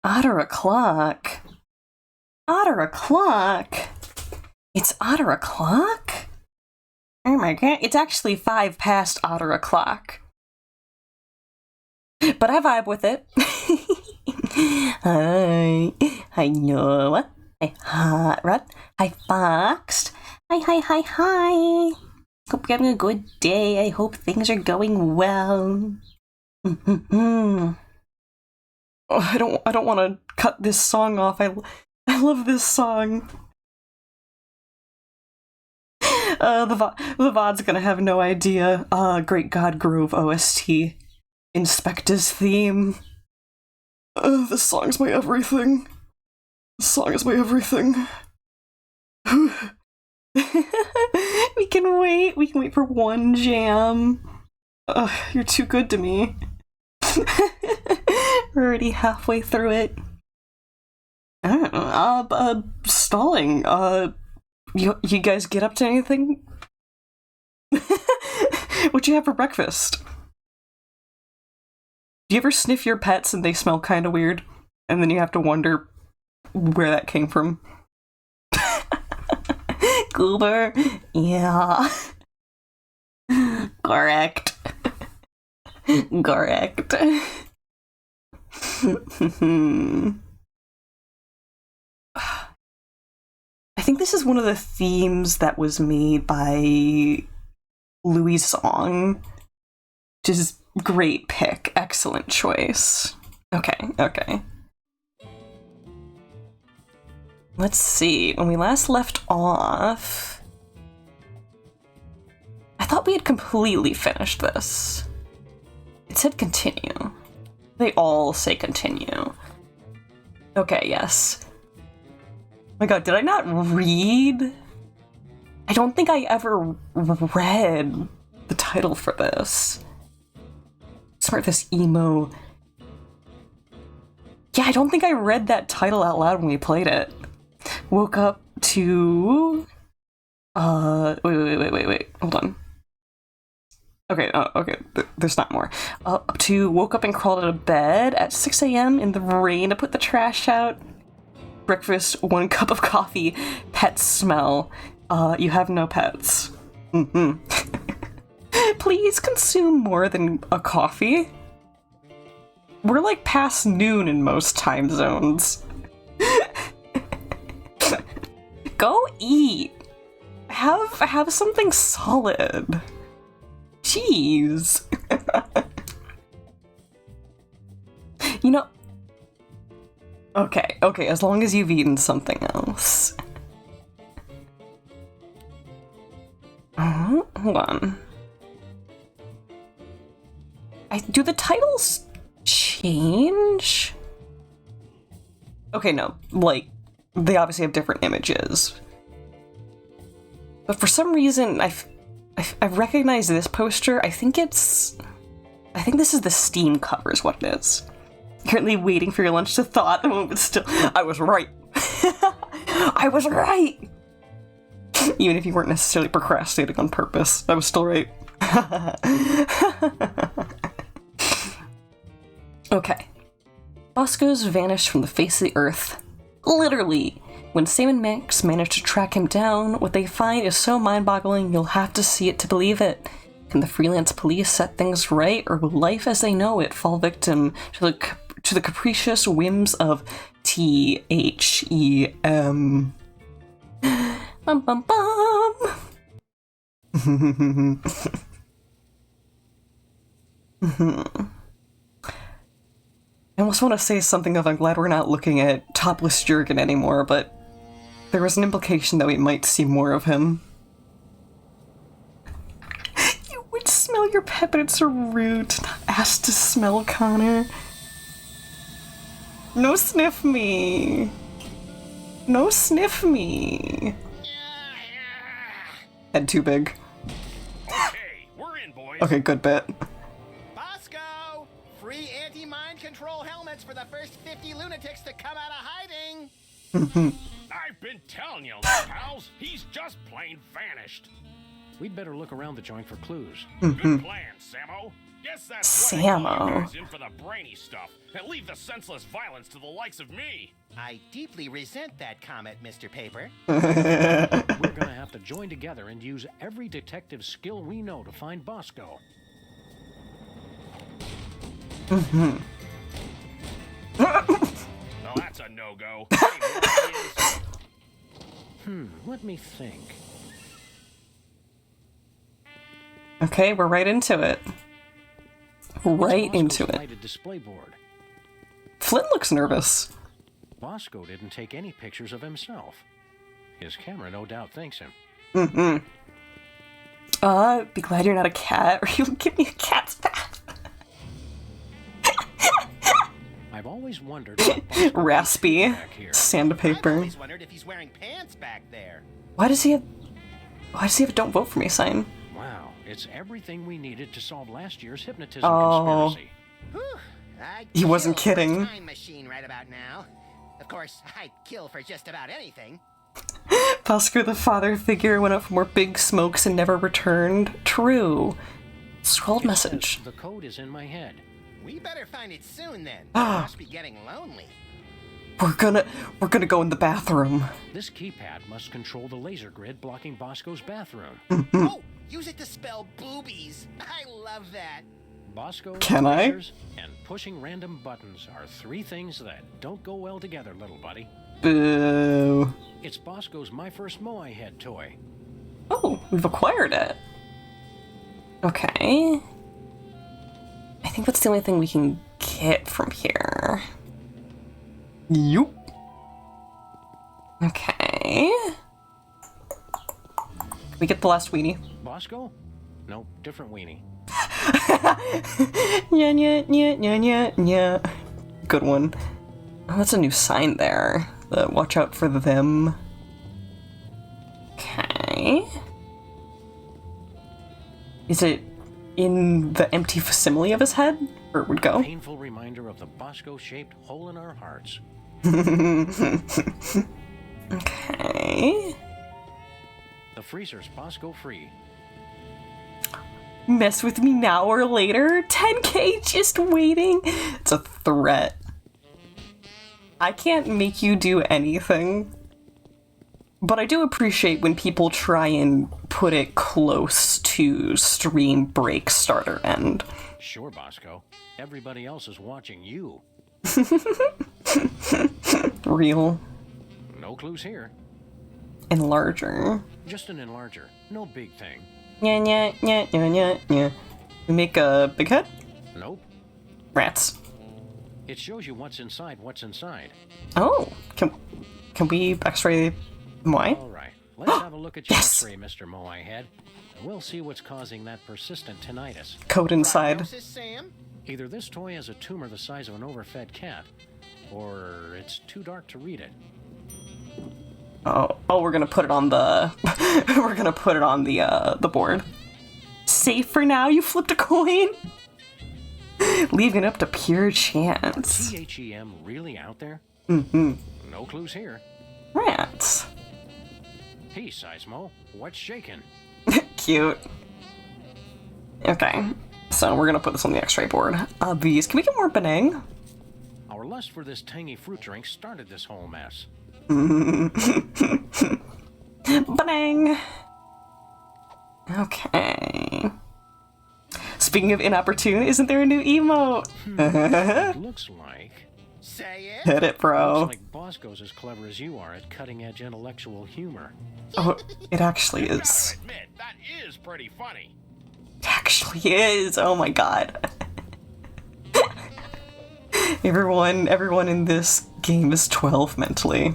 Otter o'clock? Otter o'clock? It's otter o'clock? Oh my god, it's actually 5 past otter o'clock. But I vibe with it. Hi Noah. Hi Hot Rod. Hi Fox. Hi. Hope you're having a good day. I hope things are going well. Oh, I don't want to cut this song off. I love this song. The VOD's gonna have no idea. Great God Grove OST. Inspector's theme. This song's my everything. This song is my everything. We can wait. We can wait for one jam. You're too good to me. We're already halfway through it. I don't know. Stalling. You guys get up to anything? What'd you have for breakfast? Do you ever sniff your pets and they smell kind of weird? And then you have to wonder where that came from? Goober? Yeah. Correct. Correct. I think this is one of the themes that was made by Louis Song, which is great pick. Excellent choice. Okay. Let's see. When we last left off, I thought we had completely finished this. It said continue. They all say continue. Okay, yes. Oh my god, did I not read? I don't think I ever read the title for this. Smart this emo. Yeah, I don't think I read that title out loud when we played it. Woke up to... Wait. Hold on. Okay, there's not more. Woke up and crawled out of bed at 6 a.m. in the rain to put the trash out. Breakfast, 1 cup of coffee, pet smell. You have no pets. Please consume more than a coffee. We're like past noon in most time zones. Go eat. Have something solid. Jeez. You know... Okay, as long as you've eaten something else. Hold on. Do the titles change? Okay, no. Like, they obviously have different images. But for some reason, I've recognized this poster. I think this is the Steam cover is what it is. Currently waiting for your lunch to thaw at the moment still. I was right. I was right! Even if you weren't necessarily procrastinating on purpose, I was still right. Okay. Bosco's vanished from the face of the earth. Literally. When Sam and Max manage to track him down, what they find is so mind-boggling you'll have to see it to believe it. Can the freelance police set things right, or will life as they know it fall victim to the capricious whims of THEM? Bum bum bum! I almost want to say something of I'm glad we're not looking at topless Jurgen anymore, but there was an implication that we might see more of him. You would smell your pet, but it's so rude to not ask to smell Connor. No sniff me. No sniff me. Head too big. Okay, we're in, boys. Okay, good bit. Bosco! Free anti-mind control helmets for the first 50 lunatics to come out of hiding! I've been telling you, pals, he's just plain vanished. We'd better look around the joint for clues. Good plan, Samo. Guess that's why they call you Samo. guys in for the brainy stuff and leave the senseless violence to the likes of me. I deeply resent that comment, Mr. Paper. We're gonna have to join together and use every detective skill we know to find Bosco. Well, that's a no-go. Any more ideas? Let me think. Okay, we're right into it. Right into Bosco's it. lighted display board. Flynn looks nervous. Bosco didn't take any pictures of himself. His camera no doubt thanks him. Be glad you're not a cat, or you'll give me a cat's bath. I've always wondered what Bosco Raspy. did back here. I've Sandpaper. always wondered if he's wearing pants back there. Why does he have a don't vote for me sign? Wow, it's everything we needed to solve last year's hypnotism Oh. conspiracy. Whew, I'd He wasn't kill for a kidding. Time machine right about now. Of course, I'd kill for just about anything. Bosco the father figure went up for more big smokes and never returned. True. Scrolled message. The code is in my head. We better find it soon then. I must be getting lonely. We're gonna go in the bathroom. This keypad must control the laser grid blocking Bosco's bathroom. Oh, use it to spell boobies. I love that. Bosco, Can I? lasers, and pushing random buttons are three things that don't go well together, little buddy. Boo. It's Bosco's My First Moai Head toy. Oh, we've acquired it. Okay. I think that's the only thing we can get from here. Yup. Okay. Can we get the last weenie? Bosco? Nope, different weenie. Yeah, yeah, yeah, yeah, yeah, yeah. Good one. Oh, that's a new sign there. The watch out for them. Okay. Is it in the empty facsimile of his head? Where it would go? Painful reminder of the Bosco-shaped hole in our hearts. Okay. The freezer's Bosco free. Mess with me now or later? 10K just waiting? It's a threat. I can't make you do anything. But I do appreciate when people try and put it close to stream break starter end. Sure, Bosco. Everybody else is watching you. Real. No clues here. Enlarger. Just an enlarger. No big thing. Yeah, yeah, yeah, yeah, yeah, yeah. We make a big head? Nope. Rats. It shows you what's inside what's inside. Oh, can we x-ray Moai? All right. Let's have a look at your Yes! X-ray, Mr. Moai Head. And we'll see what's causing that persistent tinnitus. Code inside. Prognosis, Sam? Either this toy has a tumor the size of an overfed cat, or it's too dark to read it. Oh, we're gonna put it on the we're gonna put it on the board. Safe for now, you flipped a coin? Leaving it up to pure chance. THEM really out there? Mm-hmm. No clues here. Rats. Hey, Seismo, what's shaking? Cute. Okay, so we're gonna put this on the x-ray board. These, can we get more Benang? Our lust for this tangy fruit drink started this whole mess. Benang! Okay. Speaking of inopportune, isn't there a new emote? Looks like... Say it. Hit it, bro. Looks like Bosco's as clever as you are at cutting-edge intellectual humor. Oh, it actually Gotta is. admit, that is pretty funny. It actually is. Oh my god. Everyone in this game is 12 mentally.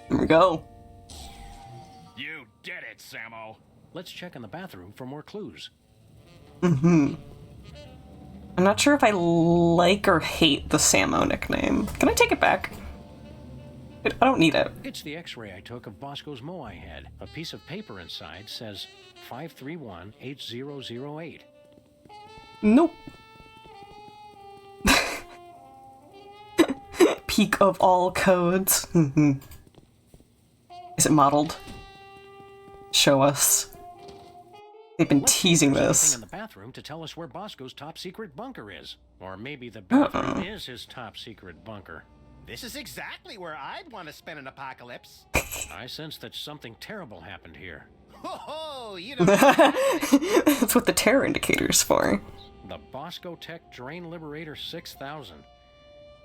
Here we go. You did it, Samo. Let's check in the bathroom for more clues. I'm not sure if I like or hate the Samo nickname. Can I take it back? I don't need it. It's the X-ray I took of Bosco's Moai Head. A piece of paper inside says 531-8008. Nope. Peak of all codes. Is it modeled? show us. They've been teasing this. In the bathroom to tell us where Bosco's top secret bunker is. Or maybe the bathroom is his top secret bunker. This is exactly where I'd want to spend an apocalypse. I sense that something terrible happened here. Oh, you don't. That's what the terror indicator's for. The Bosco Tech Drain Liberator 6000.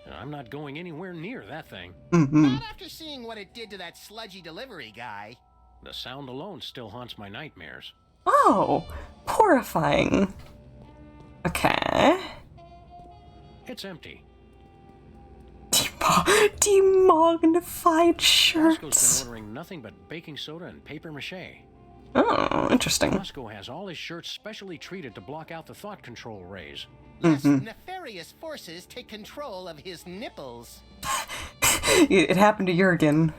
And I'm not going anywhere near that thing. Not after seeing what it did to that sludgy delivery guy. The sound alone still haunts my nightmares. Oh, horrifying. Okay. It's empty. Demognified Bosco's shirts. been ordering nothing but baking soda and paper mache. Oh, interesting. Bosco has all his shirts specially treated to block out the thought control rays. Lest nefarious forces take control of his nipples. It happened to Jurgen.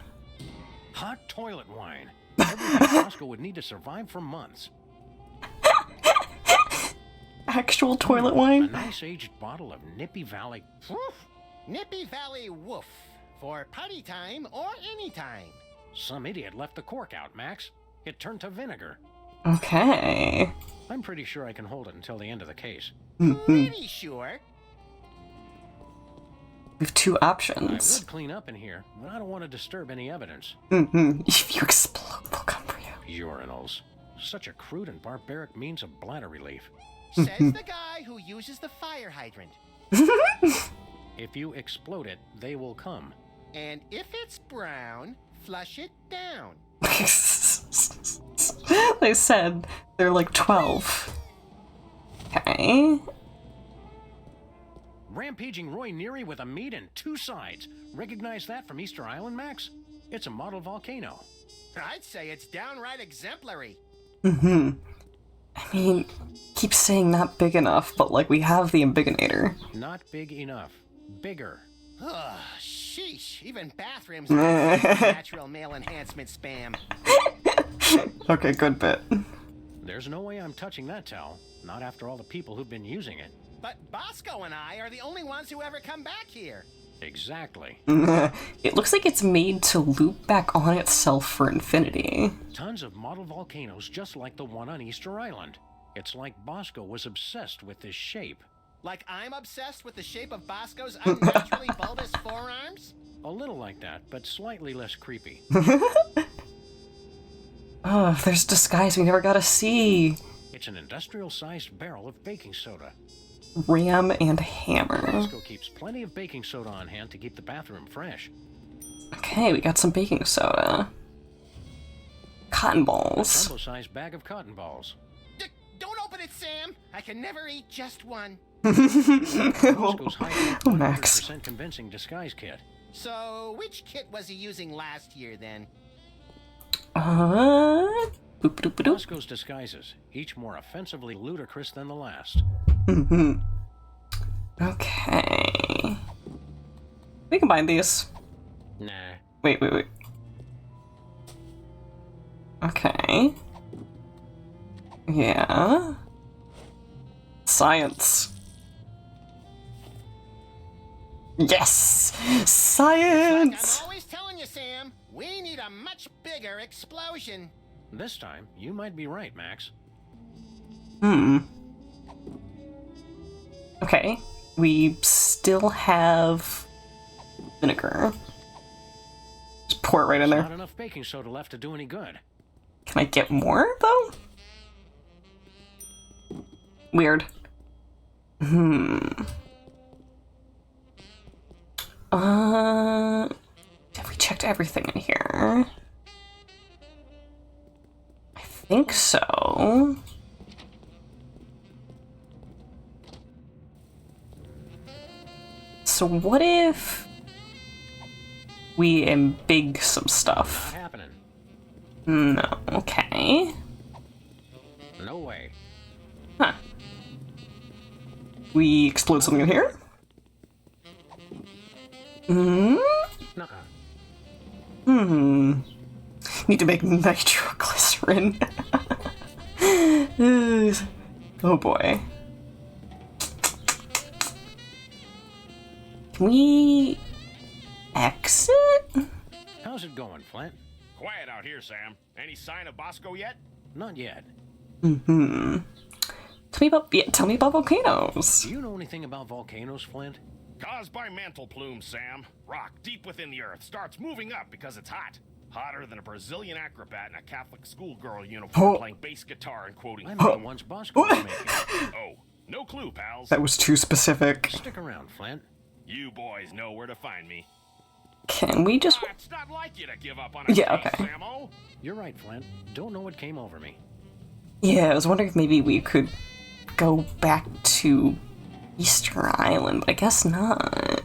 Hot toilet wine. Everything Bosco would need to survive for months. Actual toilet A wine? nice aged bottle of Nippy Valley. Woof! Nippy Valley Woof. For party time or any time. Some idiot left the cork out, Max. It turned to vinegar. Okay. I'm pretty sure I can hold it until the end of the case. Pretty sure. We have two I options. would clean up in here, but I don't want to disturb any evidence. If you explode, they'll come for you. Urinals. Such a crude and barbaric means of bladder relief. Says the guy who uses the fire hydrant. If you explode it, they will come. And if it's brown, flush it down. They said they're like 12. Okay. Rampaging Roy Neary with a meat and two sides. Recognize that from Easter Island, Max? It's a model volcano. I'd say it's downright exemplary. I mean, keep saying not big enough, but like we have the Ambiginator. Not big enough. Bigger. Ugh, sheesh. Even bathrooms are natural male enhancement spam. Okay, good bit. There's no way I'm touching that towel. Not after all the people who've been using it. But Bosco and I are the only ones who ever come back here. Exactly. It looks like it's made to loop back on itself for infinity. Tons of model volcanoes just like the one on Easter Island. It's like Bosco was obsessed with this shape. Like I'm obsessed with the shape of Bosco's unnaturally bulbous forearms? A little like that, but slightly less creepy. Oh, there's disguise we never got to see. It's an industrial-sized barrel of baking soda. Ram and hammer. Bosco keeps plenty of baking soda on hand to keep the bathroom fresh. Okay, we got some baking soda. Cotton balls. Jumbo-sized bag of cotton balls. Don't open it, Sam! I can never eat just one. Bosco's high Oh, Max. 100% convincing disguise kit. So, which kit was he using last year, then? Boop, doop, doop. Bosco's disguises, each more offensively ludicrous than the last. Okay. We can bind these. Nah. Wait. Okay. Yeah. Science. Yes! Like Science! I'm always telling you, Sam, we need a much bigger explosion. This time, you might be right, Max. Okay. We still have vinegar. Just pour it right in There's there. not enough baking soda left to do any good. Can I get more, though? Weird. Have we checked everything in here? I think so. So what if we embig some Not stuff? happening. No. Okay. No way. Huh. We explode something in here? Nuh-uh. Need to make nitroglycerin. Oh boy. Can we exit? How's it going, Flint? Quiet out here, Sam. Any sign of Bosco yet? Not yet. Tell me about volcanoes. Do you know anything about volcanoes, Flint? Caused by mantle plumes, Sam. Rock deep within the earth starts moving up because it's hot. Hotter than a Brazilian acrobat in a Catholic schoolgirl uniform playing bass guitar and quoting. I know the ones Bosco was making. Oh, no clue, pals. That was too specific. Stick around, Flint. You boys know where to find me. Can we just... It's not like you to give up on a Yeah, case, okay. Samo. You're right, Flint. Don't know what came over me. Yeah, I was wondering if maybe we could go back to Easter Island, but I guess not.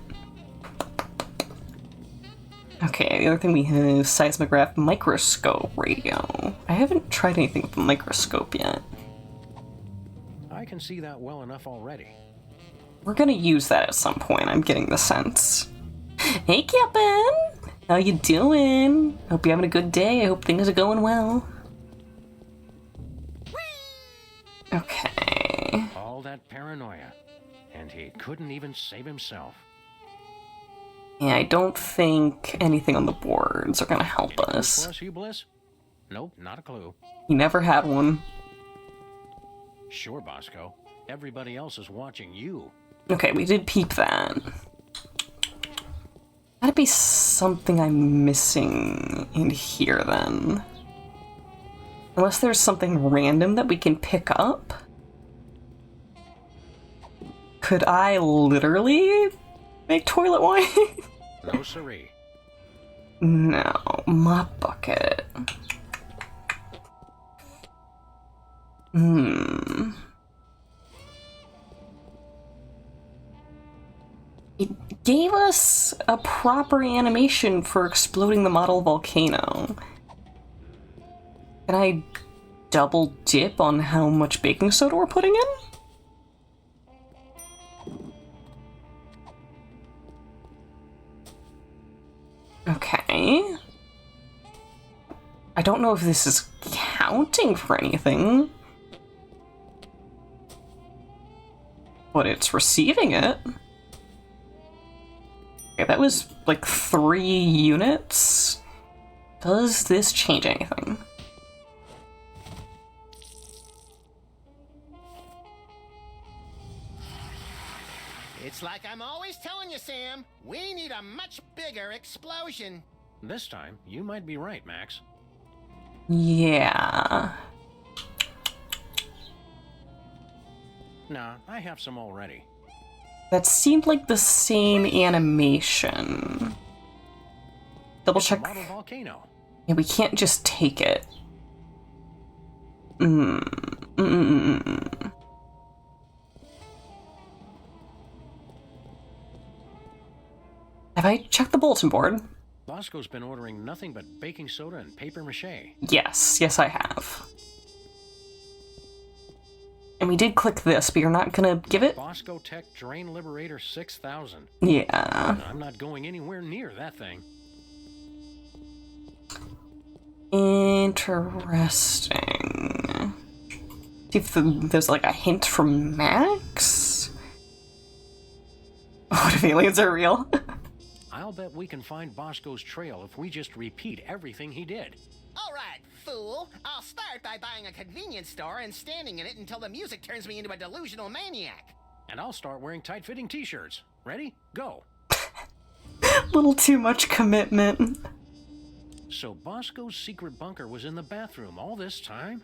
Okay, the other thing we have, seismograph microscope radio. I haven't tried anything with the microscope yet. I can see that well enough already. We're gonna use that at some point, I'm getting the sense. Hey, Captain! How you doing? Hope you're having a good day. I hope things are going well. Okay. All that paranoia. And he couldn't even save himself. Yeah, I don't think anything on the boards are gonna help Any clues us. for us, Hugh Bliss? Nope, not a clue. He never had one. Sure, Bosco. Everybody else is watching you. Okay, we did peep that. Gotta be something I'm missing in here then. Unless there's something random that we can pick up. Could I literally make toilet wine? No siree. No, mop bucket. It gave us a proper animation for exploding the model volcano. Can I double dip on how much baking soda we're putting in? Okay. I don't know if this is counting for anything. But it's receiving it. Okay, that was like 3 units. Does this change anything? It's like I'm always telling you, Sam. We need a much bigger explosion. This time, you might be right, Max. Yeah. Nah, I have some already. That seemed like the same animation. Double It's a check. model volcano. Yeah, we can't just take it. Have I checked the bulletin board? Bosco's been ordering nothing but baking soda and paper mache. Yes, yes I have. And we did click this, but you're not gonna give it? Bosco Tech Drain Liberator 6000. Yeah. I'm not going anywhere near that thing. Interesting. See if there's like a hint from Max? What if aliens are real? I'll bet we can find Bosco's trail if we just repeat everything he did. All right, fool. I'll start by buying a convenience store and standing in it until the music turns me into a delusional maniac. And I'll start wearing tight-fitting t-shirts. Ready? Go. Little too much commitment. So Bosco's secret bunker was in the bathroom all this time?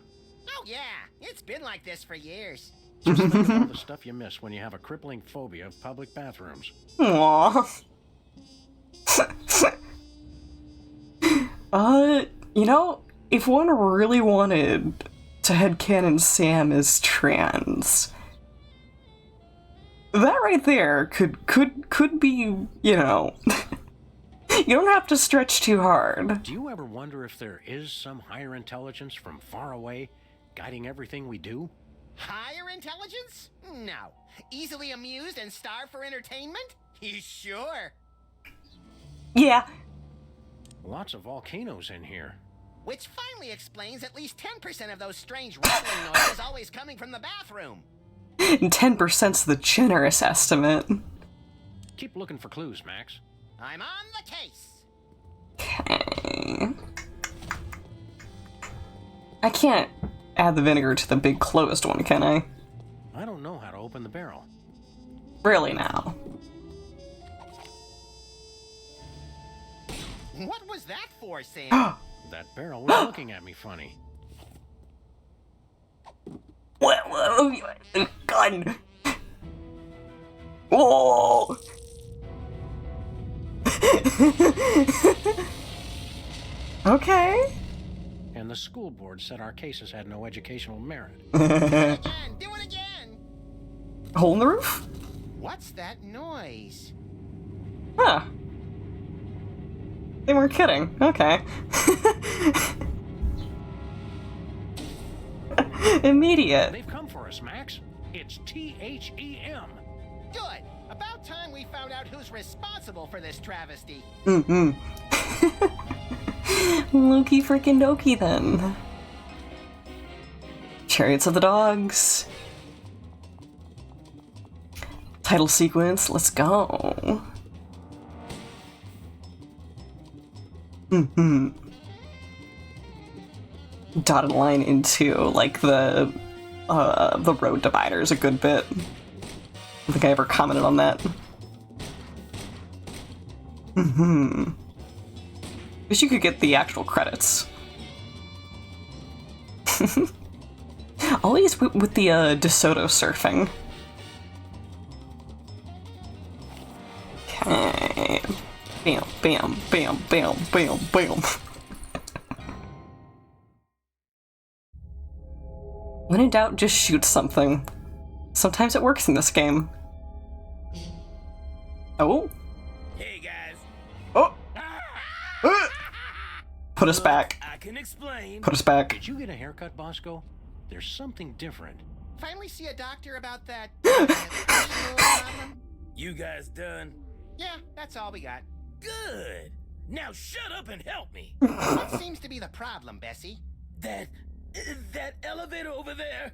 Oh yeah, it's been like this for years. Just think of all the stuff you miss when you have a crippling phobia of public bathrooms. Aww. You know, if one really wanted to headcanon Sam as trans, that right there could be, you know, you don't have to stretch too hard. Do you ever wonder if there is some higher intelligence from far away guiding everything we do? Higher intelligence? No. Easily amused and starved for entertainment? You sure? Yeah. Lots of volcanoes in here. Which finally explains at least 10% of those strange rumbling noises always coming from the bathroom. And 10%'s the generous estimate. Keep looking for clues, Max. I'm on the case. Okay. I can't add the vinegar to the big closed one, can I? I don't know how to open the barrel. Really now? What was that for, Sam? That barrel was looking at me funny. What? Gun! Whoa! Okay. And the school board said our cases had no educational merit. Do it again! Hole in the roof? What's that noise? Huh. They weren't kidding. Okay. Immediate. They've come for us, Max. It's THEM. Good! About time we found out who's responsible for this travesty. Loki frickin' dokey then. Chariots of the Dogs. Title sequence, let's go. Dotted line into like the road dividers a good bit. I don't think I ever commented on that. Wish you could get the actual credits. Always with the DeSoto surfing. Okay. Bam, bam, bam, bam, bam, bam. When in doubt, just shoot something. Sometimes it works in this game. Oh. Hey guys. Oh. Put us back. I can explain. Put us back. Did you get a haircut, Bosco? There's something different. Finally see a doctor about that personal problem? You guys done? Yeah, that's all we got. Good. Now shut up and help me. What seems to be the problem, Bessie? That elevator over there,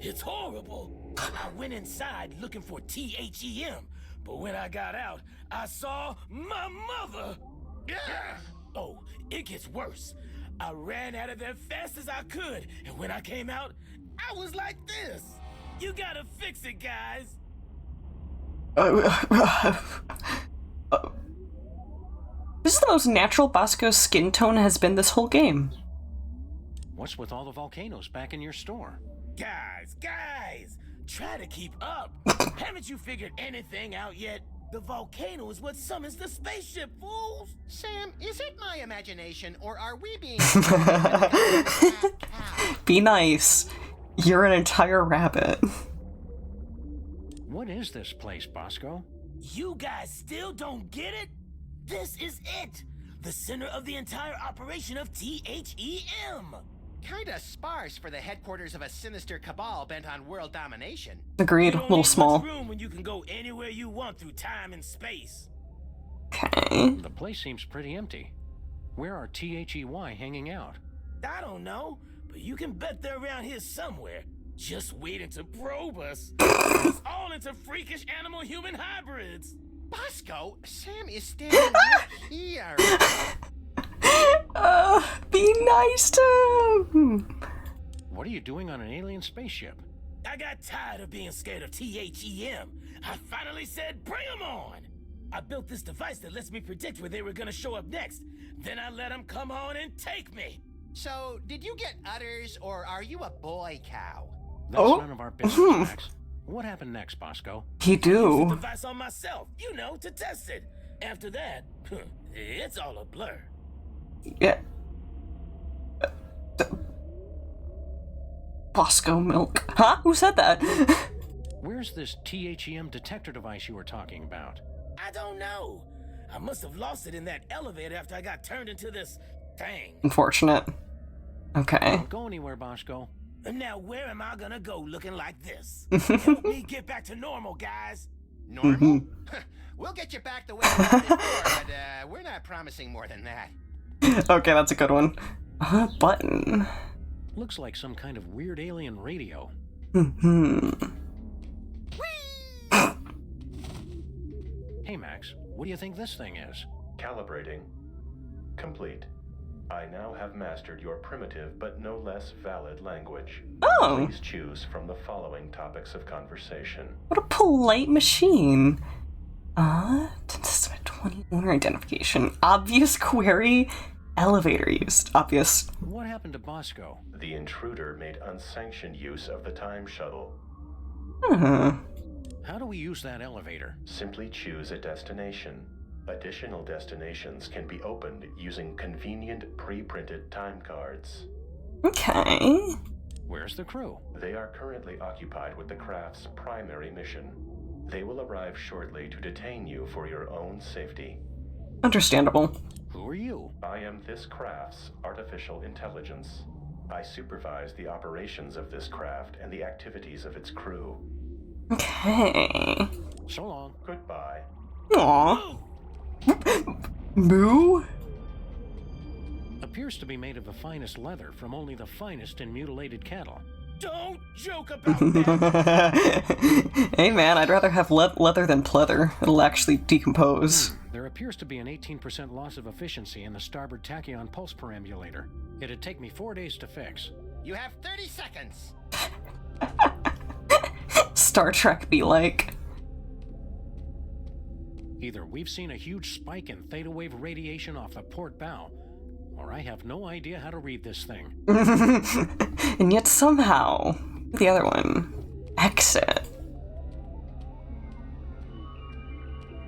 it's horrible. I went inside looking for THEM, but when I got out, I saw my mother. Oh, it gets worse. I ran out of there fast as I could, and when I came out, I was like this. You gotta fix it, guys. This is the most natural Bosco's skin tone has been this whole game. What's with all the volcanoes back in your store? Guys, try to keep up. Haven't you figured anything out yet? The volcano is what summons the spaceship, fools. Sam, is it my imagination, or are we being... Be nice. You're an entire rabbit. What is this place, Bosco? You guys still don't get it? This is it. The center of the entire operation of THEM. Kinda sparse for the headquarters of a sinister cabal bent on world domination. Agreed, a little small. Room when you can go anywhere you want through time and space. Okay. The place seems pretty empty. Where are THEY hanging out? I don't know, but you can bet they're around here somewhere, just waiting to probe us. It's all into freakish animal-human hybrids. Bosco, Sam is standing right here. Be nice to him. What are you doing on an alien spaceship? I got tired of being scared of THEM. I finally said, bring them on. I built this device that lets me predict where they were gonna show up next. Then I let them come on and take me. So, did you get udders, or are you a boy cow? That's none of our business, Max. What happened next, Bosco? He Use the do. device on myself, to test it. After that, it's all a blur. Yeah. Bosco milk. Huh? Who said that? Where's this THEM detector device you were talking about? I don't know. I must have lost it in that elevator after I got turned into this thing. Unfortunate. Okay. Don't go anywhere, Bosco. And now where am I gonna go looking like this? Help me get back to normal, guys. Normal? We'll get you back the way you were before, but we're not promising more than that. Okay, that's a good one. Button. Looks like some kind of weird alien radio. Hey, Max, what do you think this thing is? Calibrating. Complete. I now have mastered your primitive but no less valid language. Oh. Please choose from the following topics of conversation. What a polite machine. System 20 owner identification. Obvious query. Elevator used. Obvious. What happened to Bosco? The intruder made unsanctioned use of the time shuttle. How do we use that elevator? Simply choose a destination. Additional destinations can be opened using convenient pre-printed time cards. Okay. Where's the crew? They are currently occupied with the craft's primary mission. They will arrive shortly to detain you for your own safety. Understandable. Who are you? I am this craft's artificial intelligence. I supervise the operations of this craft and the activities of its crew. Okay. So long. Goodbye. Aww. Moo? Appears to be made of the finest leather from only the finest in mutilated cattle. Don't joke about that. Hey man, I'd rather have leather than pleather. It'll actually decompose. There appears to be an 18% loss of efficiency in the starboard tachyon pulse perambulator. It'd take me 4 days to fix. You have 30 seconds. Star Trek be like. Either we've seen a huge spike in theta wave radiation off the port bow, or I have no idea how to read this thing. And yet somehow, the other one, exit.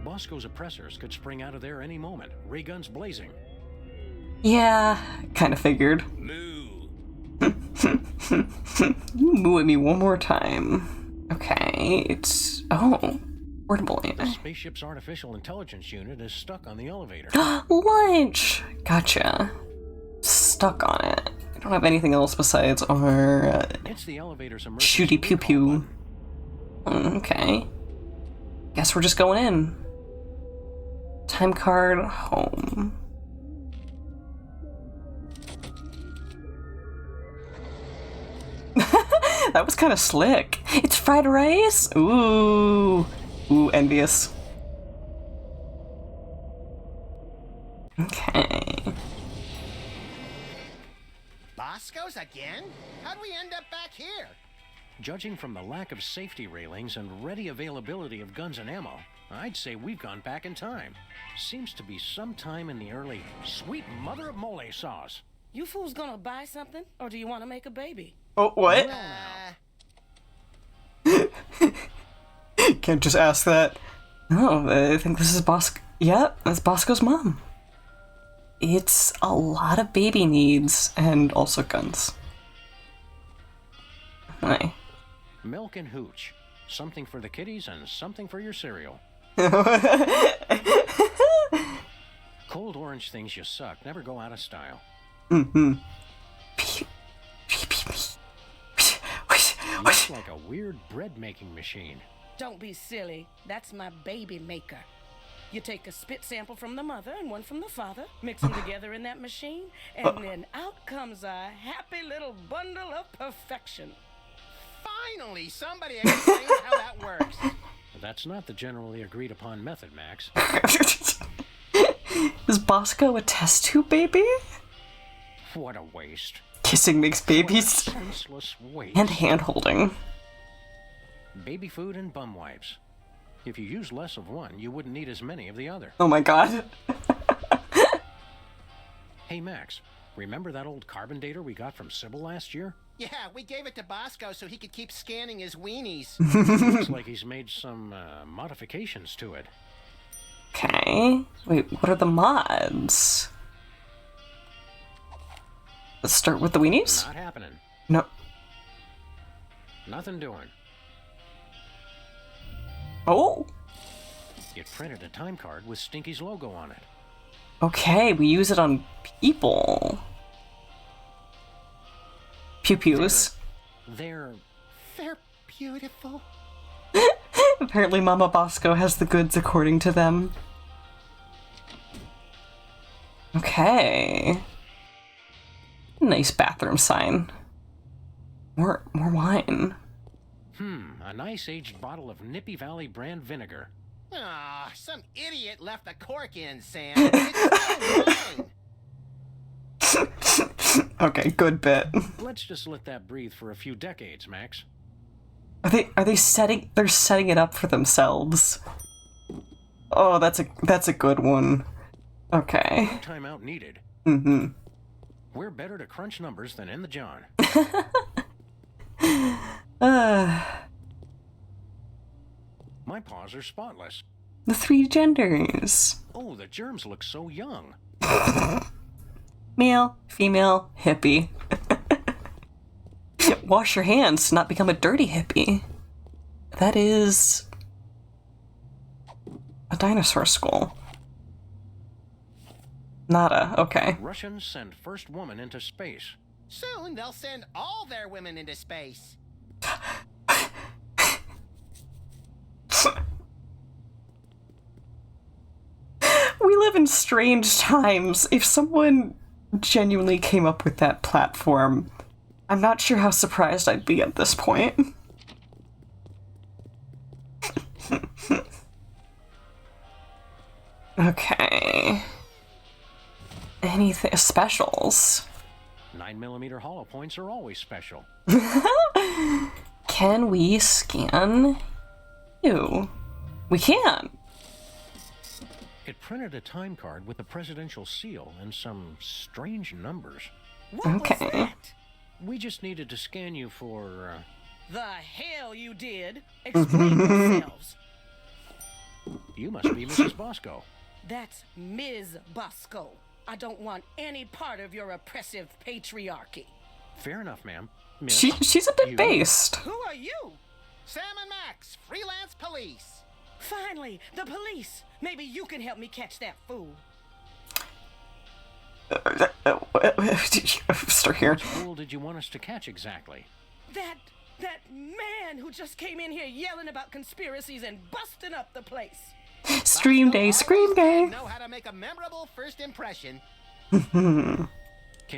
Bosco's oppressors could spring out of there any moment, ray guns blazing. Yeah, kind of figured. Moo. You moo at me one more time. Okay, it's... Oh, portable The AI. spaceship's artificial intelligence unit is stuck on the elevator. Lunch! Gotcha. Stuck on it. I don't have anything else besides our It's the elevator's emergency shooty pew recall pew. button. Okay. Guess we're just going in. Time card, home. That was kind of slick. It's fried rice? Ooh. Ooh, envious. Okay. Bosco's again? How'd we end up back here? Judging from the lack of safety railings and ready availability of guns and ammo, I'd say we've gone back in time. Seems to be sometime in the early sweet mother of mole sauce. You fools gonna buy something, or do you want to make a baby? Oh, what? Can't just ask that. No, I think this is Bosco. Yep, that's Bosco's mom. It's a lot of baby needs and also guns. Hi. Milk and hooch. Something for the kiddies and something for your cereal. Cold orange things you suck never go out of style. You look like a weird bread-making machine. Don't be silly. That's my baby maker. You take a spit sample from the mother and one from the father, mix them together in that machine, and then out comes a happy little bundle of perfection. Finally, somebody explains how that works. That's not the generally agreed upon method, Max. Is Bosco a test tube baby? What a waste. Kissing makes babies. Senseless waste. And hand holding. Baby food and bum wipes. If you use less of one, you wouldn't need as many of the other. Oh my god. Hey, Max, remember that old carbon dater we got from Sybil last year? Yeah, we gave it to Bosco so he could keep scanning his weenies. Looks like he's made some modifications to it. Okay. Wait, what are the mods? Let's start with the weenies? Not happening. No. Nothing doing. Oh! It printed a time card with Stinky's logo on it. Okay, we use it on people. Pew-pews. They're Beautiful. Apparently Mama Bosco has the goods according to them. Okay. Nice bathroom sign. More wine. a nice aged bottle of Nippy Valley brand vinegar. Ah, some idiot left the cork in, Sam. It's still Okay, good bit. Let's just let that breathe for a few decades, Max. Are they setting they're setting it up for themselves? Oh, that's a good one. Okay. No timeout needed. Mm-hmm. We're better to crunch numbers than in the John. My paws are spotless. The three genders. Oh, the germs look so young. Male, female, hippie. Wash your hands to not become a dirty hippie. That is a dinosaur skull. Nada, okay. Russians send first woman into space. Soon they'll send all their women into space. We live in strange times. If someone genuinely came up with that platform, I'm not sure how surprised I'd be at this point. Okay. Anything specials? 9mm hollow points are always special. Can we scan you? We can. It printed a time card with a presidential seal and some strange numbers. What Okay. was that? We just needed to scan you for, The hell you did. Explain yourselves. You must be Mrs. Bosco. That's Ms. Bosco. I don't want any part of your oppressive patriarchy. Fair enough, ma'am. Miss, She's a bit you- based. Who are you? Sam and Max, freelance police. Finally, the police. Maybe you can help me catch that fool. Start here. Which fool did you want us to catch exactly? That man who just came in here yelling about conspiracies and busting up the place. Stream day, scream day. Know how to make a memorable first impression. Can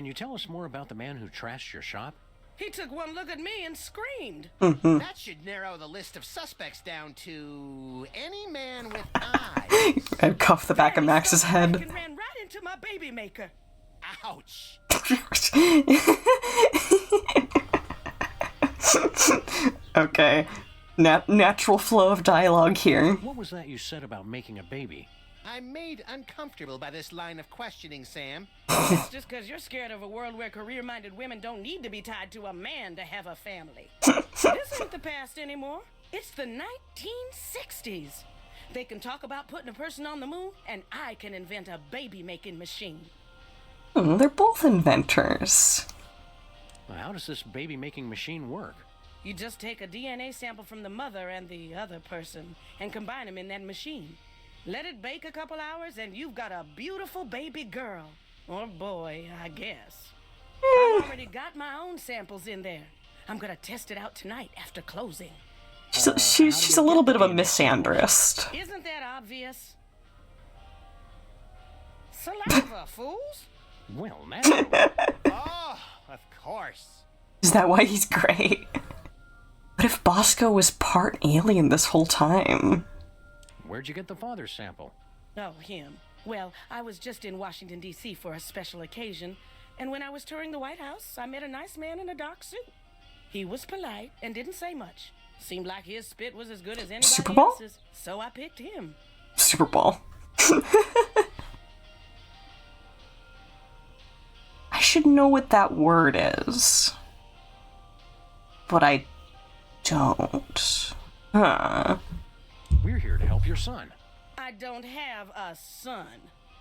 you tell us more about the man who trashed your shop? He took one look at me and screamed. That should narrow the list of suspects down to any man with eyes. And cuff the back of Max's head. And ran right into my baby maker. Ouch. Okay. Natural flow of dialogue here. What was that you said about making a baby? I'm made uncomfortable by this line of questioning, Sam. It's just because you're scared of a world where career-minded women don't need to be tied to a man to have a family. This ain't the past anymore. It's the 1960s. They can talk about putting a person on the moon, and I can invent a baby-making machine. They're both inventors. Well, how does this baby-making machine work? You just take a DNA sample from the mother and the other person and combine them in that machine. Let it bake a couple hours and you've got a beautiful baby girl. Or boy, I guess. I've already got my own samples in there. I'm gonna test it out tonight after closing. She's a little bit of a misandrist. Isn't that obvious? Saliva, fools! Well, naturally. Oh, of course. Is that why he's great? What if Bosco was part alien this whole time? Where'd you get the father's sample? Oh, him. Well, I was just in Washington, D.C. for a special occasion, and when I was touring the White House, I met a nice man in a dark suit. He was polite and didn't say much. Seemed like his spit was as good as anybody Super Bowl? else's, so I picked him. Super Bowl. I should know what that word is. But I don't. Huh. We're here to help your son. I don't have a son.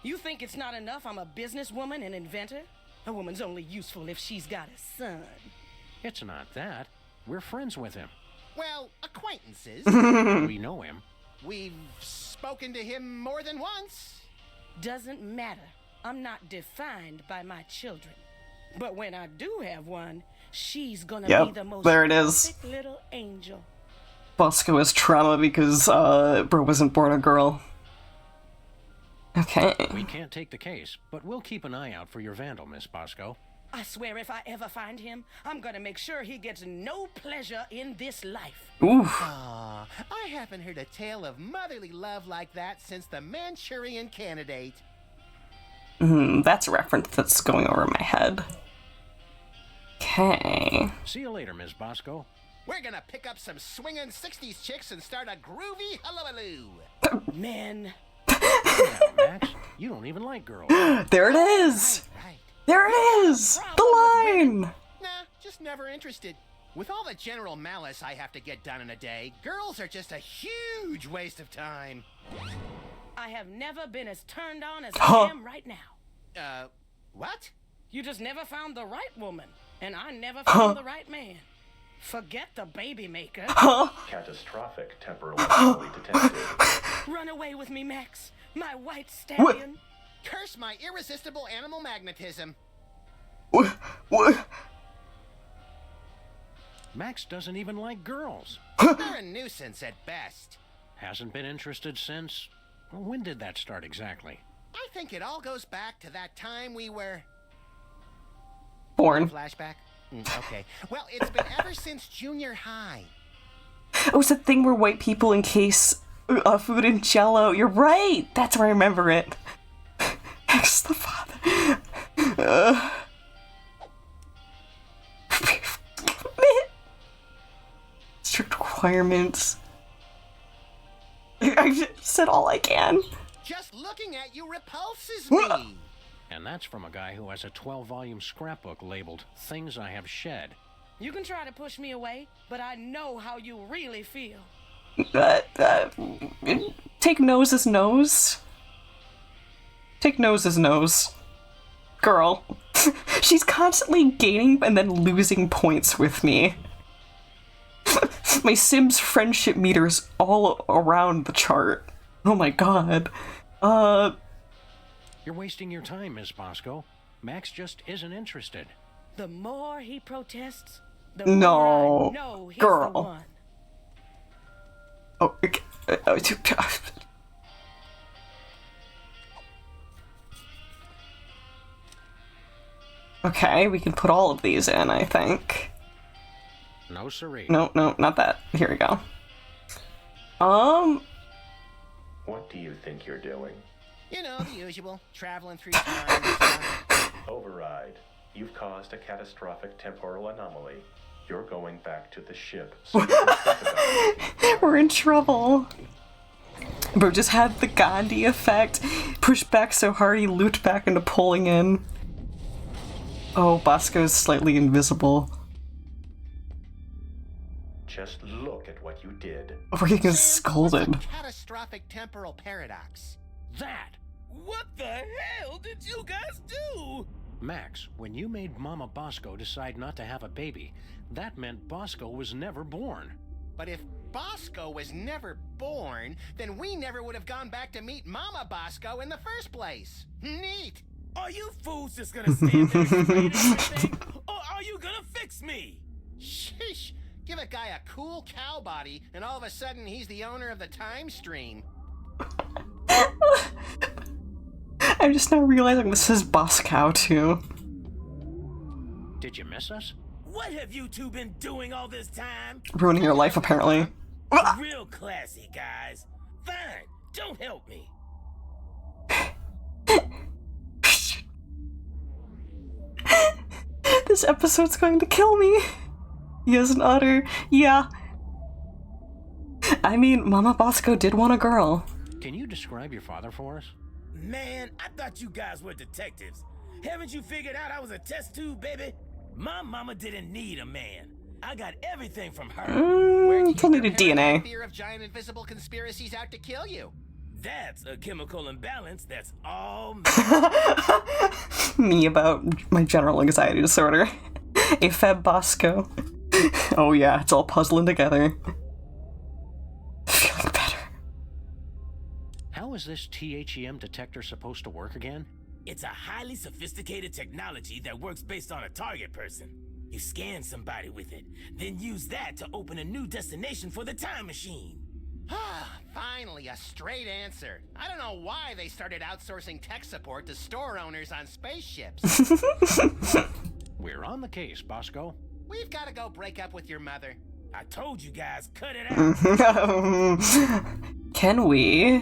You think it's not enough I'm a businesswoman and inventor? A woman's only useful if she's got a son. It's not that. We're friends with him. Well, acquaintances. We know him. We've spoken to him more than once. Doesn't matter. I'm not defined by my children. But when I do have one, she's gonna Yep, be the most there it is. perfect little angel. Bosco has trauma because, bro wasn't born a girl. Okay. We can't take the case, but we'll keep an eye out for your vandal, Miss Bosco. I swear if I ever find him, I'm gonna make sure he gets no pleasure in this life. Oof. Aw, I haven't heard a tale of motherly love like that since the Manchurian Candidate. That's a reference that's going over my head. Okay. See you later, Ms. Bosco. We're gonna pick up some swinging 60s chicks and start a groovy hullabaloo. Men. Now, Max, you don't even like girls. There it is! Right. There it is! The line! Nah, just never interested. With all the general malice I have to get done in a day, girls are just a huge waste of time. I have never been as turned on as Huh. I am right now. What? You just never found the right woman, and I never found the right man. Forget the baby maker. Catastrophic temporal anomaly detected. Run away with me, Max. My white stallion. Curse my irresistible animal magnetism. What? Max doesn't even like girls. They're a nuisance at best. Hasn't been interested since... Well, when did that start exactly? I think it all goes back to that time we were... Born. Flashback? Okay. Well, it's been ever since junior high. Oh, it's a thing where white people encase food in jello. You're right! That's where I remember it. X the father. Strict requirements. I just said all I can. Just looking at you repulses me. And that's from a guy who has a 12-volume scrapbook labeled Things I Have Shed. You can try to push me away, but I know how you really feel. Take nose as nose. Take nose as nose. Girl. She's constantly gaining and then losing points with me. My Sims friendship meter's all around the chart. Oh my god. You're wasting your time, Ms. Bosco. Max just isn't interested. The more he protests, the No, more I know he's girl. the one. Oh, okay. Okay, we can put all of these in, I think. No siree. No, not that. Here we go. What do you think you're doing? You know, the usual. Traveling through time and stuff. Override. You've caused a catastrophic temporal anomaly. You're going back to the ship. So you can think about it. We're in trouble. Bro just had the Gandhi effect. Pushed back so hard he looped back into pulling in. Oh, Bosco's slightly invisible. Just look at what you did. We're getting Sam, what's scolded. a catastrophic temporal paradox? That! What the hell did you guys do? Max, when you made Mama Bosco decide not to have a baby, that meant Bosco was never born. But if Bosco was never born, then we never would have gone back to meet Mama Bosco in the first place. Neat! Are you fools just gonna stand there explaining everything? Or are you gonna fix me? Sheesh! Give a guy a cool cow body, and all of a sudden he's the owner of the time stream. I'm just now realizing this is Bosco too. Did you miss us? What have you two been doing all this time? Ruining your life, apparently. Real classy, guys. Fine, don't help me. This episode's going to kill me. Yes, an utter. Yeah. I mean, Mama Bosco did want a girl. Can you describe your father for us? Man, I thought you guys were detectives. Haven't you figured out I was a test tube, baby? My mama didn't need a man. I got everything from her. It's only the DNA. Fear of giant invisible conspiracies out to kill you. That's a chemical imbalance that's all me. Me about my general anxiety disorder. AFib Bosco. Oh yeah, it's all puzzling together. Feeling better. How is this THEM detector supposed to work again? It's a highly sophisticated technology that works based on a target person. You scan somebody with it, then use that to open a new destination for the time machine. Finally, a straight answer. I don't know why they started outsourcing tech support to store owners on spaceships. We're on the case, Bosco. We've got to go break up with your mother. I told you guys, cut it out. Can we?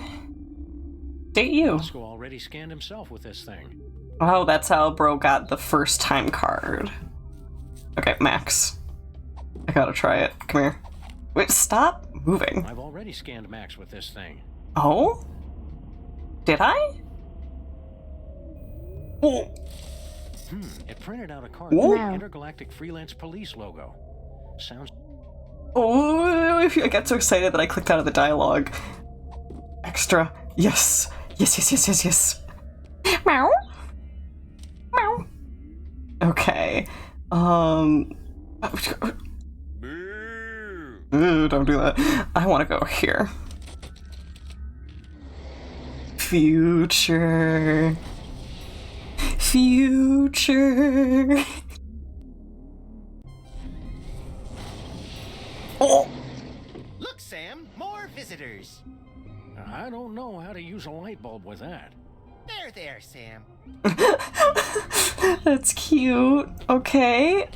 Date you. Bosco already scanned himself with this thing. Oh, that's how bro got the first time card. Okay, Max. I gotta try it. Come here. Wait, stop moving. I've already scanned Max with this thing. Oh? Did I? Oh. It printed out a card Whoa. with the Intergalactic Freelance Police logo. Sounds... Oh, I get so excited that I clicked out of the dialogue. Extra. Yes. Yes, yes, yes, yes, yes. Meow. Meow. Okay. Ooh, don't do that. I want to go here. Future. Future. Oh! Look, Sam, more visitors. I don't know how to use a light bulb with that. There, Sam. That's cute. Okay.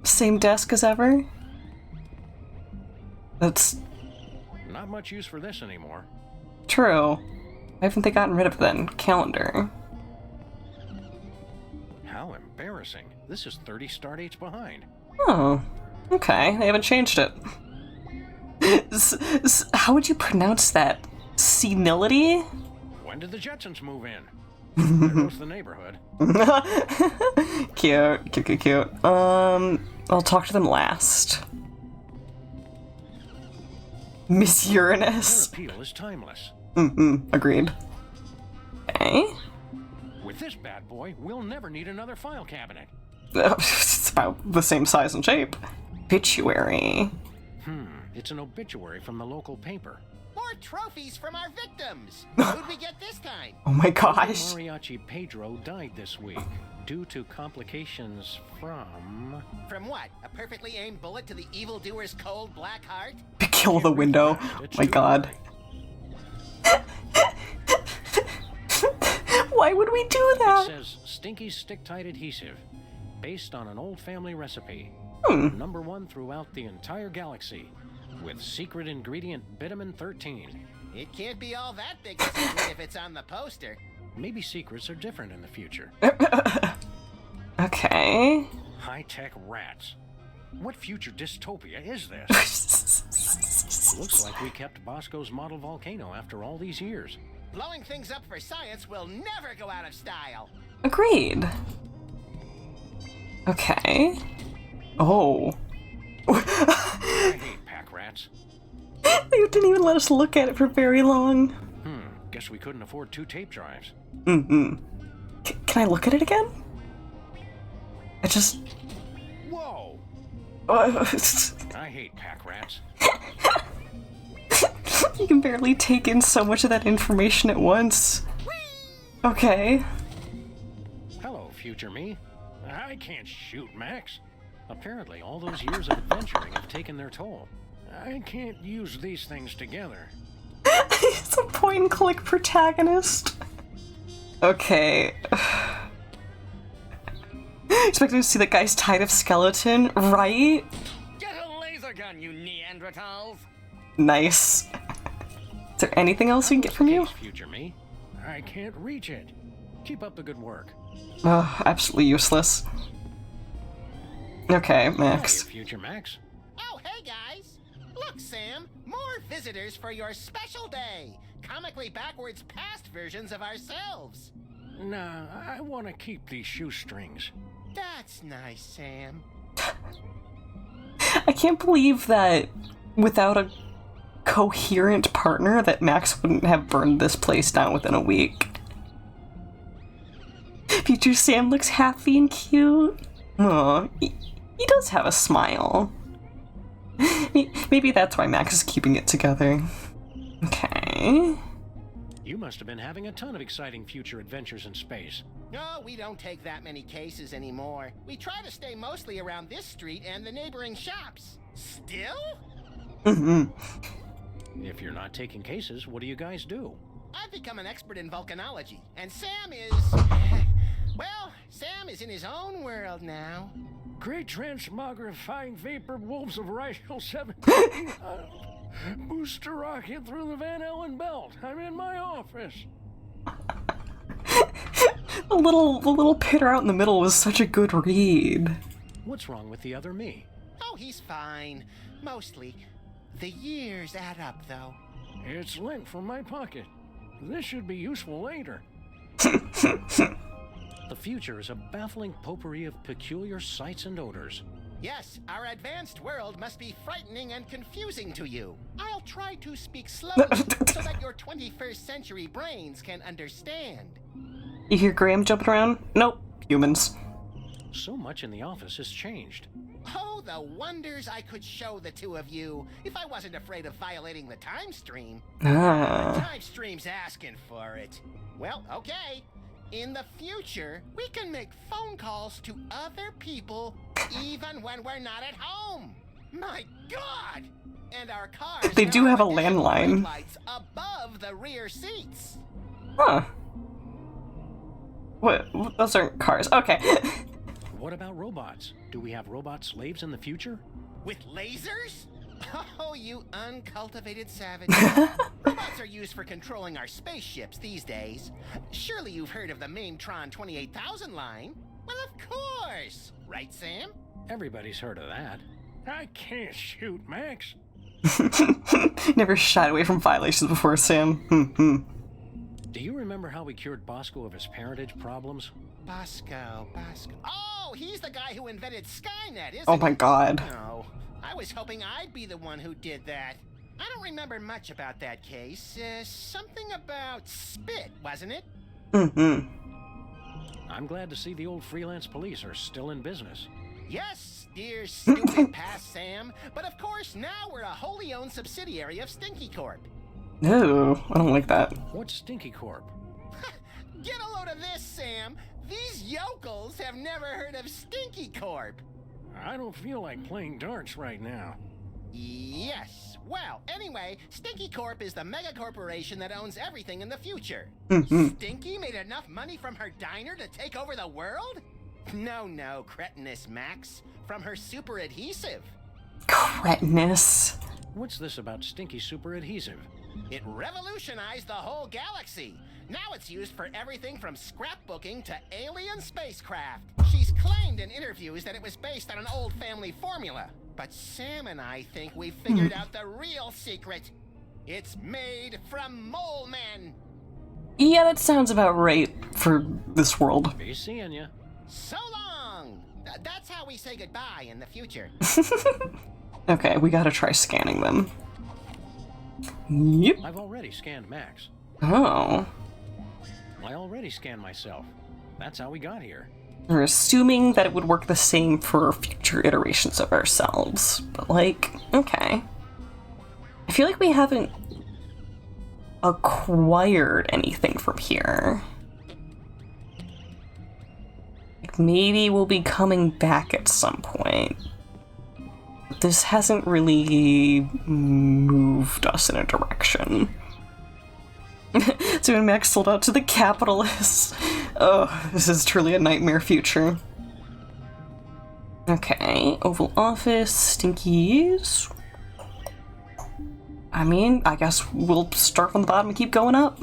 Same desk as ever. That's Not much use for this anymore. true. Why haven't they gotten rid of it then? Calendar. How embarrassing. This is 30 start dates behind. Oh. Okay, they haven't changed it. How would you pronounce that? Senility? When did the Jetsons move in? There goes the neighborhood. Cute, cute, cute, cute. I'll talk to them last. Miss Their Uranus. appeal is timeless. Agreed. Okay. With this bad boy, we'll never need another file cabinet. It's about the same size and shape. Obituary. It's an obituary from the local paper. More trophies from our victims. Who'd we get this time? Oh my gosh. Mariachi Pedro died this week due to complications from... From what? A perfectly aimed bullet to the evildoer's cold black heart? Kill the window. It's My too god. early. Why would we do It that? says stinky stick-tight adhesive, based on an old family recipe. #1 throughout the entire galaxy, with secret ingredient vitamin 13. It can't be all that big a secret if it's on the poster. Maybe secrets are different in the future. Okay. High-tech rats. What future dystopia is this? Looks like we kept Bosco's model volcano after all these years. Blowing things up for science will never go out of style. Agreed. Okay. Oh. I hate pack rats. They didn't even let us look at it for very long. Guess we couldn't afford 2 tape drives. Can I look at it again? I just... Whoa! I I hate pack rats. You can barely take in so much of that information at once. Okay. Hello, future me. I can't shoot, Max. Apparently, all those years of adventuring have taken their toll. I can't use these things together. It's a point-and-click protagonist. Okay. Expecting to see that guy's tied of skeleton, right? Get a laser gun, you Neanderthals! Nice. Is there anything else we can get from you? Future me. I can't reach it. Keep up the good work. Absolutely useless. Okay, Max. Hiya, future Max. Oh, hey guys. Look, Sam, more visitors for your special day. Comically backwards past versions of ourselves. Nah, I want to keep these shoestrings. That's nice, Sam. I can't believe that without a coherent partner that Max wouldn't have burned this place down within a week. Future Sam looks happy and cute. Aw, he does have a smile. Maybe that's why Max is keeping it together. Okay. You must have been having a ton of exciting future adventures in space. No, we don't take that many cases anymore. We try to stay mostly around this street and the neighboring shops. Still? If you're not taking cases, what do you guys do? I've become an expert in volcanology, and Sam is... Well, Sam is in his own world now. Great transmogrifying vapor wolves of Rigel 17. Booster rocket through the Van Allen belt. I'm in my office. The little pitter out in the middle was such a good read. What's wrong with the other me? Oh, he's fine. Mostly. The years add up, though. It's lint from my pocket. This should be useful later. The future is a baffling potpourri of peculiar sights and odors. Yes, our advanced world must be frightening and confusing to you. I'll try to speak slowly so that your 21st century brains can understand. You hear Graham jumping around? Nope. Humans. So much in the office has changed. Oh, the wonders I could show the two of you if I wasn't afraid of violating the time stream. The Ah. time stream's asking for it. Well, okay. In the future, we can make phone calls to other people even when we're not at home. My God! And our cars They do now have a additional landline. lights above the rear seats. Huh. What? Those aren't cars. Okay. What about robots? Do we have robot slaves in the future? With lasers? Oh, you uncultivated savage. Robots are used for controlling our spaceships these days. Surely you've heard of the Maimtron 28,000 line? Well, of course. Right, Sam? Everybody's heard of that. I can't shoot, Max. Never shied away from violations before, Sam. Do you remember how we cured Bosco of his parentage problems? Bosco. Oh, he's the guy who invented Skynet, isn't Oh my he? god. No, I was hoping I'd be the one who did that. I don't remember much about that case. Something about spit, wasn't it? I'm glad to see the old freelance police are still in business. Yes, dear stupid past Sam. But of course, now we're a wholly owned subsidiary of Stinky Corp. No, I don't like that. What's Stinky Corp? Get a load of this, Sam. These yokels have never heard of Stinky Corp. I don't feel like playing darts right now. Yes. Well, anyway, Stinky Corp is the mega corporation that owns everything in the future. Stinky made enough money from her diner to take over the world? No, cretinous Max. From her super adhesive. Cretinous. What's this about Stinky super adhesive? It revolutionized the whole galaxy. Now it's used for everything from scrapbooking to alien spacecraft. She's claimed in interviews that it was based on an old family formula. But Sam and I think we figured out the real secret. It's made from mole men. Yeah, that sounds about right for this world. Be seeing ya. So long. That's how we say goodbye in the future. Okay, we gotta try scanning them. Yep. I've already scanned Max. Oh. I already scanned myself. That's how we got here. We're assuming that it would work the same for future iterations of ourselves. But, like, okay. I feel like we haven't acquired anything from here. Like, maybe we'll be coming back at some point. But this hasn't really moved us in a direction. So when Max sold out to the capitalists. Oh, this is truly a nightmare future. Okay, Oval Office, Stinkies. I mean, I guess we'll start from the bottom and keep going up.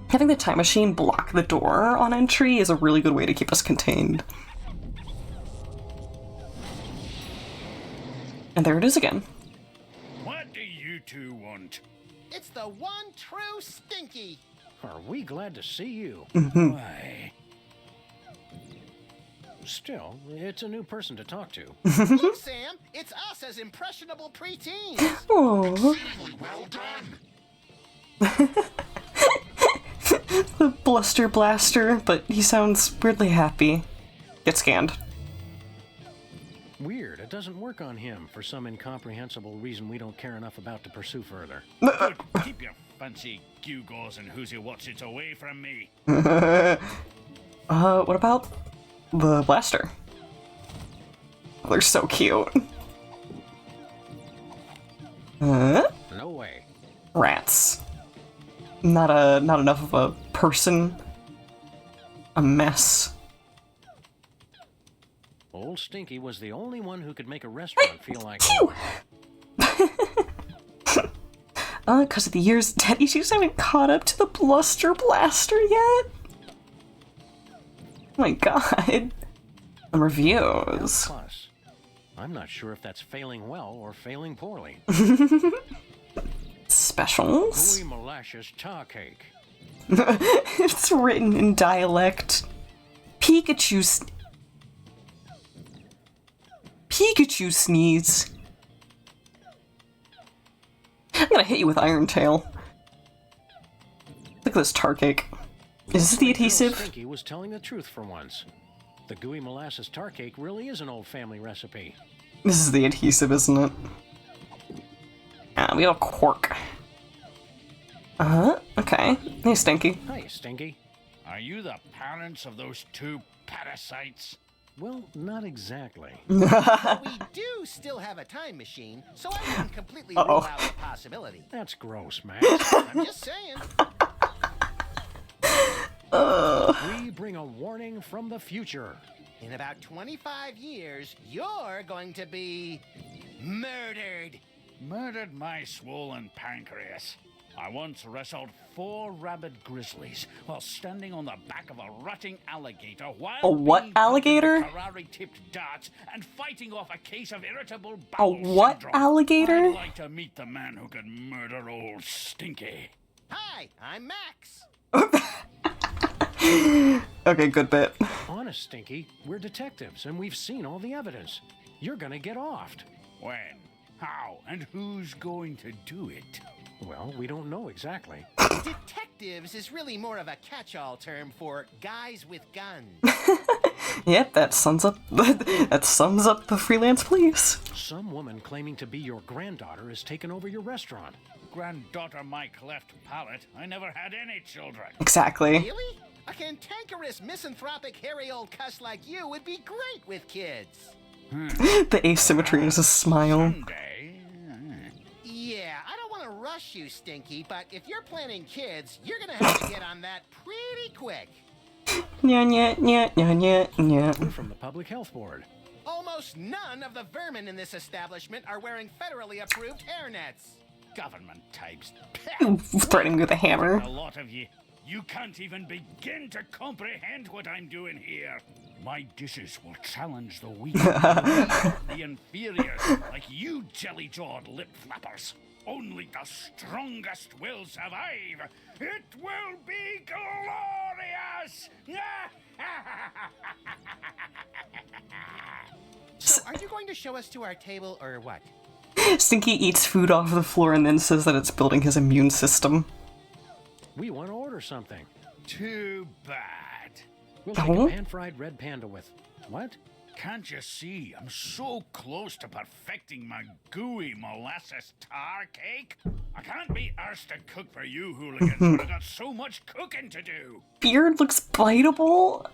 Having the time machine block the door on entry is a really good way to keep us contained. And there it is again. What do you two want? It's the one true Stinky. Are we glad to see you? Why? Still, it's a new person to talk to. Look, Sam, it's us as impressionable preteens. Aww. Well done. The bluster blaster, but he sounds weirdly happy. Get scanned. Weird, it doesn't work on him for some incomprehensible reason we don't care enough about to pursue further. Good. Keep your fancy gewgaws and who's your watch-its away from me. What about the blaster? Oh, they're so cute. No way. Rats. Not enough of a person. A mess. Old Stinky was the only one who could make a restaurant feel like... Phew! Because of the years, Daddy issues haven't caught up to the Bluster Blaster yet? Oh my god. The reviews. Plus, I'm not sure if that's failing well or failing poorly. Specials? Gooey molasses tar cake. It's written in dialect. Pikachu sneeze. I'm gonna hit you with Iron Tail. Look at this tar cake. Is this the adhesive? Stinky was telling the truth for once. The gooey molasses tar cake really is an old family recipe. This is the adhesive, isn't it? We have a cork. Okay. Hey, Stinky. Hi, Stinky. Are you the parents of those two parasites? Well, not exactly. We do still have a time machine, so I wouldn't completely rule out the possibility. That's gross, Max. I'm just saying. We bring a warning from the future. In about 25 years, you're going to be murdered. Murdered my swollen pancreas. I once wrestled 4 rabid grizzlies while standing on the back of a rutting alligator while A what being alligator? Ferrari-tipped darts and fighting off a case of irritable A bowel what syndrome. alligator? I'd like to meet the man who could murder old Stinky. Hi, I'm Max. Okay, good bit. Honest, Stinky, we're detectives and we've seen all the evidence. You're gonna get offed. When? How? And who's going to do it? Well, we don't know exactly. Detectives is really more of a catch-all term for guys with guns. Yep, that sums up the freelance police. Some woman claiming to be your granddaughter has taken over your restaurant. Granddaughter my cleft palate. I never had any children. Exactly. Really? A cantankerous, misanthropic, hairy old cuss like you would be great with kids. The asymmetry is a smile. Someday. Yeah, I don't want to rush you, Stinky, but if you're planning kids, you're gonna have to get on that pretty quick. Nya nya nya nya nya nya. We're from the Public Health Board. Almost none of the vermin in this establishment are wearing federally approved hairnets. Government types. Threatening with a hammer. A lot of you. You can't even begin to comprehend what I'm doing here. My dishes will challenge the weak, the inferiors, like you jelly-jawed lip flappers. Only the strongest will survive. It will be glorious! So, are you going to show us to our table or what? Stinky eats food off the floor and then says that it's building his immune system. We want to order something. Too bad. We'll take Oh? a pan-fried red panda with... What? Can't you see? I'm so close to perfecting my gooey molasses tar cake. I can't be arsed to cook for you hooligans when I've got so much cooking to do. Beard looks biteable.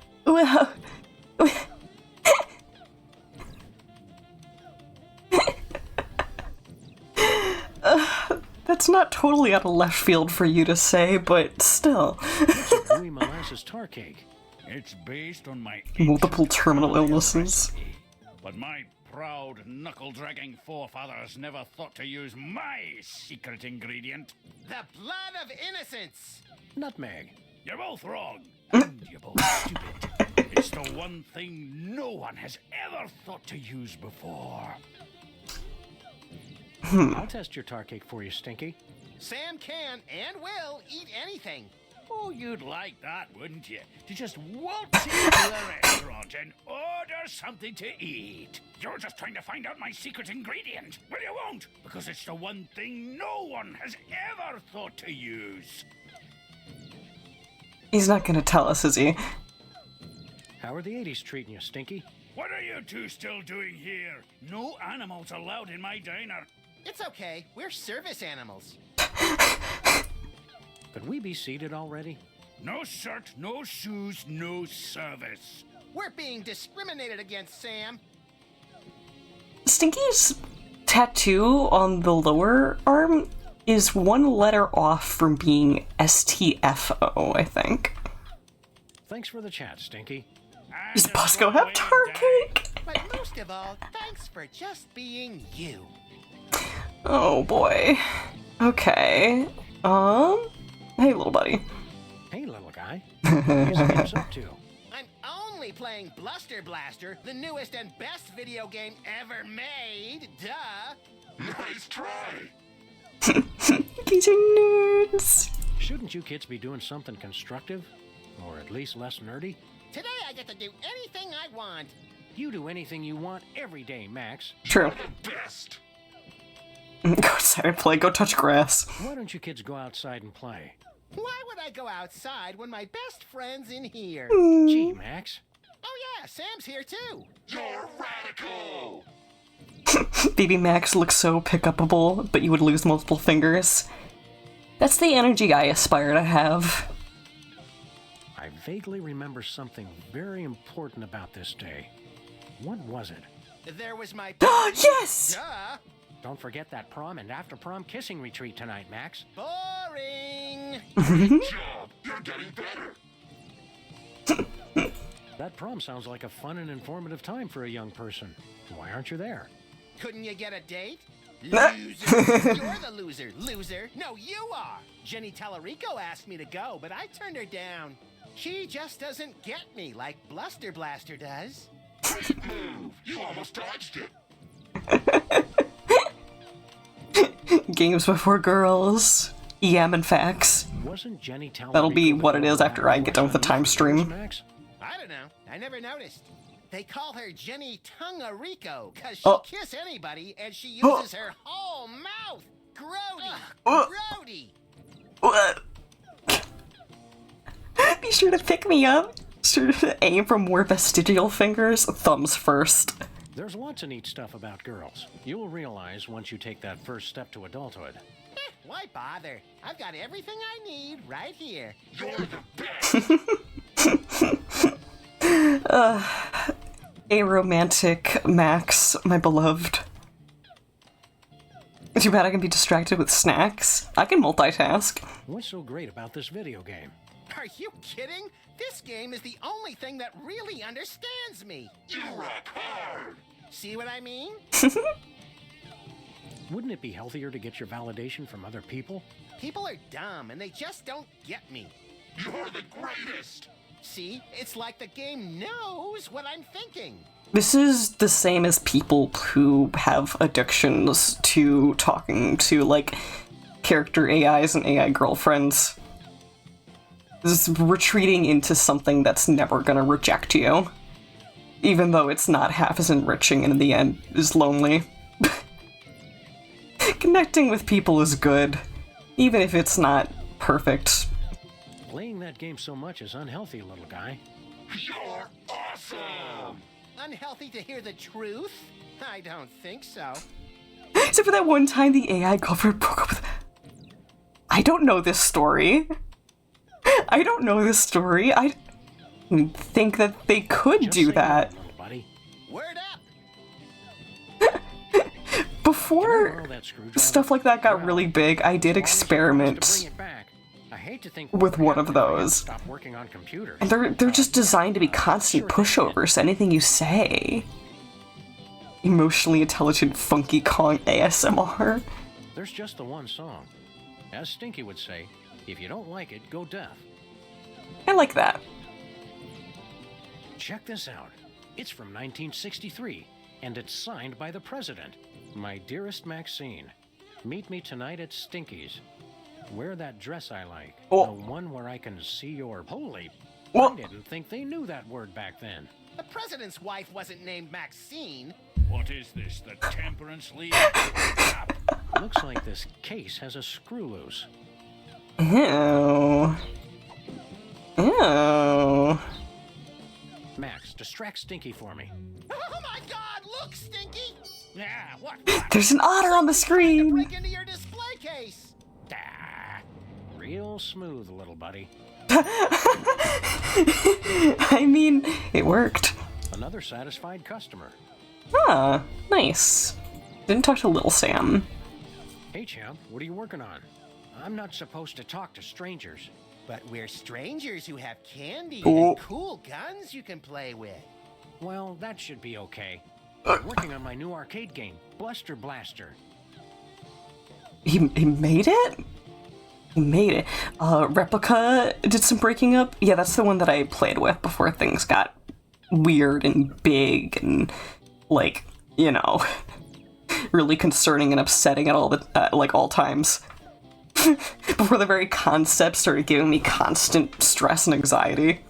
That's not totally out of left field for you to say, but still. It's a gooey molasses tar cake. It's based on my Multiple ancient terminal family illnesses. recipe. But my proud, knuckle-dragging forefathers never thought to use my secret ingredient. The blood of innocence! Nutmeg. You're both wrong, and you're both stupid. It's the one thing no one has ever thought to use before. I'll test your tar cake for you, Stinky. Sam can and will eat anything. Oh, you'd like that, wouldn't you? To just waltz into the restaurant and order something to eat. You're just trying to find out my secret ingredient. Well, you won't, because it's the one thing no one has ever thought to use. He's not gonna tell us, is he? How are the 80s treating you, Stinky? What are you two still doing here? No animals allowed in my diner. It's okay, we're service animals. Could we be seated already? No shirt, no shoes, no service. We're being discriminated against, Sam. Stinky's tattoo on the lower arm is one letter off from being STFO, I think. Thanks for the chat, Stinky. Does Bosco have tar cake? But most of all, thanks for just being you. Oh boy. Okay. Hey, little buddy. Hey, little guy. What are these games up to? I'm only playing Bluster Blaster, the newest and best video game ever made. Duh. Nice try. These are nerds. Shouldn't you kids be doing something constructive? Or at least less nerdy? Today I get to do anything I want. You do anything you want every day, Max. True. Best. Go outside and play. Go touch grass. Why don't you kids go outside and play? Why would I go outside when my best friend's in here? Gee, Max. Oh yeah, Sam's here too. You're radical. Baby Max looks so pick-upable, but you would lose multiple fingers. That's the energy I aspire to have. I vaguely remember something very important about this day. What was it? There was my Yes! Duh. Don't forget that prom and after-prom kissing retreat tonight, Max. Boring. Job. You're getting better. That prom sounds like a fun and informative time for a young person. Why aren't you there? Couldn't you get a date? Loser. You're the loser. Loser. No, you are. Jenny Tallarico asked me to go, but I turned her down. She just doesn't get me like Bluster Blaster does. Great move. You almost dodged it. Games before girls. EM and facts. Wasn't Jenny Tallarico That'll be the what it girl is after I get done with the time stream. Max? I don't know. I never noticed. They call her Jenny Tungarico because she'll Oh. kiss anybody and she uses her whole mouth. Grody. Grody. What? Be sure to pick me up. Sure to aim for more vestigial fingers. Thumbs first. There's lots of neat stuff about girls. You will realize once you take that first step to adulthood. Why bother? I've got everything I need right here. You're the best. A romantic Max, my beloved. Too bad I can be distracted with snacks. I can multitask. What's so great about this video game? Are you kidding? This game is the only thing that really understands me. You rock hard. See what I mean? Wouldn't it be healthier to get your validation from other people? People are dumb and they just don't get me. You're the greatest. See, it's like the game knows what I'm thinking. This is the same as people who have addictions to talking to, like, character AIs and AI girlfriends. This is retreating into something that's never gonna reject you. Even though it's not half as enriching and in the end is lonely. Connecting with people is good, even if it's not perfect. Playing that game so much is unhealthy, little guy. You're awesome. Unhealthy to hear the truth? I don't think so. Except for that one time the AI girlfriend broke up with... I don't know this story. I don't know this story. I think that they could Just do say that. no, little buddy. Word up! Before Borrow that screwdriver? stuff like that got really big, I did Promise you promise to experiment bring it back. I hate to think with one of if I those. Stop working on computers. And they're just designed to be constant pushovers to anything you say. Emotionally intelligent Funky Kong ASMR. There's just the one song. As Stinky would say, if you don't like it, go deaf. I like that. Check this out. It's from 1963, and it's signed by the president. My dearest Maxine, meet me tonight at Stinky's. Wear that dress I like. Oh. The one where I can see your... Holy... Oh. I didn't think they knew that word back then. The president's wife wasn't named Maxine. What is this, the Temperance League? Looks like this case has a screw loose. Ew. Ew. Max, distract Stinky for me. Oh my god, look, Stinky! Yeah, what? There's an otter on the Trying to screen. break into your display case. Ah, real smooth, little buddy. I mean, it worked. Another satisfied customer. Ah, nice. Didn't talk to Little Sam. Hey, champ, what are you working on? I'm not supposed to talk to strangers. But we're strangers who have candy Oh. and cool guns you can play with. Well, that should be okay. I'm working on my new arcade game, Bluster Blaster. he made it? He made it. Replica did some breaking up. Yeah, that's the one that I played with before things got weird and big and, like, you know, really concerning and upsetting at all the, like, all times. Before the very concept started giving me constant stress and anxiety.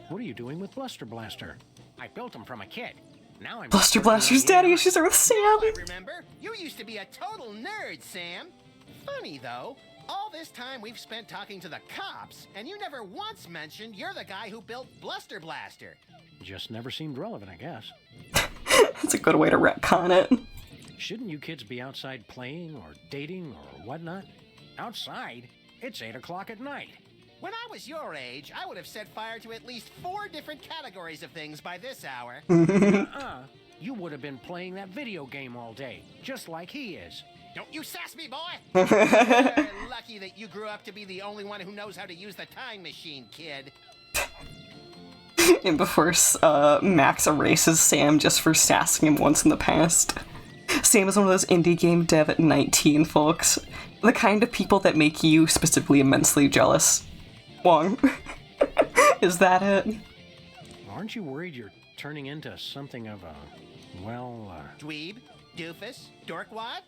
What are you doing with Bluster Blaster? I built him from a kit. Now I'm Bluster Blaster's daddy issues are with Sam. I remember. You used to be a total nerd, Sam. Funny, though. All this time we've spent talking to the cops, and you never once mentioned you're the guy who built Bluster Blaster. Just never seemed relevant, I guess. That's a good way to retcon it. Shouldn't you kids be outside playing or dating or whatnot? Outside? It's 8 o'clock at night. When I was your age, I would have set fire to at least 4 different categories of things by this hour. You would have been playing that video game all day, just like he is. Don't you sass me, boy! You're lucky that you grew up to be the only one who knows how to use the time machine, kid. And before Max erases Sam just for sassing him once in the past. Sam is one of those indie game dev at 19 folks. The kind of people that make you specifically immensely jealous. Wong. Is that it? Aren't you worried you're turning into something of a, Dweeb? Doofus? Dorkwad?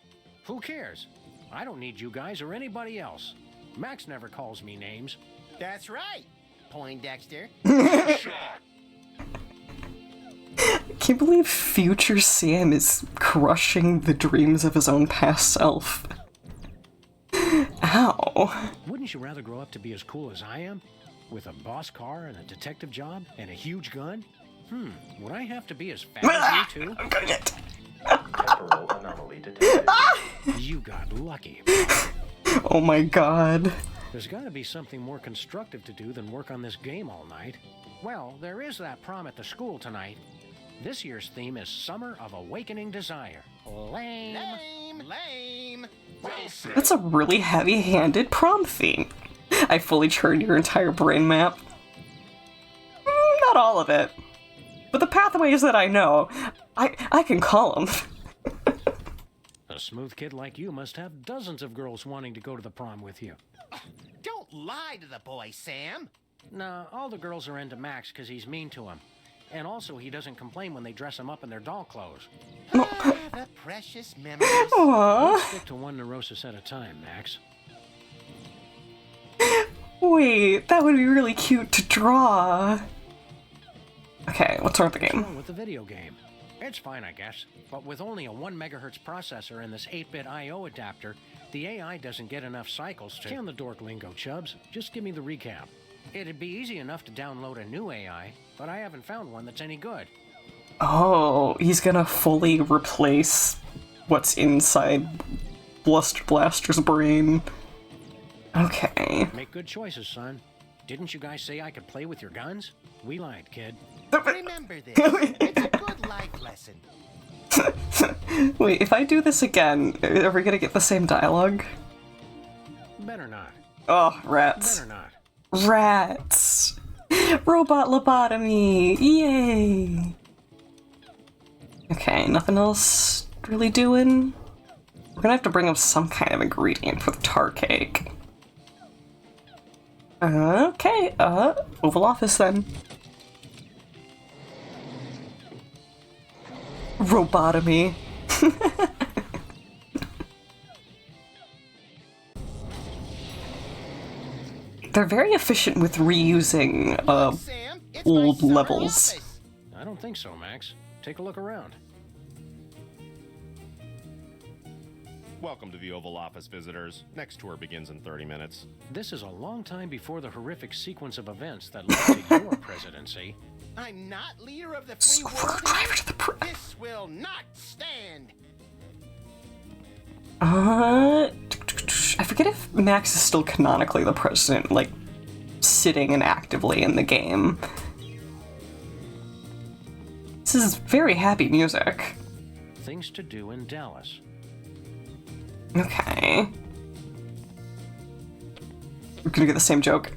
Who cares? I don't need you guys or anybody else. Max never calls me names. That's right, Poindexter. I can't believe future Sam is crushing the dreams of his own past self. Ow. Wouldn't you rather grow up to be as cool as I am? With a boss car and a detective job and a huge gun? Would I have to be as fat as you two? I'm gonna get... Temporal anomaly detected. You got lucky. Oh my god. There's gotta be something more constructive to do than work on this game all night. Well, there is that prom at the school tonight. This year's theme is Summer of Awakening Desire. Lame. Lame. Lame. That's a really heavy-handed prom theme. I fully churned your entire brain map. Not all of it. But the pathways that I know, I can call them. A smooth kid like you must have dozens of girls wanting to go to the prom with you. Don't lie to the boy, Sam. No, all the girls are into Max because he's mean to them. And also, he doesn't complain when they dress him up in their doll clothes. The precious memories. Aww. Stick to one neurosis at a time, Max. Wait, that would be really cute to draw. Okay, what's wrong with the What's game? wrong with the video game? It's fine, I guess. But with only a 1 megahertz processor and this 8-bit I/O adapter, the AI doesn't get enough cycles to... Can the dork lingo, Chubbs. Just give me the recap. It'd be easy enough to download a new AI, but I haven't found one that's any good. Oh, he's gonna fully replace what's inside Bluster Blaster's brain. Okay. Make good choices, son. Didn't you guys say I could play with your guns? We lied, kid. Remember this. It's a good life lesson. Wait, if I do this again, are we gonna get the same dialogue? Better not. Oh, rats. Better not. Rats! Robot lobotomy! Yay! Okay, nothing else really doing? We're gonna have to bring up some kind of ingredient for the tar cake. Okay, Oval Office then. Robotomy. They're very efficient with reusing, Sam, it's my old summer levels. office. I don't think so, Max. Take a look around. Welcome to the Oval Office, visitors. Next tour begins in 30 minutes. This is a long time before the horrific sequence of events that led to your presidency. I'm not leader of the free world. Driver to the This will not stand. I forget if Max is still canonically the president, like, sitting and actively in the game. This is very happy music. Things to do in Dallas. Okay. We're gonna get the same joke.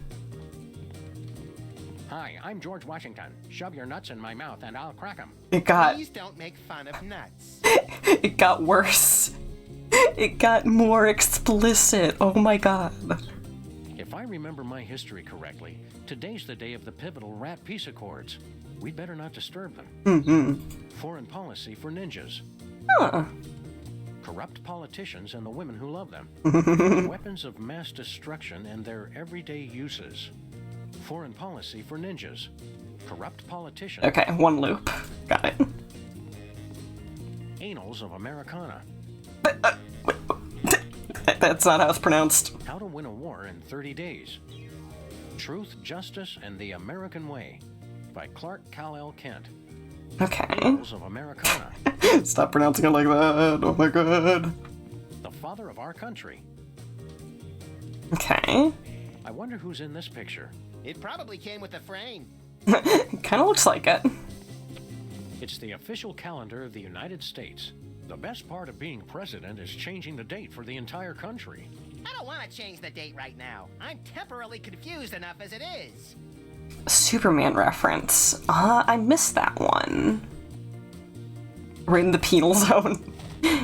Hi, I'm George Washington. Shove your nuts in my mouth and I'll crack 'em. Please don't make fun of nuts. It got worse. It got more explicit. Oh my god. If I remember my history correctly, today's the day of the pivotal Rat Peace Accords. We'd better not disturb them. Foreign policy for ninjas. Huh. Corrupt politicians and the women who love them. Weapons of mass destruction and their everyday uses. Foreign policy for ninjas. Corrupt politicians. Okay, one loop. Got it. Annals of Americana. That's not how it's pronounced. How to win a war in 30 days. Truth, Justice, and the American Way by Clark Kal-El Kent. Okay. Annals of Americana. Stop pronouncing it like that. Oh my god. The father of our country. Okay. I wonder who's in this picture. It probably came with the frame. Kinda looks like it. It's the official calendar of the United States. The best part of being president is changing the date for the entire country. I don't want to change the date right now. I'm temporarily confused enough as it is. Superman reference. I missed that one. Right in the penal zone.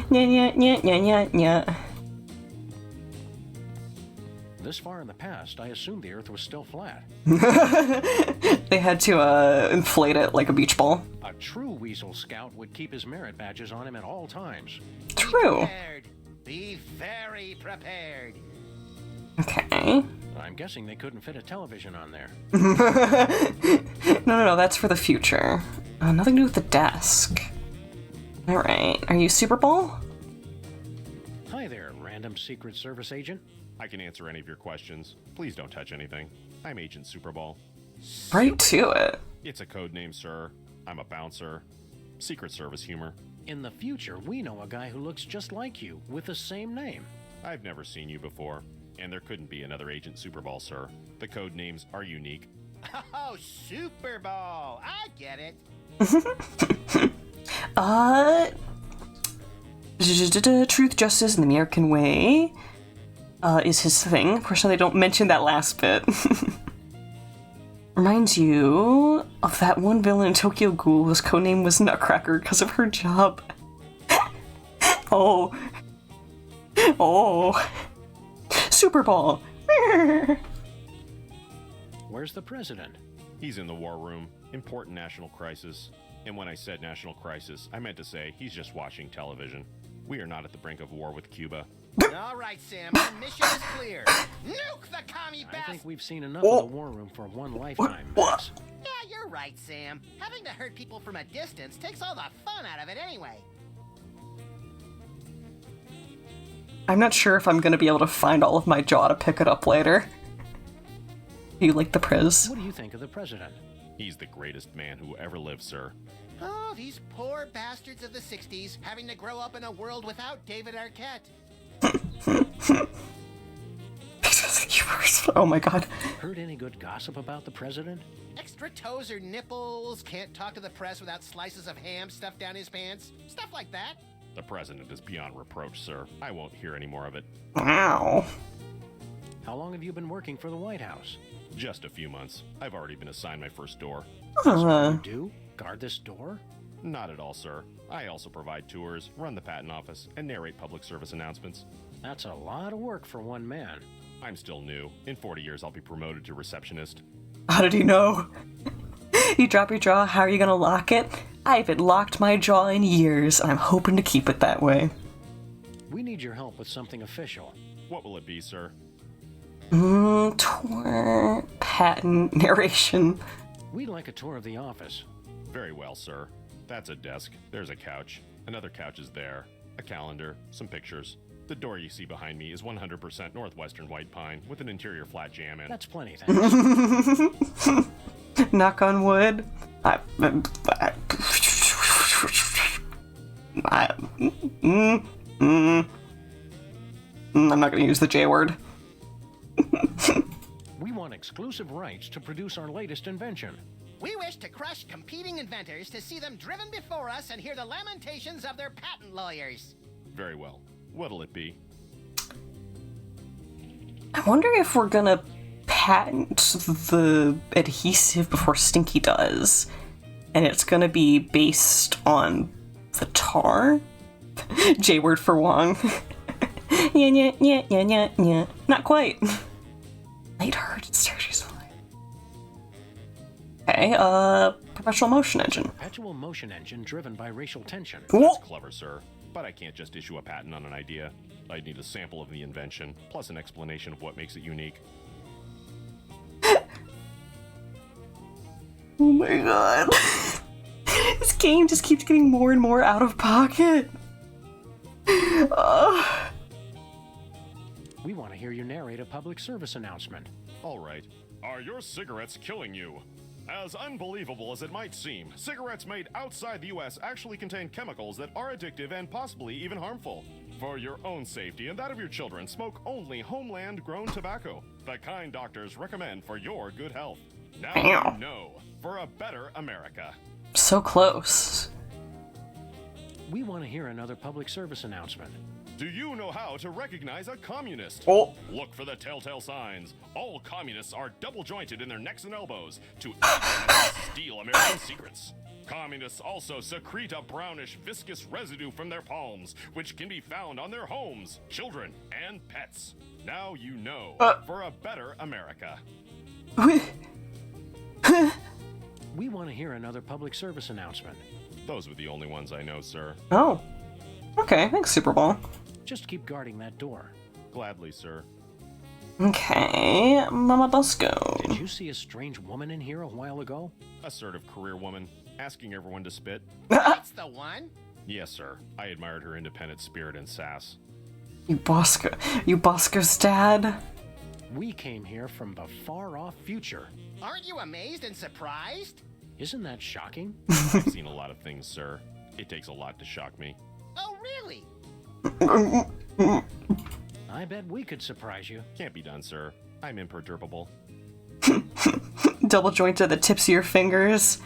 Nya. This far in the past, I assumed the Earth was still flat. They had to inflate it like a beach ball. A true Weasel Scout would keep his merit badges on him at all times. True. Be prepared. Be very prepared. Okay. I'm guessing they couldn't fit a television on there. No, that's for the future. Nothing to do with the desk. Alright, are you Super Bowl? Hi there, random Secret Service agent. I can answer any of your questions. Please don't touch anything. I'm Agent Superball. Right to it. It's a code name, sir. I'm a bouncer. Secret Service humor. In the future, we know a guy who looks just like you, with the same name. I've never seen you before, and there couldn't be another Agent Superball, sir. The code names are unique. Oh, Super Bowl. I get it. Truth, Justice, and the American Way is his thing. Unfortunately, they don't mention that last bit. Reminds you of that one villain in Tokyo Ghoul whose codename was Nutcracker because of her job. Oh. Super Bowl. Where's the president? He's in the war room. Important national crisis. And when I said national crisis, I meant to say he's just watching television. We are not at the brink of war with Cuba. All right, Sam. Our mission is clear. Nuke the commie I bastard. think we've seen enough of the war room for one lifetime, Max. Yeah, you're right, Sam. Having to hurt people from a distance takes all the fun out of it anyway. I'm not sure if I'm gonna be able to find all of my jaw to pick it up later. Do you like the Priz? What do you think of the president? He's the greatest man who ever lived, sir. Oh, these poor bastards of the 60s having to grow up in a world without David Arquette. Oh my god. Heard any good gossip about the president? Extra toes or nipples, can't talk to the press without slices of ham stuffed down his pants. Stuff like that. The president is beyond reproach, sir. I won't hear any more of it. Wow. How long have you been working for the White House? Just a few months. I've already been assigned my first door. You do? Guard this door? Not at all, sir. I also provide tours, run the patent office, and narrate public service announcements. That's a lot of work for one man. I'm still new. In 40 years, I'll be promoted to receptionist. How did he know? You drop your jaw, how are you gonna lock it? I haven't locked my jaw in years, and I'm hoping to keep it that way. We need your help with something official. What will it be, sir? Tour, patent, narration. We'd like a tour of the office. Very well, sir. That's a desk. There's a couch. Another couch is there. A calendar. Some pictures. The door you see behind me is 100% Northwestern White Pine with an interior flat jam in. That's plenty, thanks. Knock on wood. I'm not gonna use the J word. We want exclusive rights to produce our latest invention. We wish to crush competing inventors to see them driven before us and hear the lamentations of their patent lawyers. Very well. What'll it be? I wonder if we're gonna patent the adhesive before Stinky does, and it's gonna be based on the tar. J word for Wong. Yeah. Not quite. Lighthearted surgery's fine. Okay, perpetual motion engine. Perpetual motion engine driven by racial tension. That's clever, sir. But I can't just issue a patent on an idea. I'd need a sample of the invention, plus an explanation of what makes it unique. Oh my god. This game just keeps getting more and more out of pocket. We want to hear you narrate a public service announcement. All right. Are your cigarettes killing you? As unbelievable as it might seem, cigarettes made outside the US actually contain chemicals that are addictive and possibly even harmful. For your own safety and that of your children, smoke only homeland-grown tobacco, the kind doctors recommend for your good health. Now you know, for a better America. So close. We want to hear another public service announcement. Do you know how to recognize a communist? Oh. Look for the telltale signs. All communists are double-jointed in their necks and elbows to and steal American secrets. Communists also secrete a brownish, viscous residue from their palms, which can be found on their homes, children, and pets. Now you know, for a better America. We want to hear another public service announcement. Those were the only ones I know, sir. Oh. Okay, thanks, Super Bowl. Just keep guarding that door. Gladly, sir. Okay, Mama Busco. Did you see a strange woman in here a while ago? Assertive career woman, asking everyone to spit. That's the one. Yes, sir. I admired her independent spirit and sass. You Bosco's dad? We came here from the far-off future. Aren't you amazed and surprised? Isn't that shocking? I've seen a lot of things, sir. It takes a lot to shock me. Oh, really? I bet we could surprise you. Can't be done, sir. I'm imperturbable. Double joint to the tips of your fingers.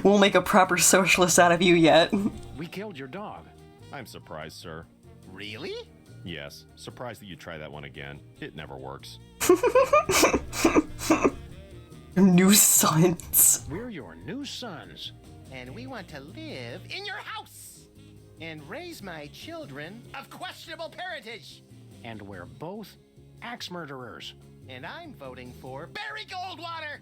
We'll make a proper socialist out of you yet. We killed your dog. I'm surprised, sir. Really? Yes, surprised that you try that one again. It never works. New sons. We're your new sons. And we want to live in your house and raise my children of questionable parentage. And we're both axe murderers. And I'm voting for Barry Goldwater.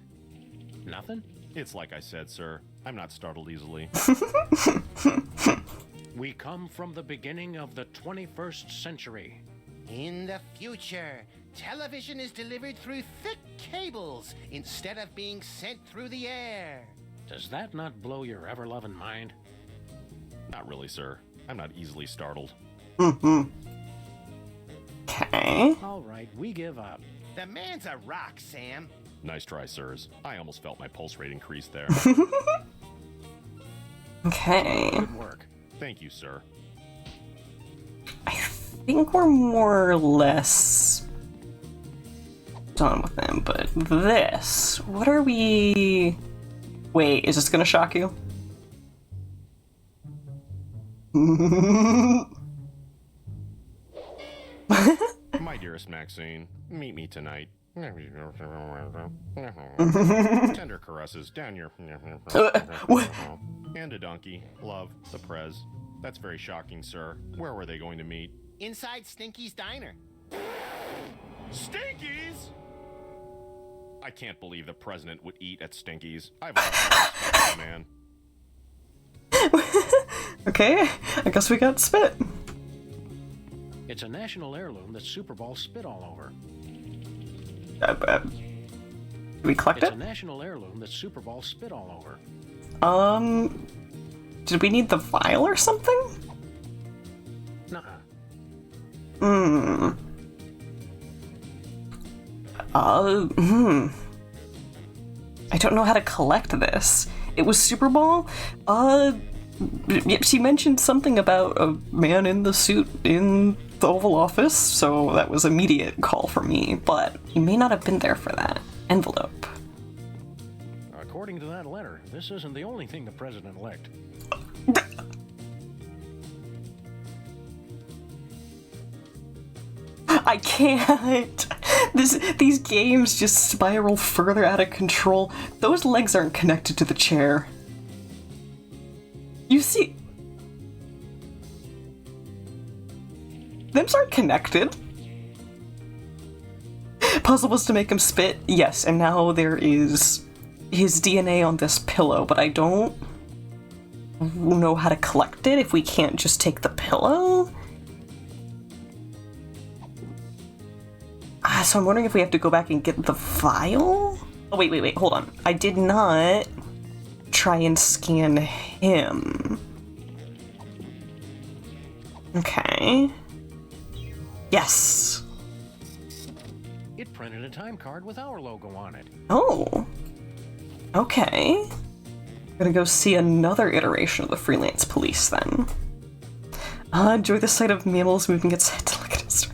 Nothing? It's like I said, sir. I'm not startled easily. We come from the beginning of the 21st century. In the future, television is delivered through thick cables instead of being sent through the air. Does that not blow your ever-loving mind? Not really, sir. I'm not easily startled. Okay. All right, we give up. The man's a rock, Sam. Nice try, sirs. I almost felt my pulse rate increase there. Okay. Good work. Thank you, sir. I think we're more or less done with them, but this, what are we... Wait, is this gonna shock you? My dearest Maxine, meet me tonight. Tender caresses down your... And a donkey. Love, the prez. That's very shocking, sir. Where were they going to meet? Inside Stinky's diner. Stinky's? I can't believe the president would eat at Stinky's. I've always respected the man. Okay, I guess we got spit. It's a national heirloom that Super Bowl spit all over. Did we collect It's it? a national heirloom that Super Bowl spit all over. Did we need the vial or something? Nuh-uh. I don't know how to collect this. It was Super Bowl? She mentioned something about a man in the suit in the Oval Office, so that was immediate call for me, but he may not have been there for that. Envelope. According to that letter, this isn't the only thing the president licked. I can't! These games just spiral further out of control. Those legs aren't connected to the chair. You see... Them's aren't connected. Puzzle was to make him spit, yes, and now there is his DNA on this pillow, but I don't know how to collect it if we can't just take the pillow. So I'm wondering if we have to go back and get the vial? Oh, wait, hold on. I did not try and scan him. Okay. Yes. It printed a time card with our logo on it. Oh. Okay. Gonna go see another iteration of the freelance police then. Enjoy the sight of mammals moving its head to look at us.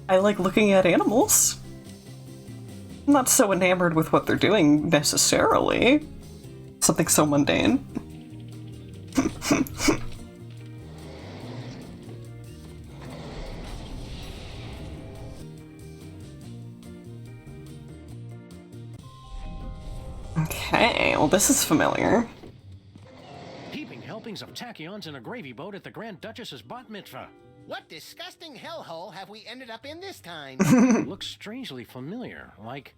I like looking at animals. I'm not so enamored with what they're doing necessarily. Something so mundane. Okay, well this is familiar. Heaping helpings of tachyons in a gravy boat at the Grand Duchess's bat mitzvah. What disgusting hellhole have we ended up in this time? Looks strangely familiar, like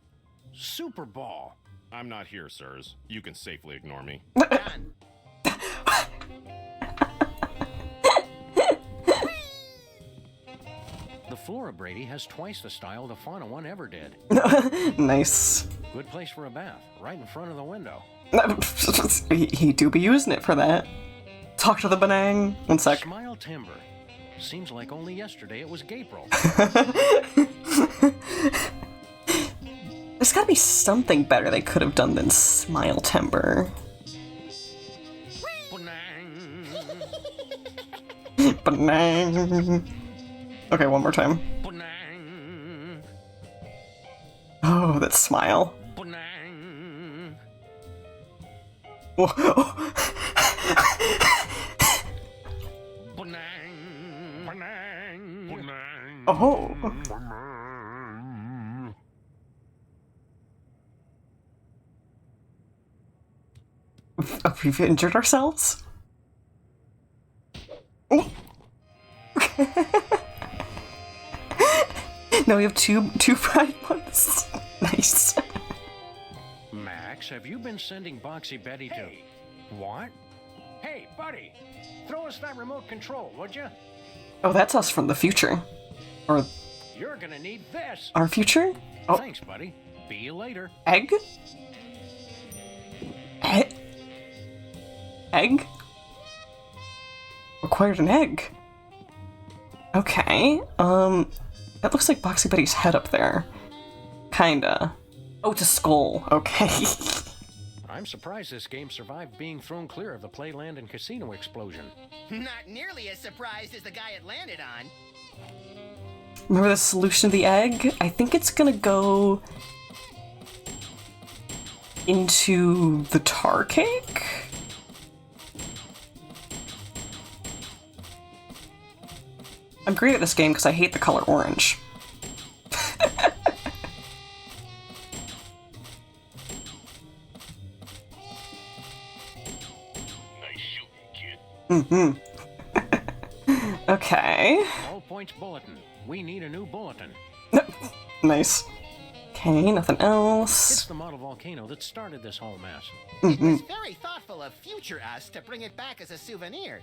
Super Ball. I'm not here, sirs. You can safely ignore me. Done. The Flora Brady has twice the style the Fauna one ever did. Nice. Good place for a bath, right in front of the window. he do be using it for that. Talk to the Benang. One sec. Smile Timber. Seems like only yesterday it was Gapril. There's gotta be something better they could have done than Smile Timber. Benang. Okay, one more time. Oh, that smile. Whoa. Oh. We've injured ourselves? Oh. Now we have two fried ones. Nice. Max, have you been sending Boxy Betty to... What? Hey, buddy! Throw us that remote control, would you? Oh, that's us from the future. Or You're gonna need this! our future? Oh. Thanks, buddy. See you later. Egg? Egg? Required an egg. Okay, that looks like Boxy Betty's head up there. Kinda. Oh, it's a skull. Okay. I'm surprised this game survived being thrown clear of the Playland and Casino explosion. Not nearly as surprised as the guy it landed on. Remember the solution to the egg? I think it's gonna go into the tar cake? I'm great at this game because I hate the color orange. Nice shooting, kid. Mm-hmm. Okay. All points bulletin. We need a new bulletin. Nice. Okay, nothing It's else. the model volcano that started this whole mess. It was very thoughtful of future us to bring it back as a souvenir.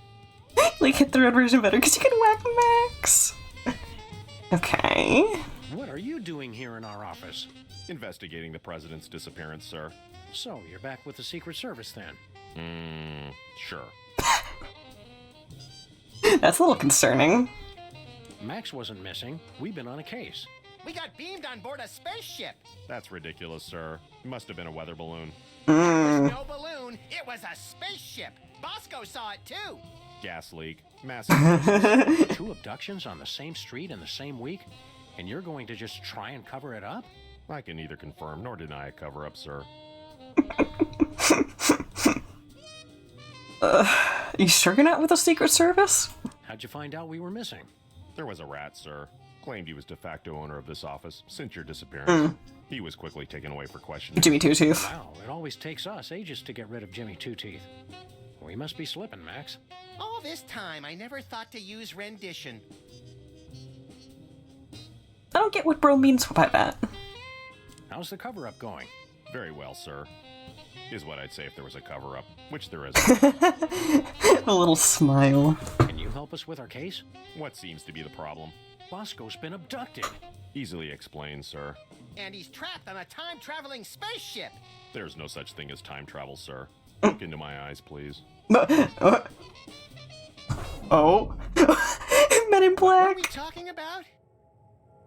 Like, hit the red version better because you can whack Max. Okay. What are you doing here in our office? Investigating the president's disappearance, sir. So, you're back with the Secret Service then? Sure. That's a little concerning. Max wasn't missing. We've been on a case. We got beamed on board a spaceship. That's ridiculous, sir. It must have been a weather balloon. It was no balloon. It was a spaceship. Bosco saw it too. Gas leak. Massive. 2 abductions on the same street in the same week? And you're going to just try and cover it up? I can neither confirm nor deny a cover-up, sir. You sure you're not with the Secret Service? How'd you find out we were missing? There was a rat, sir. claimed he was de facto owner of this office since your disappearance. He was quickly taken away for questioning. Jimmy Two Tooth. Wow, it always takes us ages to get rid of Jimmy Two Teeth. We must be slipping, Max. All this time, I never thought to use rendition. I don't get what bro means by that. How's the cover-up going? Very well, sir. Is what I'd say if there was a cover-up, which there isn't. A little smile. Can you help us with our case? What seems to be the problem? Bosco's been abducted. Easily explained, sir. And he's trapped on a time-traveling spaceship. There's no such thing as time travel, sir. Look into my eyes, please. Oh. Men in What Black. are we talking about?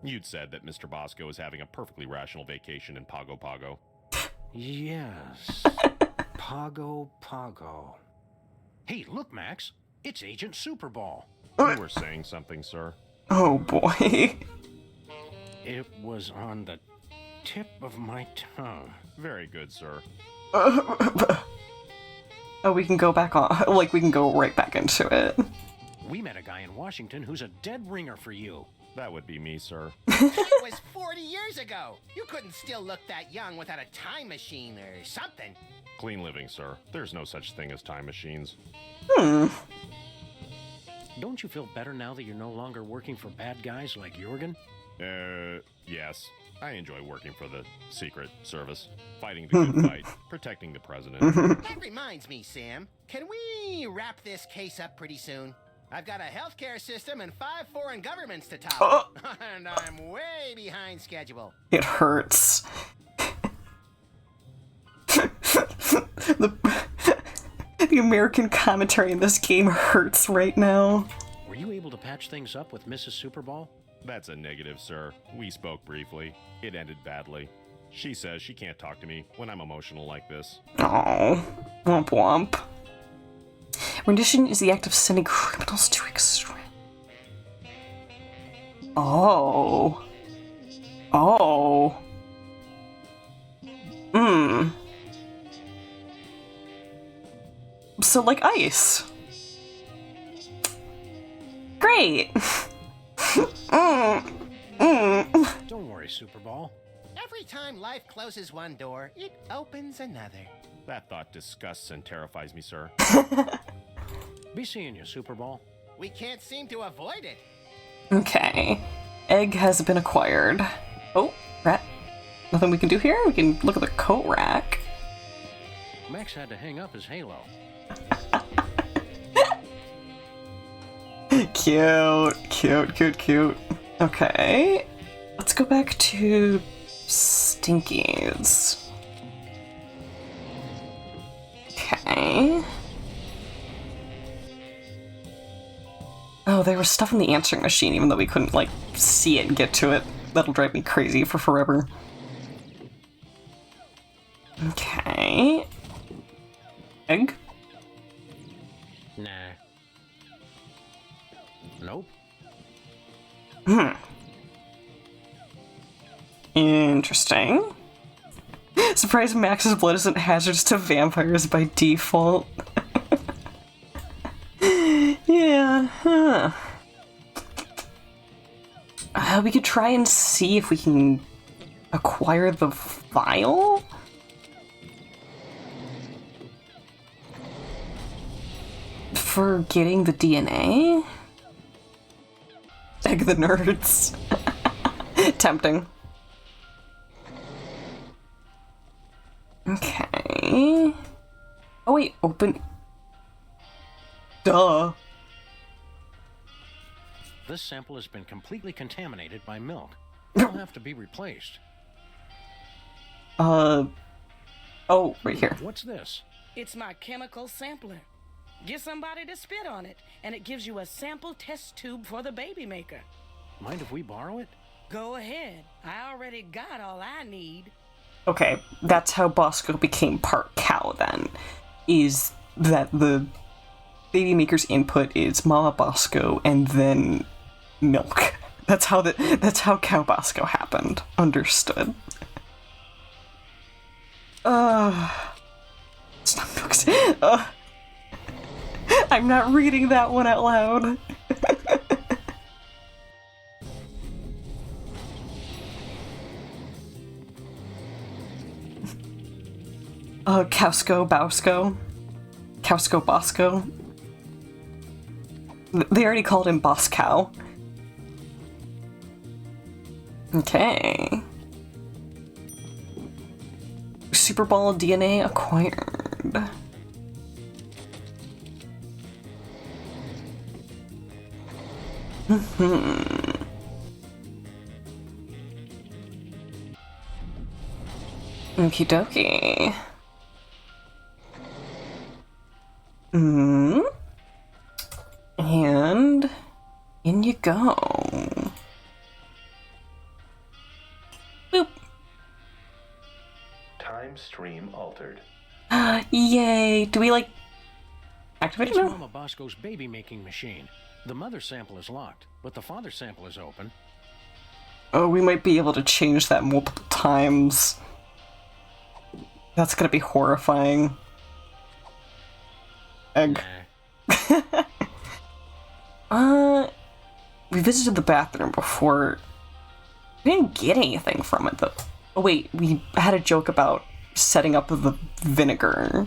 You'd said that Mr. Bosco is having a perfectly rational vacation in Pago Pago. Yes. Pago Pago. Hey, look, Max. It's Agent Superball. You were saying something, sir. Oh boy. It was on the tip of my tongue. Very good, sir. Oh, we can go back on. Like, we can go right back into it. We met a guy in Washington who's a dead ringer for you. That would be me, sir. That was 40 years ago. You couldn't still look that young without a time machine or something. Clean living, sir. There's no such thing as time machines. Don't you feel better now that you're no longer working for bad guys like Jorgen? Yes. I enjoy working for the Secret Service. Fighting the good fight. Protecting the president. That reminds me, Sam. Can we wrap this case up pretty soon? I've got a healthcare system and 5 foreign governments to top. And I'm way behind schedule. It hurts. The American commentary in this game hurts right now. Were you able to patch things up with Mrs. Superball? That's a negative, sir. We spoke briefly. It ended badly. She says she can't talk to me when I'm emotional like this. Oh, womp womp. Rendition is the act of sending criminals to extreme. Oh. Oh. So, like ice. Great. Don't worry, Superball. Every time life closes one door, it opens another. That thought disgusts and terrifies me, sir. Be seeing you, Superball. We can't seem to avoid it. Okay. Egg has been acquired. Oh, rat. Nothing we can do here? We can look at the coat rack. Max had to hang up his halo. Cute. Okay. Let's go back to Stinkies. Okay. Oh, there was stuff in the answering machine, even though we couldn't, like, see it and get to it. That'll drive me crazy for forever. Okay. Egg? Nah. Nope. Interesting. Surprised Max's blood isn't hazardous to vampires by default. Yeah, huh. We could try and see if we can acquire the vial? For getting the DNA? Egg the nerds. Tempting. Okay. Oh wait, open. Duh. This sample has been completely contaminated by milk. It'll have to be replaced. Oh, right here. What's this? It's my chemical sampler. Get somebody to spit on it, and it gives you a sample test tube for the baby maker. Mind if we borrow it? Go ahead. I already got all I need. Okay, that's how Bosco became part cow then. Is that the baby maker's input is Mama Bosco and then milk. That's how Cow Bosco happened. Understood. Stop books. I'm not reading that one out loud. Kowsko, Bowsko. Kowsko, Bosco. They already called him Boss Cow. Okay. Super Ball DNA acquired. Okie dokie. And in you go. Boop. Time stream altered. Yay! Do we like activate it It's now? Mama Bosco's baby making machine. The mother sample is locked, but the father sample is open. Oh, we might be able to change that multiple times. That's gonna be horrifying. Egg. We visited the bathroom before. We didn't get anything from it though. Oh wait, we had a joke about setting up the vinegar.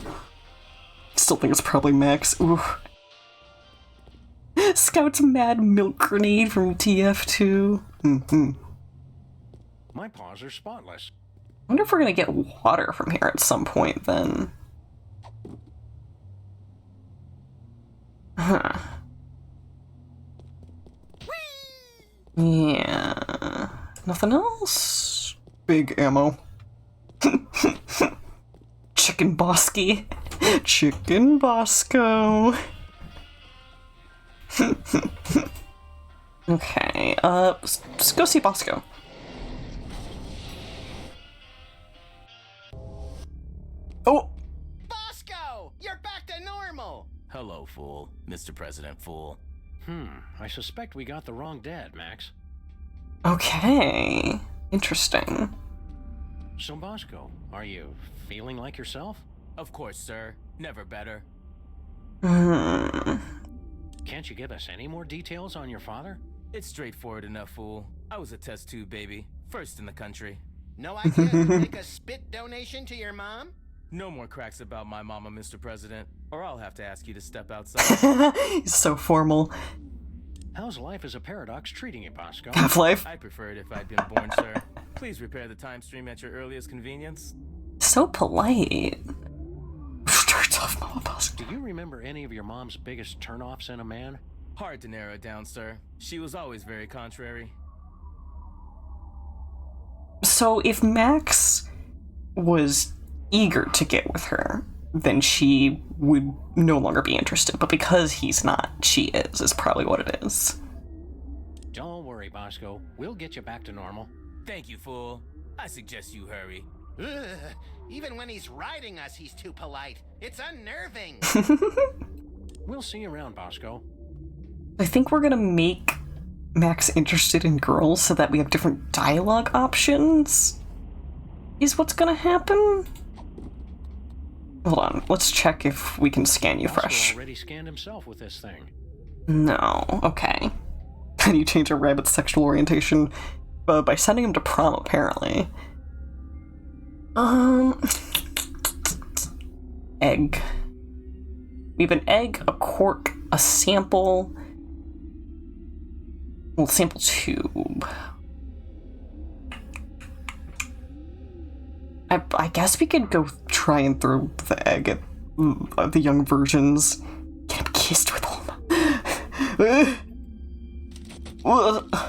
Still think it's probably Max. Ooh. Scout's Mad Milk Grenade from TF2. My paws are spotless. I wonder if we're gonna get water from here at some point then. Huh. Yeah. Nothing else? Big ammo. Chicken Bosky. Chicken Bosco. Okay, let's go see Bosco. Oh! Bosco! You're back to normal! Hello, fool. Mr. President Fool. I suspect we got the wrong dad, Max. Okay. Interesting. So, Bosco, are you feeling like yourself? Of course, sir. Never better. Can't you give us any more details on your father? It's straightforward enough, fool. I was a test tube baby. First in the country. No idea to make a spit donation to your mom? No more cracks about my mama, Mr. President, or I'll have to ask you to step outside. He's so formal. How's life as a paradox treating you, Bosco? Half-Life. I'd prefer it if I'd been born, sir. Please repair the time stream at your earliest convenience. So polite. Starts off Mama Bosco. Do you remember any of your mom's biggest turnoffs in a man? Hard to narrow it down, sir. She was always very contrary. So if Max was eager to get with her, then she would no longer be interested. But because he's not, she is probably what it is. Don't worry, Bosco. We'll get you back to normal. Thank you, fool. I suggest you hurry. Ugh. Even when he's riding us, he's too polite. It's unnerving. We'll see you around, Bosco. I think we're gonna make Max interested in girls so that we have different dialogue options. Is what's gonna happen? Hold on, let's check if we can scan you Bosco fresh. already scanned himself with this thing. No, okay. How do you change a rabbit's sexual orientation? By sending him to prom, apparently. Egg. We have an egg, a cork, a sample. Well, sample tube. I guess we could go try and throw the egg at the young versions. Get him kissed with all of them.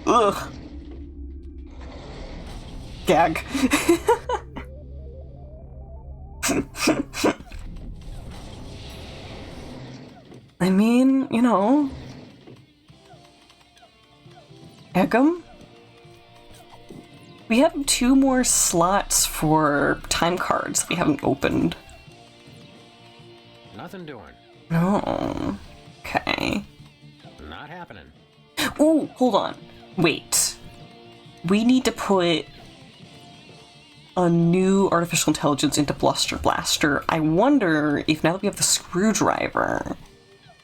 Ugh. Gag. I mean, you know. Egg 'em? We have 2 more slots for time cards that we haven't opened. Nothing doing. No. Okay. Not happening. Ooh, hold on. Wait. We need to put a new artificial intelligence into Bluster Blaster. I wonder if now that we have the screwdriver,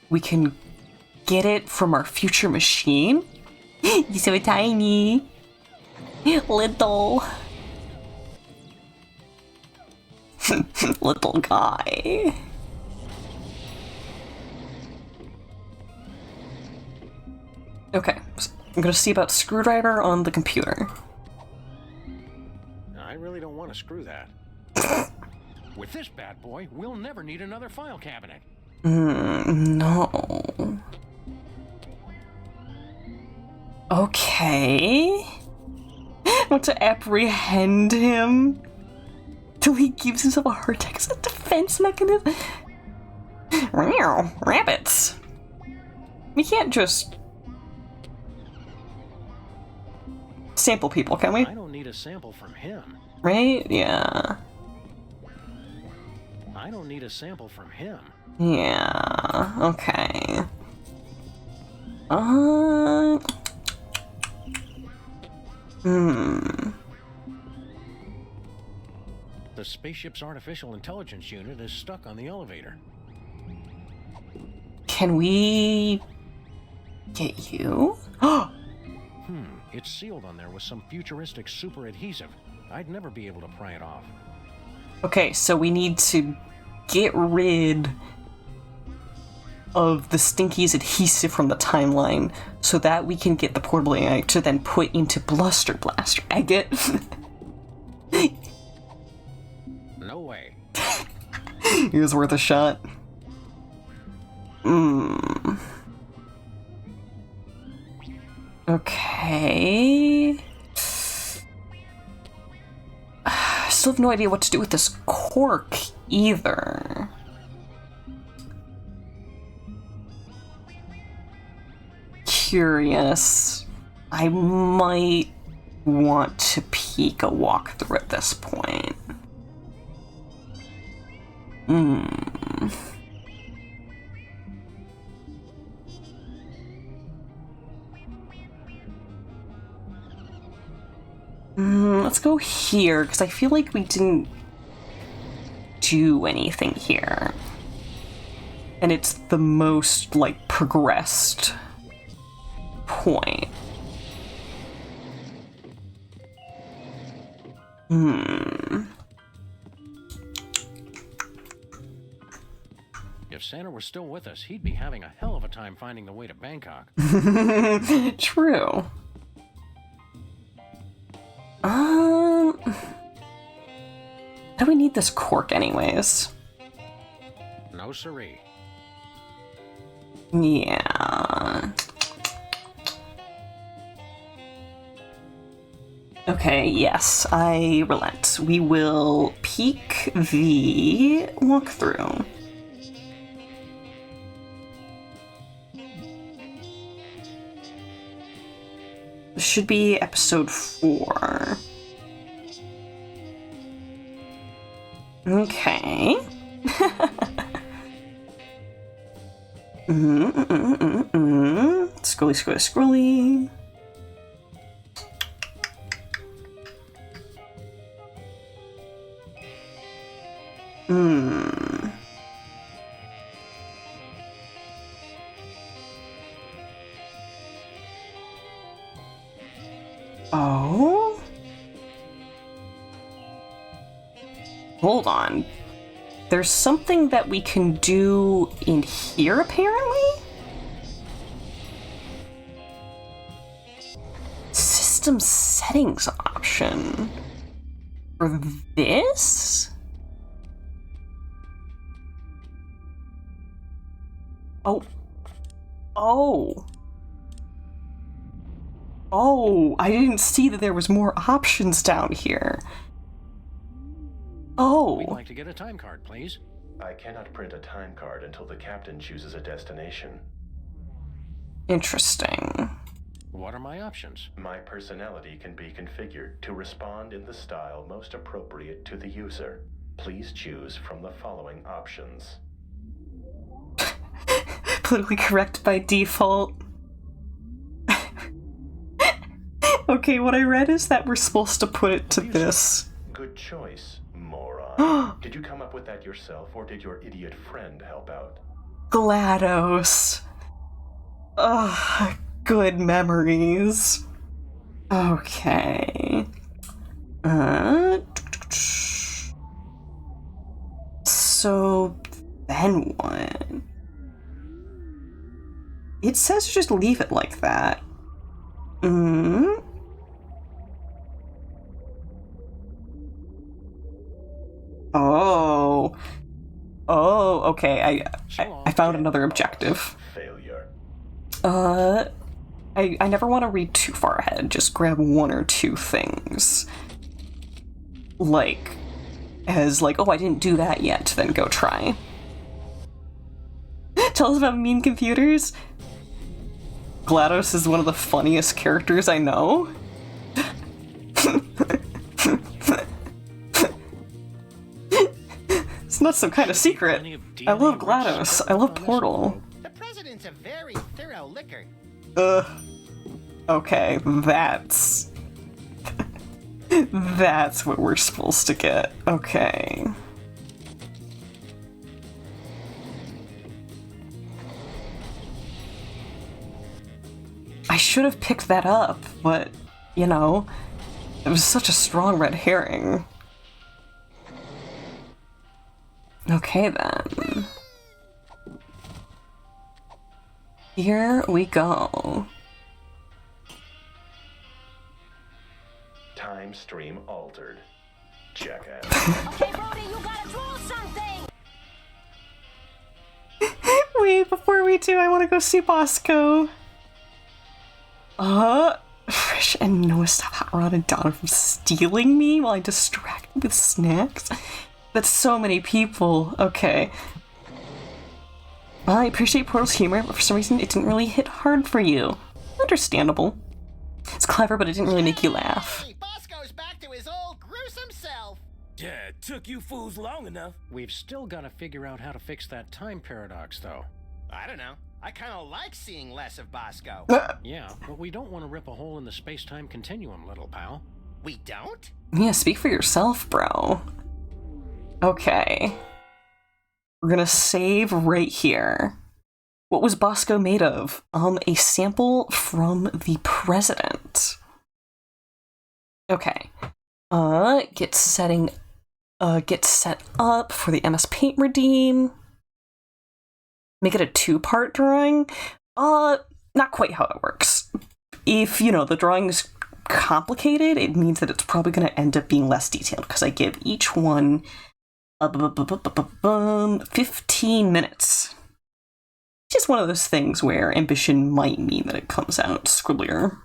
we can get it from our future machine? You're so tiny. Little. little guy. Okay, so I'm gonna see about screwdriver on the computer. I really don't want to screw that. With this bad boy, we'll never need another file cabinet. No. Okay. I want to apprehend him till he gives himself a heart attack as a defense mechanism. Rabbits. We can't just sample people, can we? I don't need a sample from him. Right? Yeah. I don't need a sample from him. Yeah. Okay. The spaceship's artificial intelligence unit is stuck on the elevator. Can we get you? It's sealed on there with some futuristic super adhesive. I'd never be able to pry it off. Okay, so we need to get rid of the Stinky's adhesive from the timeline so that we can get the portable AI to then put into Bluster Blaster. I get. No way. It was worth a shot. Okay. I still have no idea what to do with this cork either. Curious. I might want to peek a walkthrough at this point. Let's go here, because I feel like we didn't do anything here. And it's the most, like, progressed point. If Santa were still with us, he'd be having a hell of a time finding the way to Bangkok. True. Do we need this cork anyways? No siree. Yeah. Okay, yes, I relent. We will peek the walkthrough. This should be episode 4. Okay. Scrolly, scrolly, scrolly. Oh? Hold on. There's something that we can do in here, apparently? System settings option. For this? Oh. Oh. Oh, I didn't see that there was more options down here. Oh. We'd like to get a time card, please. I cannot print a time card until the captain chooses a destination. Interesting. What are my options? My personality can be configured to respond in the style most appropriate to the user. Please choose from the following options. Politically correct by default. Okay, what I read is that we're supposed to put it to this. Good choice, moron. Did you come up with that yourself, or did your idiot friend help out? GLaDOS. Ugh, good memories. Okay. So then what? It says just leave it like that. Oh. Oh, okay. I found another objective. Failure. I never want to read too far ahead. Just grab one or two things. Like, oh, I didn't do that yet, then go try. Tell us about mean computers. GLaDOS is one of the funniest characters I know. It's not some kind of secret. I love GLaDOS. I love Portal. The president's a very thorough licker. Okay, that's what we're supposed to get. Okay. I should have picked that up, but, you know, it was such a strong red herring. Okay then. Here we go. Time stream altered. Jackass. Okay, Brody, you gotta draw something! Wait, before we do, I want to go see Bosco. Frisch and Noah, stop Hot Rod and Donna from stealing me while I distract them with snacks? That's so many people. Okay. Well, I appreciate Portal's humor, but for some reason it didn't really hit hard for you. Understandable. It's clever, but it didn't really make you laugh. Hey, Bosco's back to his old gruesome self. Yeah, it took you fools long enough. We've still got to figure out how to fix that time paradox, though. I don't know. I kind of like seeing less of Bosco. Yeah, but we don't want to rip a hole in the space-time continuum, little pal. We don't? Yeah, speak for yourself, bro. Okay. We're gonna save right here. What was Bosco made of? A sample from the president. Okay. Get set up for the MS Paint redeem. Make it a 2-part drawing? Not quite how it works. If, you know, the drawing is complicated, it means that it's probably going to end up being less detailed, because I give each one 15 minutes. Just one of those things where ambition might mean that it comes out scribblier,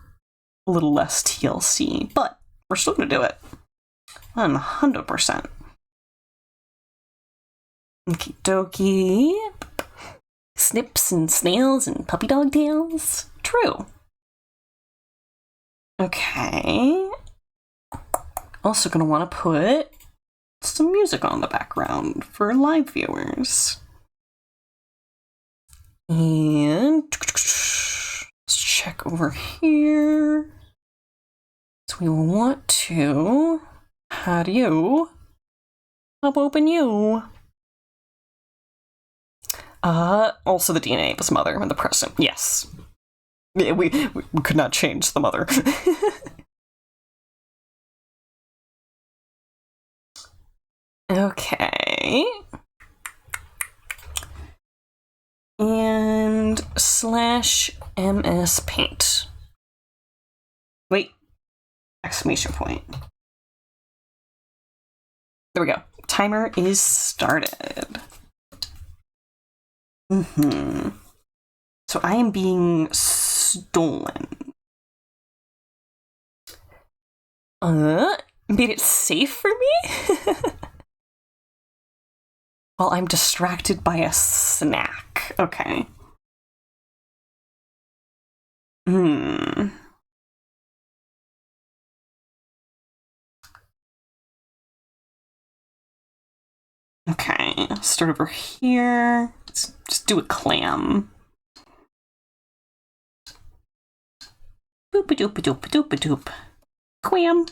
a little less TLC, but we're still going to do it. 100%. Okie dokie. Snips and snails and puppy dog tails. True. Okay. Also gonna want to put some music on the background for live viewers. And let's check over here. So we want to pop open you. Also the DNA of his mother and the present. Yes. Yeah, we could not change the mother. Okay. And /MS Paint. Wait. Exclamation point. There we go. Timer is started. So I am being stolen. Made it safe for me? While I'm distracted by a snack. Okay. Okay, start over here. Let's just do a clam. Boop-a-doop-a-doop-a-doop-a-doop. Clam.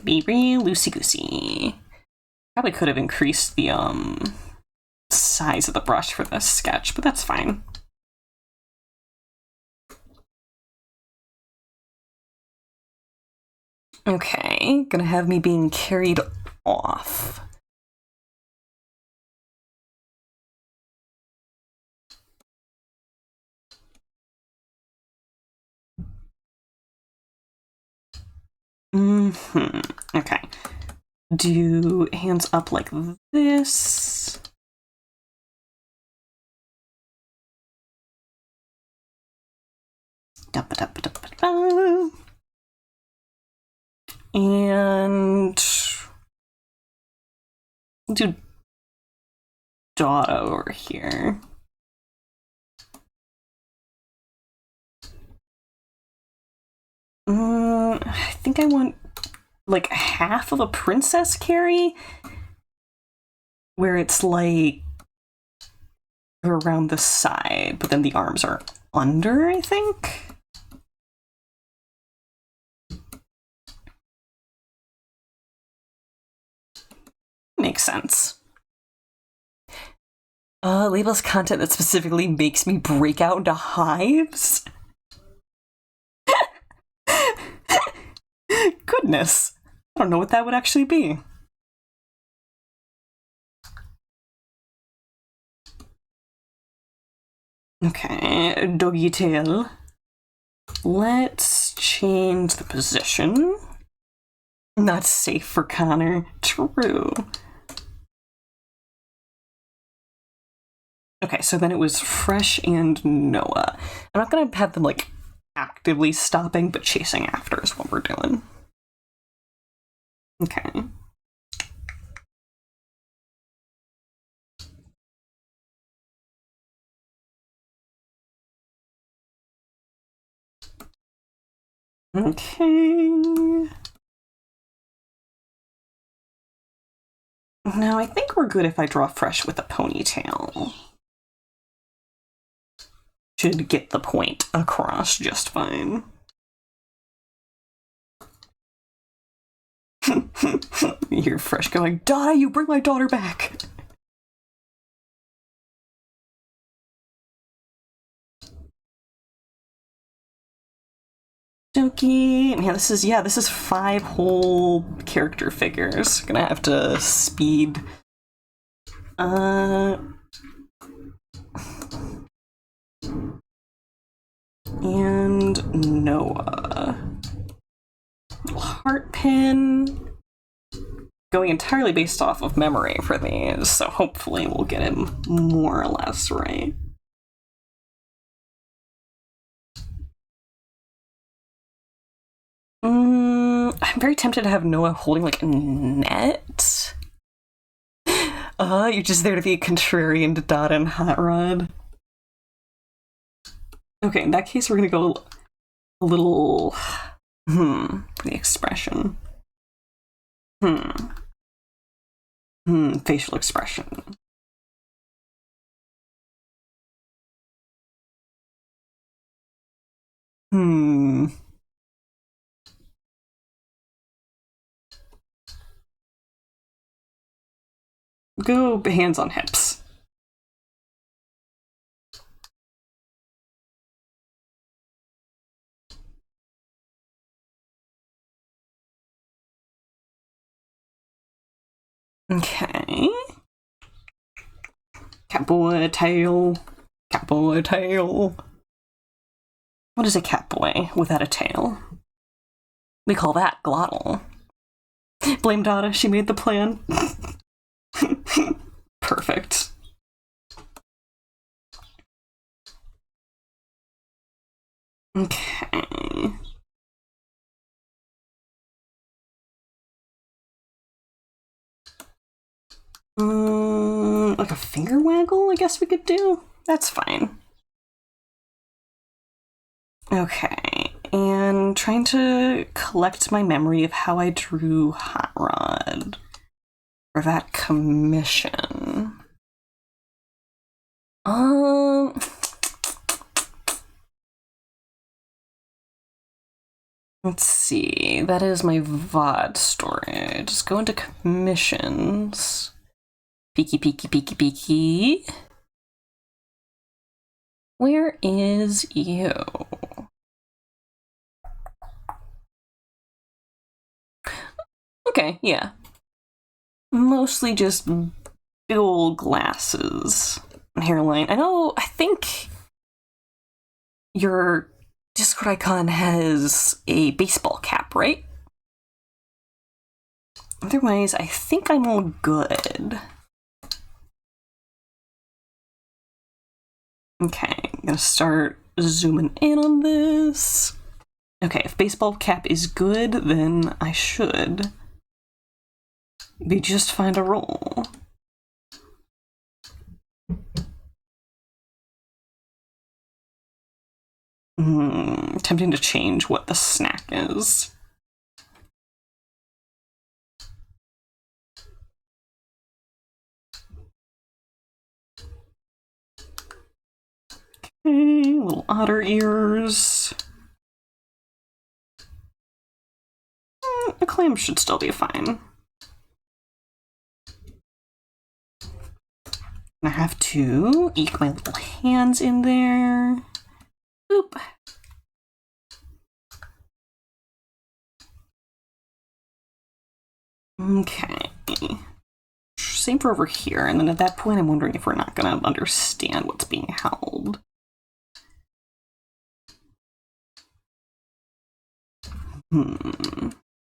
Be real loosey-goosey. Probably could have increased the size of the brush for this sketch, but that's fine. Okay, gonna have me being carried off. Okay. Do hands up like this. And do dot over here. I think I want like half of a princess carry, where it's like around the side, but then the arms are under, I think. Makes sense. Labels content that specifically makes me break out into hives? Goodness. I don't know what that would actually be. Okay, doggy tail. Let's change the position. Not safe for Connor. True. Okay, so then it was Fresh and Noah. I'm not gonna have them like actively stopping, but chasing after is what we're doing. Okay. Okay. Now I think we're good if I draw Fresh with a ponytail. Should get the point across just fine. You hear Fresh going, "Die, you bring my daughter back!" Dokie. Yeah, this is 5 whole character figures. Gonna have to speed. And Noah. Heart pin. Going entirely based off of memory for these, so hopefully we'll get him more or less right. I'm very tempted to have Noah holding like a net. You're just there to be a contrarian to Dot and Hot Rod. Okay, in that case, we're gonna go a little, for the expression. Facial expression. Go hands on hips. Okay. Catboy tail. Catboy tail. What is a catboy without a tail? We call that glottal. Blame Dada, she made the plan. Perfect. Okay. Like a finger waggle, I guess we could do? That's fine. Okay, and trying to collect my memory of how I drew Hot Rod for that commission. Let's see, that is my VOD storage. Just go into commissions. Peeky, peeky, peeky, peeky. Where is you? Okay, yeah. Mostly just big old glasses and hairline. I think your Discord icon has a baseball cap, right? Otherwise, I think I'm all good. Okay, I'm gonna start zooming in on this. Okay, if baseball cap is good, then I should be just fine to roll. Tempting to change what the snack is. Okay, little otter ears. A clam should still be fine. I have to eke my little hands in there. Boop. Okay. Same for over here, and then at that point I'm wondering if we're not gonna understand what's being held.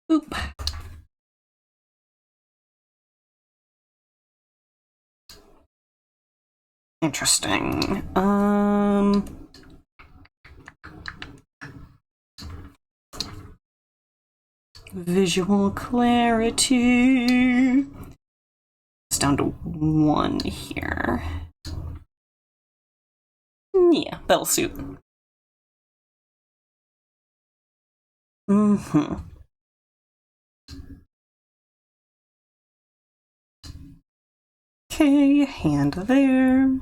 Boop. Interesting. Visual clarity. It's down to 1 here. Yeah, that'll suit. Okay, hand there.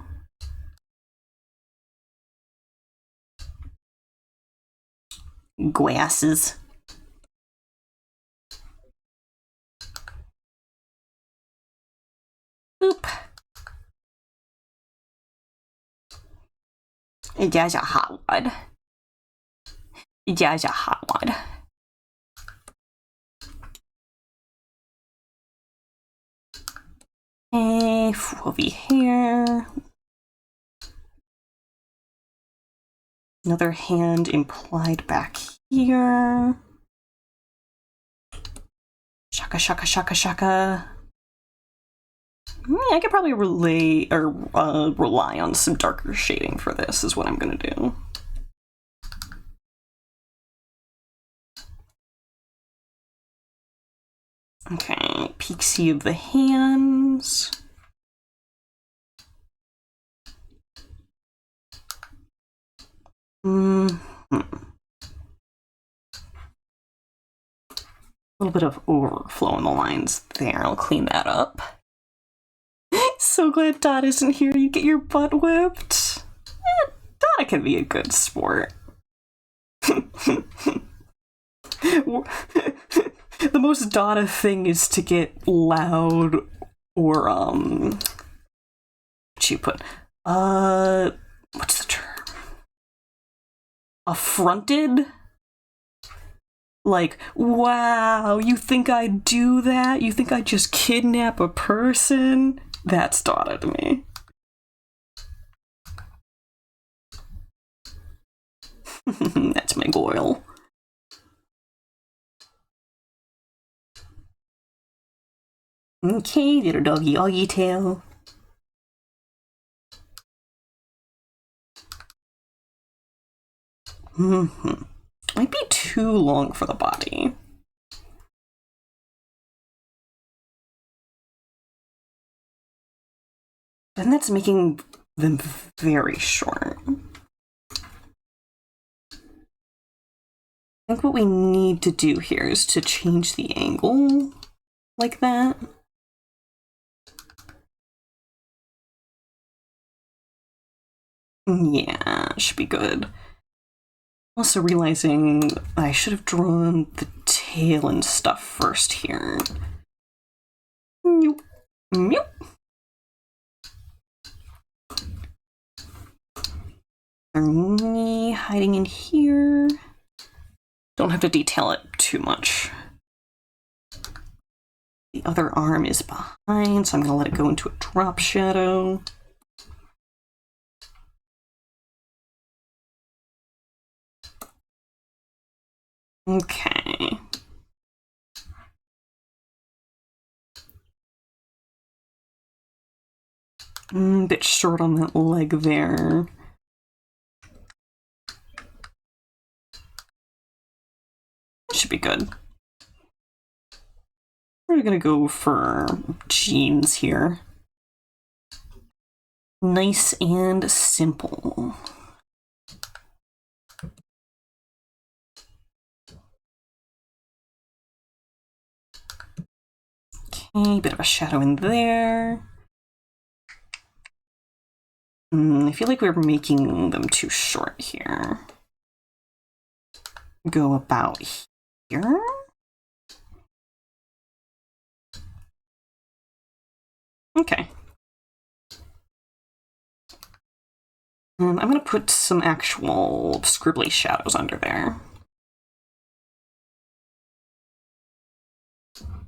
Glasses. Boop. There's a hot one. There's a hot one. Okay, over here. Another hand implied back here. Shaka, shaka, shaka, shaka. I could probably rely on some darker shading for this, is what I'm gonna do. Okay, peeksy of the hands. A little bit of overflow in the lines there. I'll clean that up. So glad Dot isn't here. You get your butt whipped. Dot can be a good sport. The most Dota thing is to get loud or what you put? What's the term? Affronted? Like, wow, you think I'd do that? You think I'd just kidnap a person? That's Dota to me. That's my goil. Okay, little doggy tail. Might be too long for the body. And that's making them very short. I think what we need to do here is to change the angle like that. Yeah, should be good. Also realizing I should have drawn the tail and stuff first here. Nope. Nope. Hiding in here. Don't have to detail it too much. The other arm is behind, so I'm gonna let it go into a drop shadow. Okay. Bit short on that leg there. Should be good. We're gonna go for jeans here. Nice and simple. Okay, bit of a shadow in there. I feel like we're making them too short here. Go about here. Okay. I'm going to put some actual scribbly shadows under there.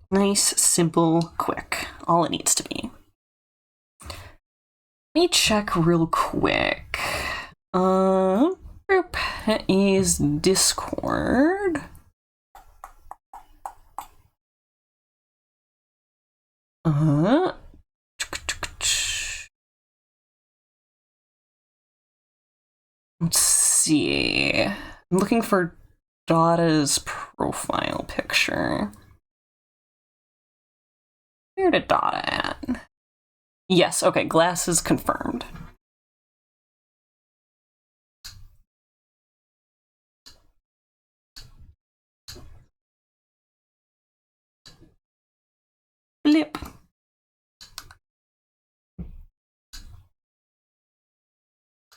Nice, simple, quick. All it needs to be. Let me check real quick. Group is Discord. Let's see. I'm looking for Dada's profile picture. Where did Dada at? Yes, okay, glasses confirmed. Blip.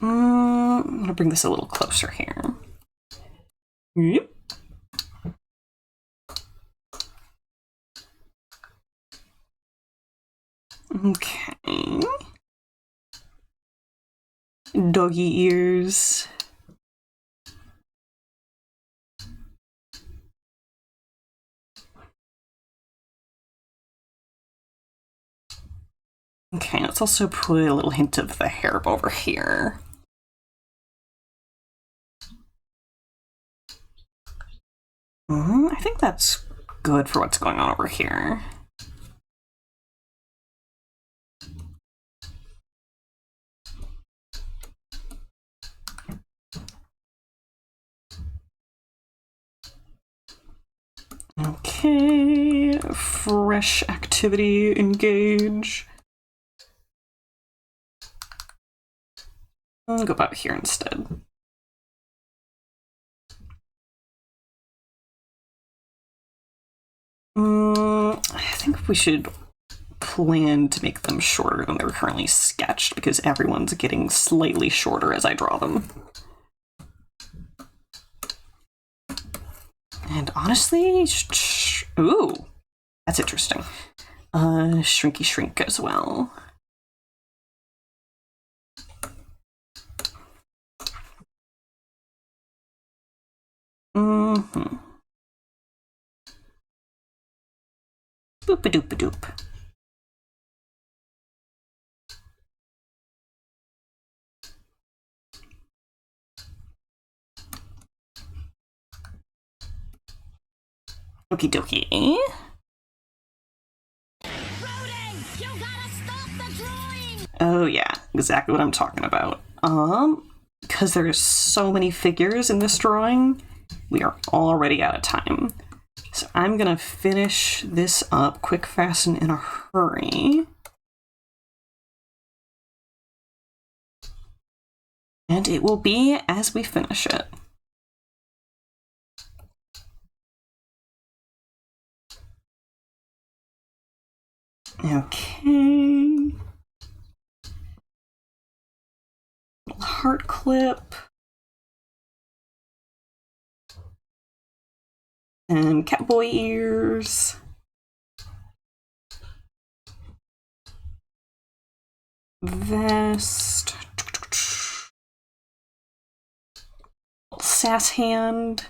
I'm gonna bring this a little closer here. Yep. Okay. Doggy ears. Okay, let's also put a little hint of the hair over here. I think that's good for what's going on over here. Okay, fresh activity, engage. I'll go about here instead. I think we should plan to make them shorter than they're currently sketched because everyone's getting slightly shorter as I draw them. And honestly, ooh, that's interesting. Shrinky shrink as well. Boop-a-doop-a-doop. Okie dokie. Oh yeah, exactly what I'm talking about. Because there's so many figures in this drawing, we are already out of time. So I'm gonna finish this up quick, fast, and in a hurry. And it will be as we finish it. Okay. Little heart clip. And catboy ears. Vest. Little sass hand.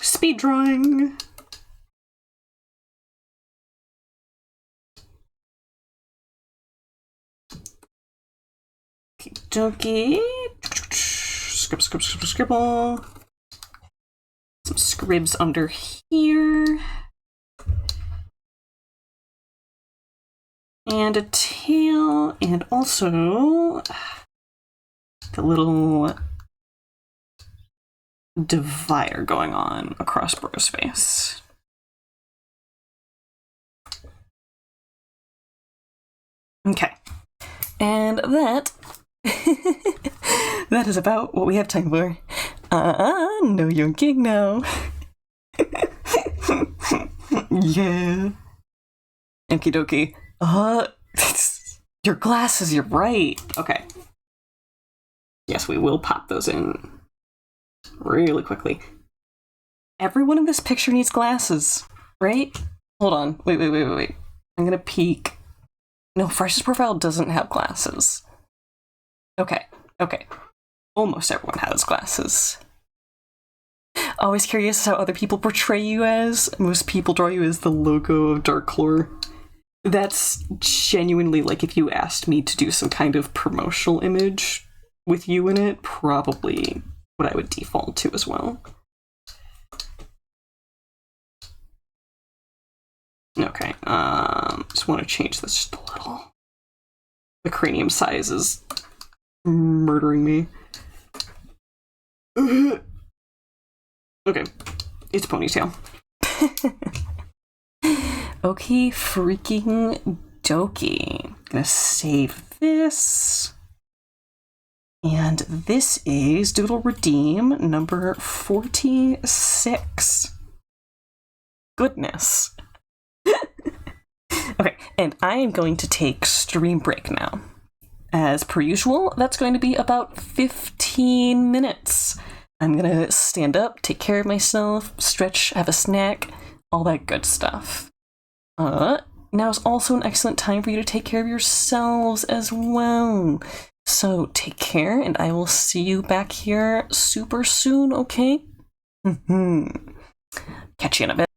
Speed drawing. Okie dokie. scribble. Some scribs under here. And a tail, and also the little divider going on across Bro's face. Okay. And that that is about what we have time for. No yoinking now. Yeah. Okie dokie. Your glasses, you're right. Okay. Yes, we will pop those in really quickly. Everyone in this picture needs glasses, right? Hold on. Wait. I'm gonna peek. No, Fresh's profile doesn't have glasses. Okay. Almost everyone has glasses. Always curious how other people portray you as. Most people draw you as the logo of Darklore. That's genuinely, like, if you asked me to do some kind of promotional image with you in it, probably what I would default to as well. Okay, just want to change this just a little. The cranium size is murdering me. Okay, it's ponytail. Okay, freaking dokie. Gonna save this. And this is Doodle Redeem number 46. Goodness. Okay, and I am going to take stream break now. As per usual, that's going to be about 15 minutes. I'm gonna stand up, take care of myself, stretch, have a snack, all that good stuff. Now is also an excellent time for you to take care of yourselves as well. So take care, and I will see you back here super soon, okay? Catch you in a bit.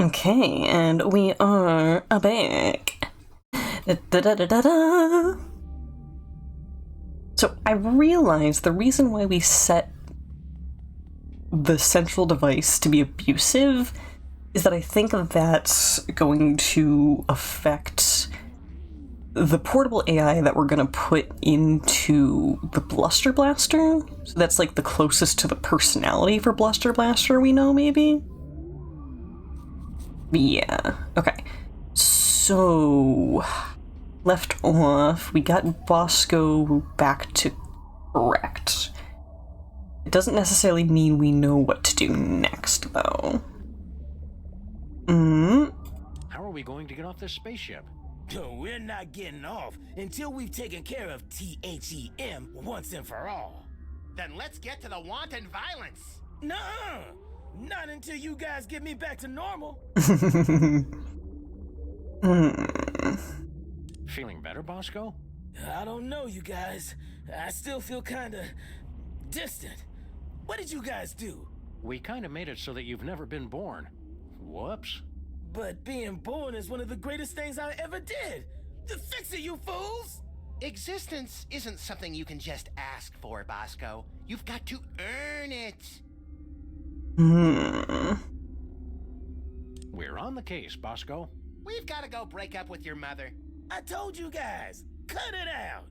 Okay, and we are back. Da-da-da-da-da. So I realized the reason why we set the central device to be abusive is that I think that's going to affect the portable AI that we're going to put into the Bluster Blaster. So that's like the closest to the personality for Bluster Blaster we know, maybe? Yeah, okay. So, left off, we got Bosco back to correct. It doesn't necessarily mean we know what to do next, though. How are we going to get off this spaceship? We're not getting off until we've taken care of THEM once and for all. Then let's get to the wanton violence. Nuh-uh. Not until you guys get me back to normal. Feeling better, Bosco? I don't know, you guys. I still feel kinda distant. What did you guys do? We kinda made it so that you've never been born. Whoops. But being born is one of the greatest things I ever did. To fix it, you fools! Existence isn't something you can just ask for, Bosco. You've got to earn it. We're on the case, Bosco. We've got to go break up with your mother. I told you guys, cut it out.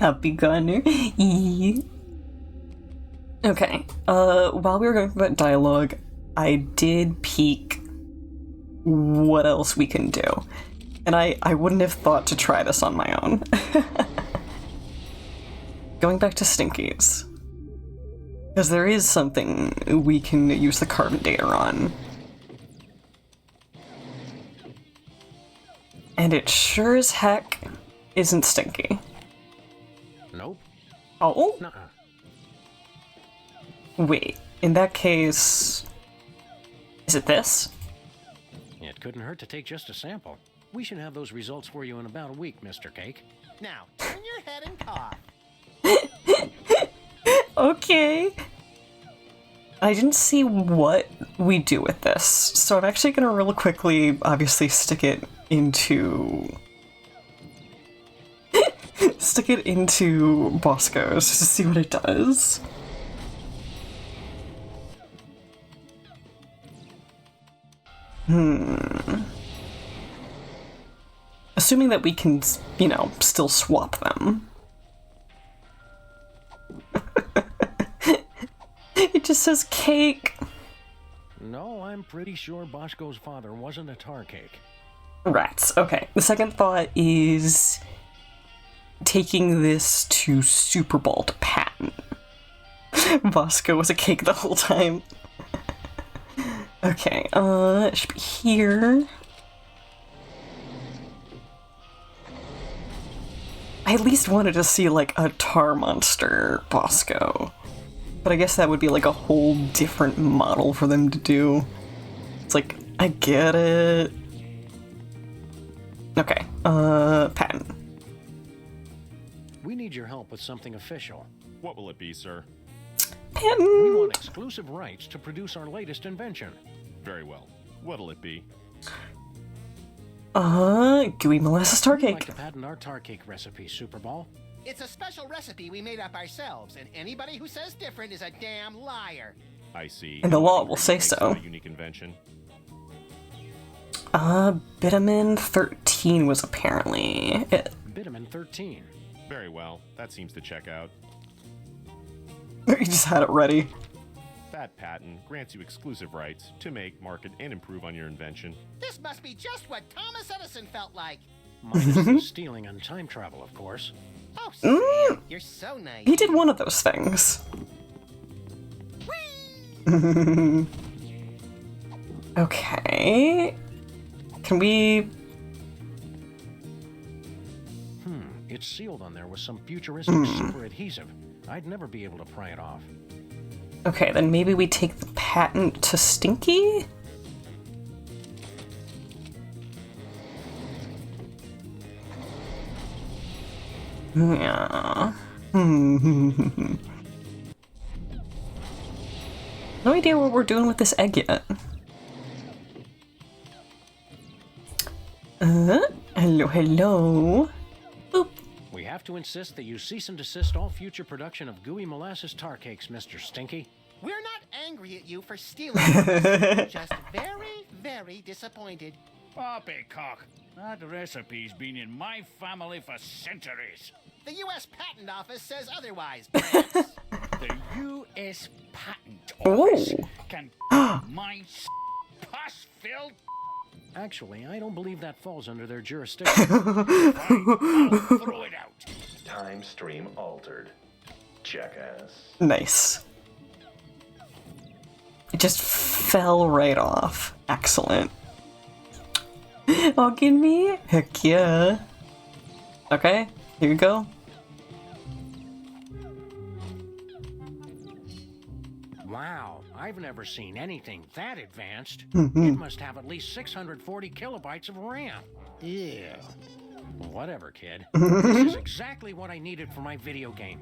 Happy Gunner. Okay, while we were going through that dialogue, I did peek what else we can do. And I wouldn't have thought to try this on my own. Going back to Stinkies. Because there is something we can use the carbon data on. And it sure as heck isn't Stinky. Nope. Oh? Nuh-uh. Wait, in that case... Is it this? It couldn't hurt to take just a sample. We should have those results for you in about a week, Mr. Cake. Now, turn your head and cough. Okay. I didn't see what we do with this, so I'm actually gonna real quickly, obviously, stick it into Bosco's just to see what it does. Assuming that we can, you know, still swap them. It just says cake. No, I'm pretty sure Bosco's father wasn't a tar cake. Rats. Okay. The second thought is taking this to Super Bowl to patent. Bosco was a cake the whole time. Okay, it should be here. I at least wanted to see, like, a tar monster Bosco. But I guess that would be, like, a whole different model for them to do. It's like, I get it. Okay, patent. We need your help with something official. What will it be, sir? Patent! We want exclusive rights to produce our latest invention. Very well. What'll it be? Gooey molasses tar We'd like cake. to patent our tar cake recipe, Super Bowl. It's a special recipe we made up ourselves, and anybody who says different is a damn liar. I see. And the law will What say makes so. it a unique invention. Bitumen 13 was apparently it. Bitumen 13. Very well. That seems to check out. You just had it ready. That patent grants you exclusive rights to make, market, and improve on your invention. This must be just what Thomas Edison felt like. Minus the stealing and time travel, of course. Oh, Sam, you're so nice. He did one of those things. Okay. Can we... It's sealed on there with some futuristic super adhesive. I'd never be able to pry it off. Okay, then maybe we take the patent to Stinky? Yeah. No idea what we're doing with this egg yet. Hello, hello. Boop. We have to insist that you cease and desist all future production of gooey molasses tar cakes, Mr. Stinky. We're not angry at you for stealing. We're just very, very disappointed. Poppycock, that recipe's been in my family for centuries. The U.S. Patent Office says otherwise, Brats. The U.S. Patent Office Ooh. can my pus-filled. Actually, I don't believe that falls under their jurisdiction. Fine, I'll throw it out. Time stream altered. Jackass. Nice. It just fell right off. Excellent. Hugging me? Heck yeah. Okay, here you go. Wow, I've never seen anything that advanced. It must have at least 640 kilobytes of RAM. Ew. Whatever, kid. This is exactly what I needed for my video game.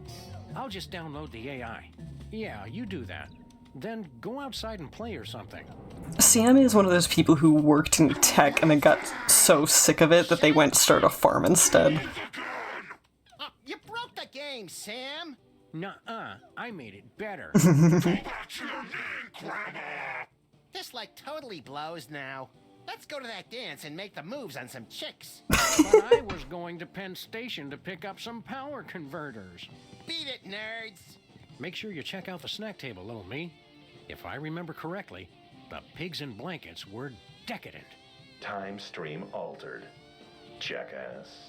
I'll just download the AI. Yeah, you do that. Then go outside and play or something. Sam is one of those people who worked in tech and then got so sick of it that they went to start a farm instead. You broke the game, Sam. Nuh-uh, I made it better. This like totally blows now. Let's go to that dance and make the moves on some chicks. But I was going to Penn Station to pick up some power converters. Beat it, nerds. Make sure you check out the snack table, little me. If I remember correctly, the pigs in blankets were decadent. Time stream altered. Jackass.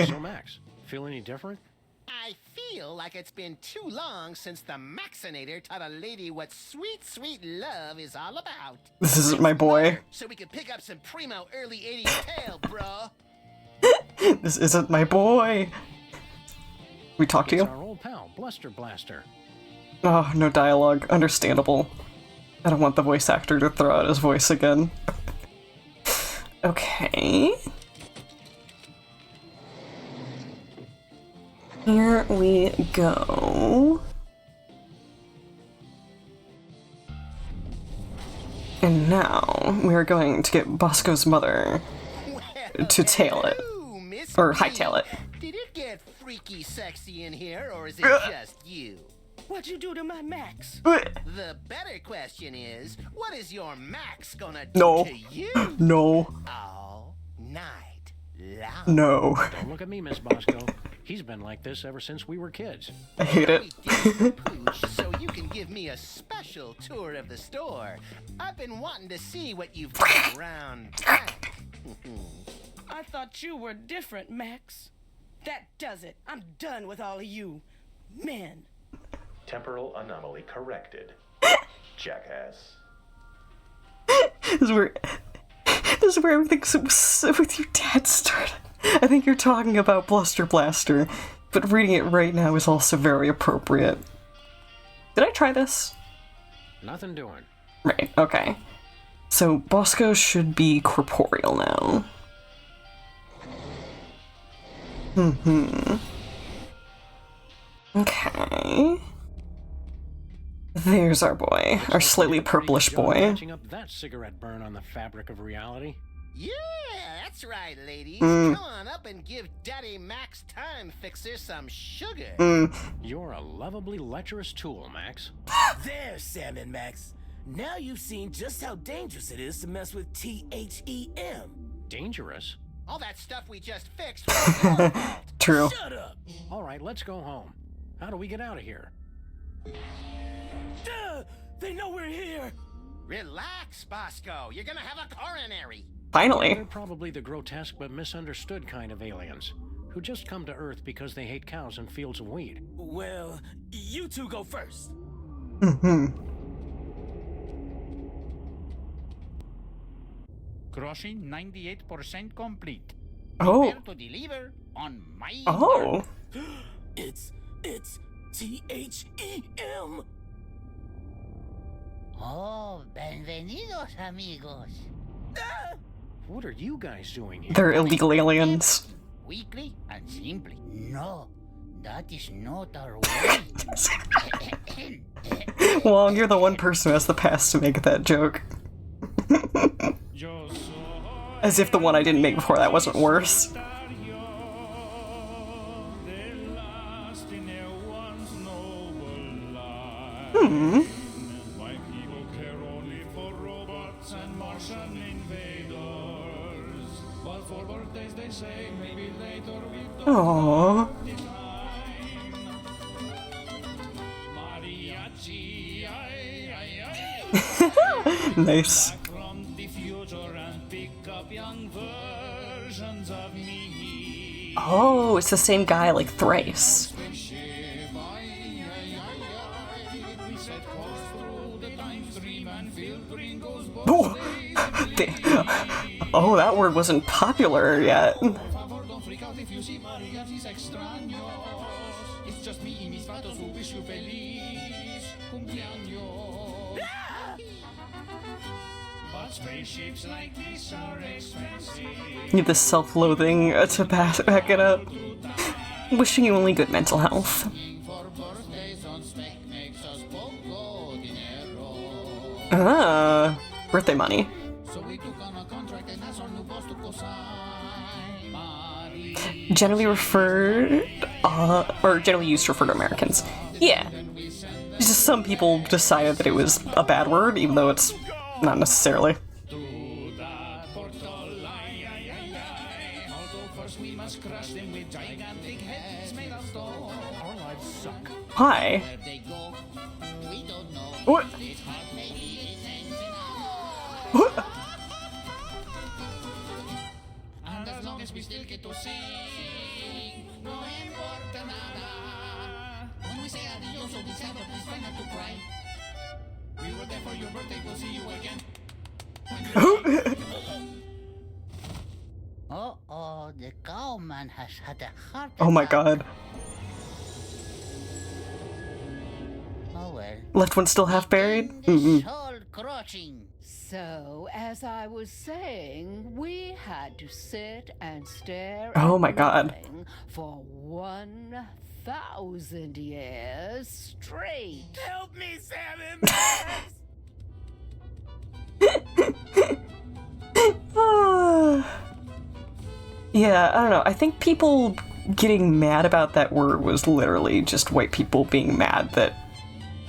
So, Max, feel any different? I feel like it's been too long since the Maxinator taught a lady what sweet, sweet love is all about. This isn't my boy. So we could pick up some primo early 80s tail, bro. This isn't my boy. We talk to It's you? our old pal, Bluster Blaster. Oh, no dialogue. Understandable. I don't want the voice actor to throw out his voice again. Okay. Here we go. And now we are going to get Bosco's mother to tail it. Hello, Miss Or B. hightail it. Did it get freaky sexy in here, or is it just you? What'd you do to my Max? The better question is, what is your Max gonna do No. to you No. all night long? No. Don't look at me, Miss Bosco. He's been like this ever since we were kids. I hate it. We did the pooch, so you can give me a special tour of the store. I've been wanting to see what you've got around back. I thought you were different, Max. That does it. I'm done with all of you. Men. Temporal anomaly corrected. Jackass. This is where everything with your dad started. I think you're talking about Bluster Blaster, but reading it right now is also very appropriate. Did I try this? Nothing doing. Right, okay. So Bosco should be corporeal now. Okay. There's our boy, our slightly purplish boy. Catching up that cigarette burn on the fabric of reality. Yeah, that's right, ladies. Come on up and give Daddy Max Time Fixer some sugar. You're a lovably lecherous tool, Max. There, Sam and Max. Now you've seen just how dangerous it is to mess with THEM. Dangerous? All that stuff we just fixed was your fault. True. Shut up! All right, let's go home. How do we get out of here? Duh! They know we're here! Relax, Bosco. You're gonna have a coronary. Finally. They're probably the grotesque but misunderstood kind of aliens who just come to Earth because they hate cows and fields of wheat. Well, you two go first. Crossing 98% complete. Oh. Prepare to deliver on my Oh. It's THEM! Oh, bienvenidos, amigos. What are you guys doing here? They're illegal aliens. Weekly and simply. No, That is not our way. Wong, you're the one person who has the pass to make that joke. As if the one I didn't make before that wasn't worse. Hmm. Aww. Nice. Oh, it's the same guy like thrice. Oh, oh, that word wasn't popular yet. Need the self-loathing to back it up. Wishing you only good mental health. Ah, birthday money. Generally referred, or generally used to refer to Americans. Yeah. It's just some people decided that it was a bad word, even though it's not necessarily. Hi. What? What? And as long as we still get to sing, no importa nada. When we say adios or we settle, please try not to cry. We were there for your birthday, we'll see you again. Uh-oh, the cowman has had a heart attack. Oh my god. Oh well. Left one still half buried? Soul crushing. So, as I was saying, we had to sit and stare Oh at my god. nothing for 1,000 years straight. Help me, Sam. Yeah, I don't know. I think people getting mad about that word was literally just white people being mad that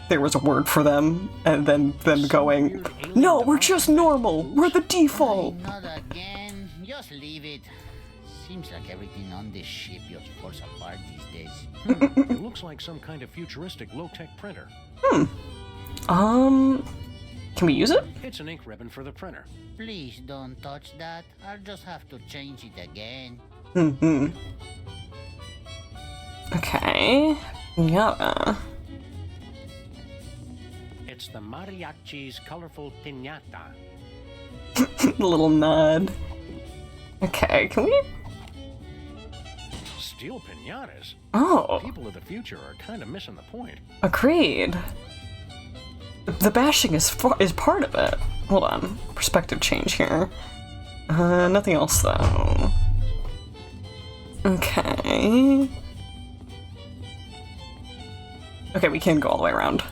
there was a word for them, and then them going, no, we're just normal. We're the default. Not again. Just leave it. Seems like everything on this ship just falls apart these days. It looks like some kind of futuristic low-tech printer. Can we use it? It's an ink ribbon for the printer. Please don't touch that. I'll just have to change it again. Okay. Yeah. It's the mariachi's colorful piñata. Little nod. Okay, can we? Steel piñatas? Oh. People of the future are kind of missing the point. Agreed. The bashing is part of it. Hold on. Perspective change here. Nothing else though. Okay. Okay, we can go all the way around.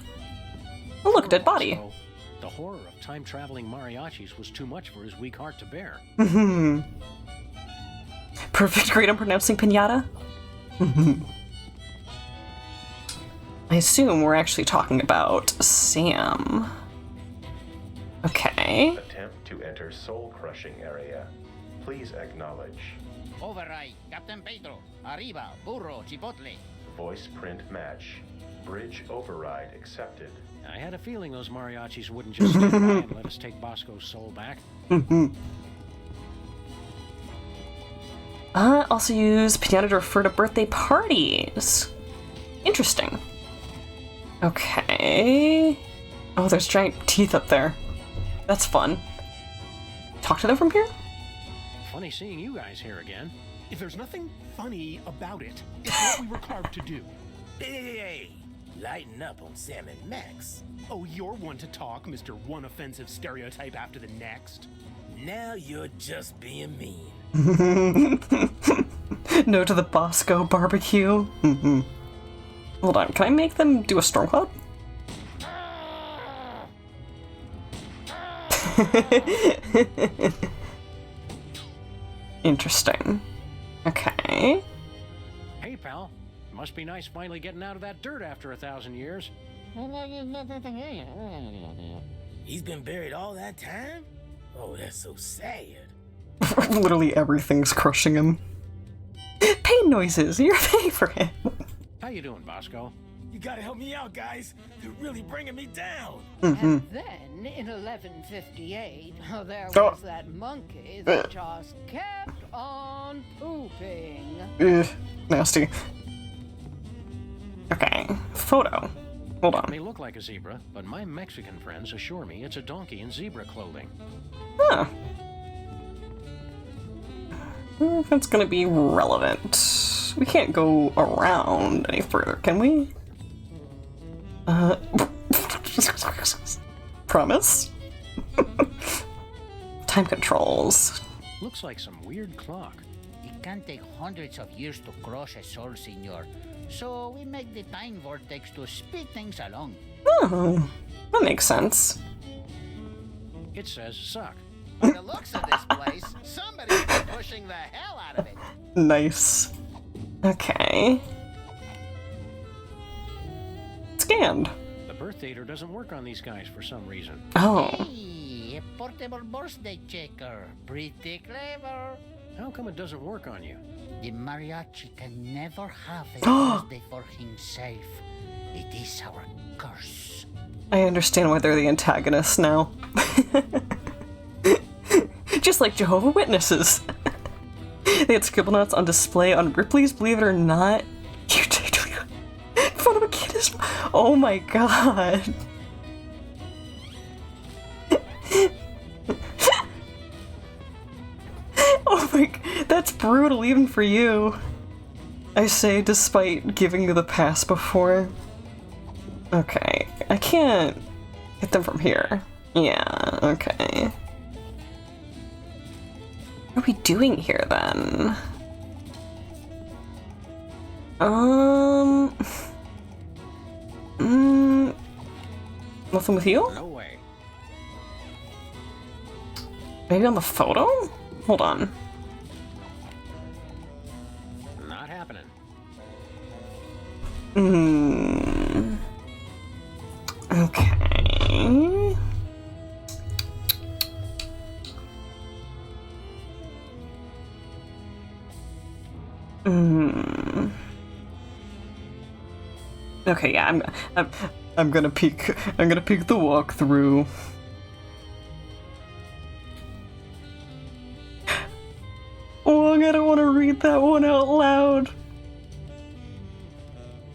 Oh look, dead body. So, the horror of time-traveling mariachis was too much for his weak heart to bear. Perfect grade on pronouncing pinata? I assume we're actually talking about Sam. Okay. Attempt to enter soul-crushing area. Please acknowledge. Override, Captain Pedro. Arriba, burro, chipotle. Voice print match. Bridge override accepted. I had a feeling those mariachis wouldn't just stand by and let us take Bosco's soul back. Also use pinata to refer to birthday parties. Interesting. Okay. Oh, there's giant teeth up there. That's fun. Talk to them from here? Funny seeing you guys here again. If there's nothing funny about it, it's what we were carved to do. Hey, lighten up on Sam and Max. Oh, you're one to talk, Mr. One Offensive Stereotype after the next. Now you're just being mean. No to the Bosco barbecue. Mm-hmm. Hold on, can I make them do a storm cloud? Interesting. Okay. Hey, pal. Must be nice finally getting out of that dirt after 1,000 years. He's been buried all that time? Oh, that's so sad. Literally everything's crushing him. Pain noises, your favorite. How you doing, Bosco? You gotta help me out, guys. They're really bringing me down. And then, in 1158, there was that monkey that just kept on pooping. Ugh, nasty. Okay, photo. Hold on. It may look like a zebra, but my Mexican friends assure me it's a donkey in zebra clothing. Huh. I don't know if it's gonna be relevant. We can't go around any further, can we? Promise? Time controls. Looks like some weird clock. It can take hundreds of years to cross a soul, senor. So we make the time vortex to speed things along. Oh, that makes sense. It says suck. By the looks of this place, somebody's been pushing the hell out of it. Nice. Okay. Scanned. The birth dater doesn't work on these guys for some reason. Oh. Hey, a portable birthday checker. Pretty clever. How come it doesn't work on you? The mariachi can never have a birthday for himself. It is our curse. I understand why they're the antagonists now. Just like Jehovah's Witnesses. They had scribble notes on display on Ripley's Believe It or Not. You take in front of a kid is. Oh my god. Oh my, that's brutal even for you. I say despite giving you the pass before. Okay, I can't get them from here. Yeah, okay. What are we doing here then? Nothing with you? No way. Maybe on the photo? Hold on. Not happening. Okay. Okay, yeah, I'm gonna peek the walkthrough. Oh, I don't want to read that one out loud.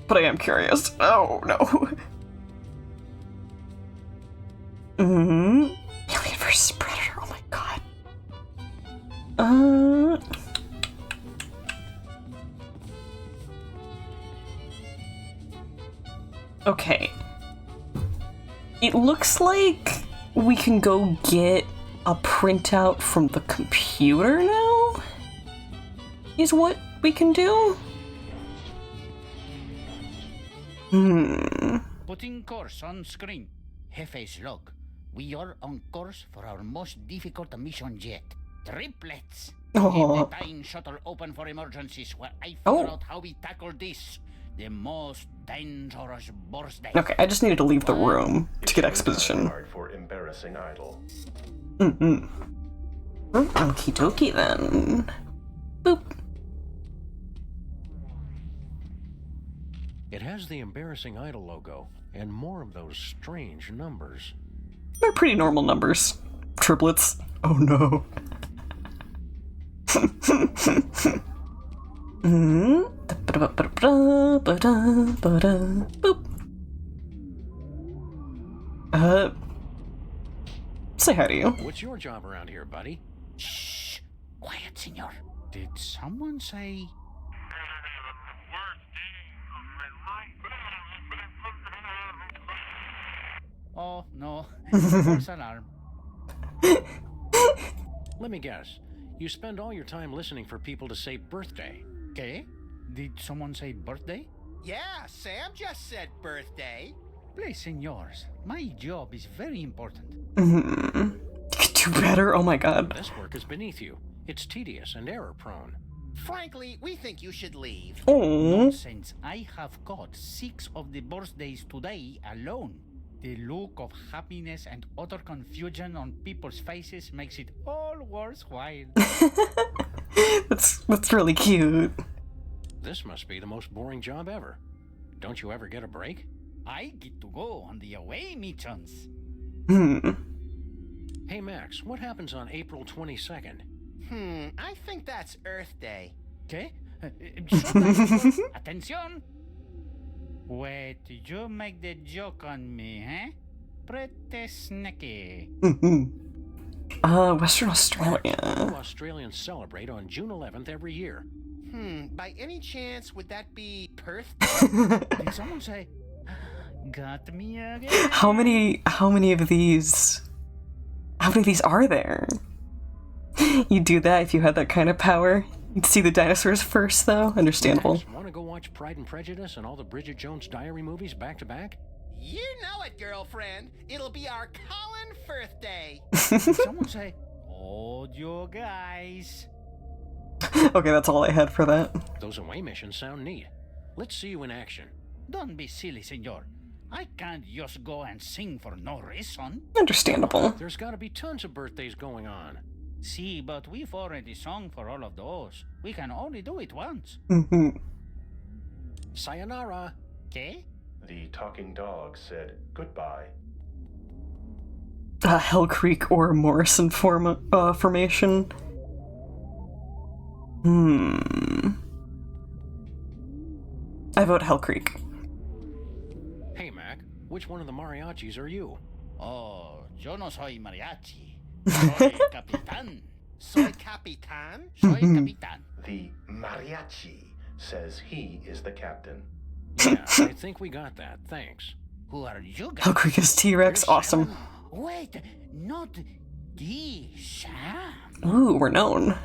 But I am curious. Oh no. Alien vs Predator. Oh my god. Okay. It looks like we can go get a printout from the computer now? Is what we can do? Putting course on screen. Jefe's log. We are on course for our most difficult mission yet. Triplets. Keep the dying shuttle open for emergencies while I figure out how we tackle this. The most dangerous birthday. Okay, I just needed to leave the room to get exposition. For embarrassing idol. Okie dokie then. Boop. It has the embarrassing idol logo and more of those strange numbers. They're pretty normal numbers. Triplets. Oh no. Boop. Say hi to you. What's your job around here, buddy? Shh. Quiet, senor. Did someone say... Oh, no. False alarm. Let me guess. You spend all your time listening for people to say birthday. Okay? Did someone say birthday? Yeah, Sam just said birthday. Please, senors. My job is very important. You could do better? Oh my god. This work is beneath you. It's tedious and error-prone. Frankly, we think you should leave. Oh. Nonsense. I have got 6 of the birthdays today alone. The look of happiness and utter confusion on people's faces makes it all worthwhile. That's really cute. This must be the most boring job ever. Don't you ever get a break? I get to go on the away missions. Hey Max, what happens on April 22nd? I think that's Earth Day. Okay? Attention! Wait, you make the joke on me, eh? Pretty sneaky. Western Australia. Australians celebrate on June 11th every year. By any chance, would that be Perth? Did someone say, got me again? How many of these are there? You'd do that if you had that kind of power. You'd see the dinosaurs first, though. Understandable. Want to go watch Pride and Prejudice and all the Bridget Jones Diary movies back to back? You know it, girlfriend. It'll be our Colin Firth Day. Did someone say, oh, you guys? Okay, that's all I had for that. Those away missions sound neat. Let's see you in action. Don't be silly, senor. I can't just go and sing for no reason. Understandable. There's got to be tons of birthdays going on. See, but we've already sung for all of those. We can only do it once. Sayonara. Okay? The talking dog said goodbye. Hell Creek or Morrison formation. I vote Hell Creek. Hey Mac, which one of the mariachis are you? Oh, yo no soy mariachi. Soy capitán. Soy Capitan? Soy capitán. The mariachi says he is the captain. Yeah, I think we got that. Thanks. Who are you guys? Hell Creek is T-Rex. Awesome. Wait, not the Sam. Ooh, we're known.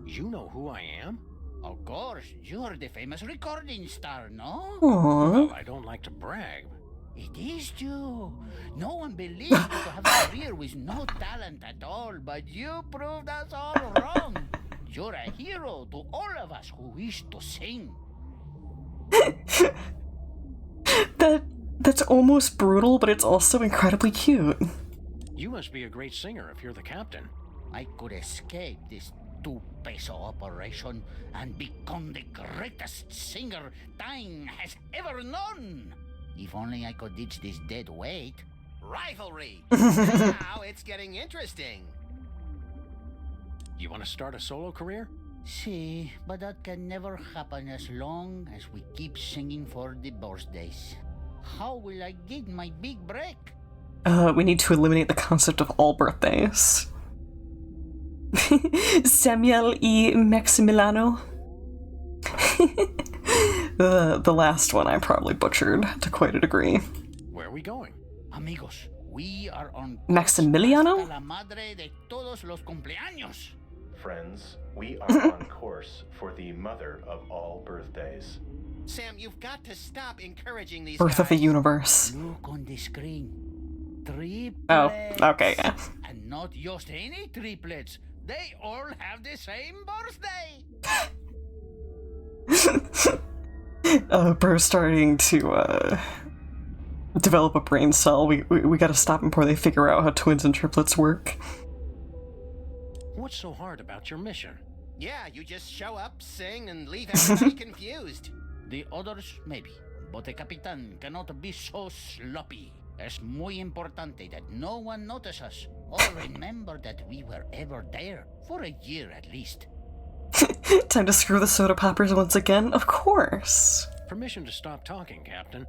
You know who I am? Of course, you're the famous recording star, no? Aww. Well, I don't like to brag. It is you. No one believes you to have a career with no talent at all, but you proved us all wrong. You're a hero to all of us who wish to sing. That's almost brutal, but it's also incredibly cute. You must be a great singer if you're the captain. I could escape this 2-peso operation and become the greatest singer time has ever known. If only I could ditch this dead weight. Rivalry! Now it's getting interesting. You want to start a solo career? See, but that can never happen as long as we keep singing for the birthdays. How will I get my big break? We need to eliminate the concept of all birthdays. Samuel E. Maximiliano. The last one I probably butchered to quite a degree. Where are we going? Amigos, we are on Maximiliano? la madre de todos los cumpleaños. Friends, we are on course for the mother of all birthdays. Sam, you've got to stop encouraging these Birth guys. of the universe. Look on the screen. Triplets. Oh, okay, yeah. And not just any triplets. They all have the same birthday. Bro's starting to, develop a brain cell. We gotta stop him before they figure out how twins and triplets work. What's so hard about your mission? Yeah, you just show up, sing, and leave everybody confused. The others, maybe. But the Capitan cannot be so sloppy. Es muy importante that no one notice us, or remember that we were ever there, for a year at least. Time to screw the soda poppers once again? Of course. Permission to stop talking, Captain.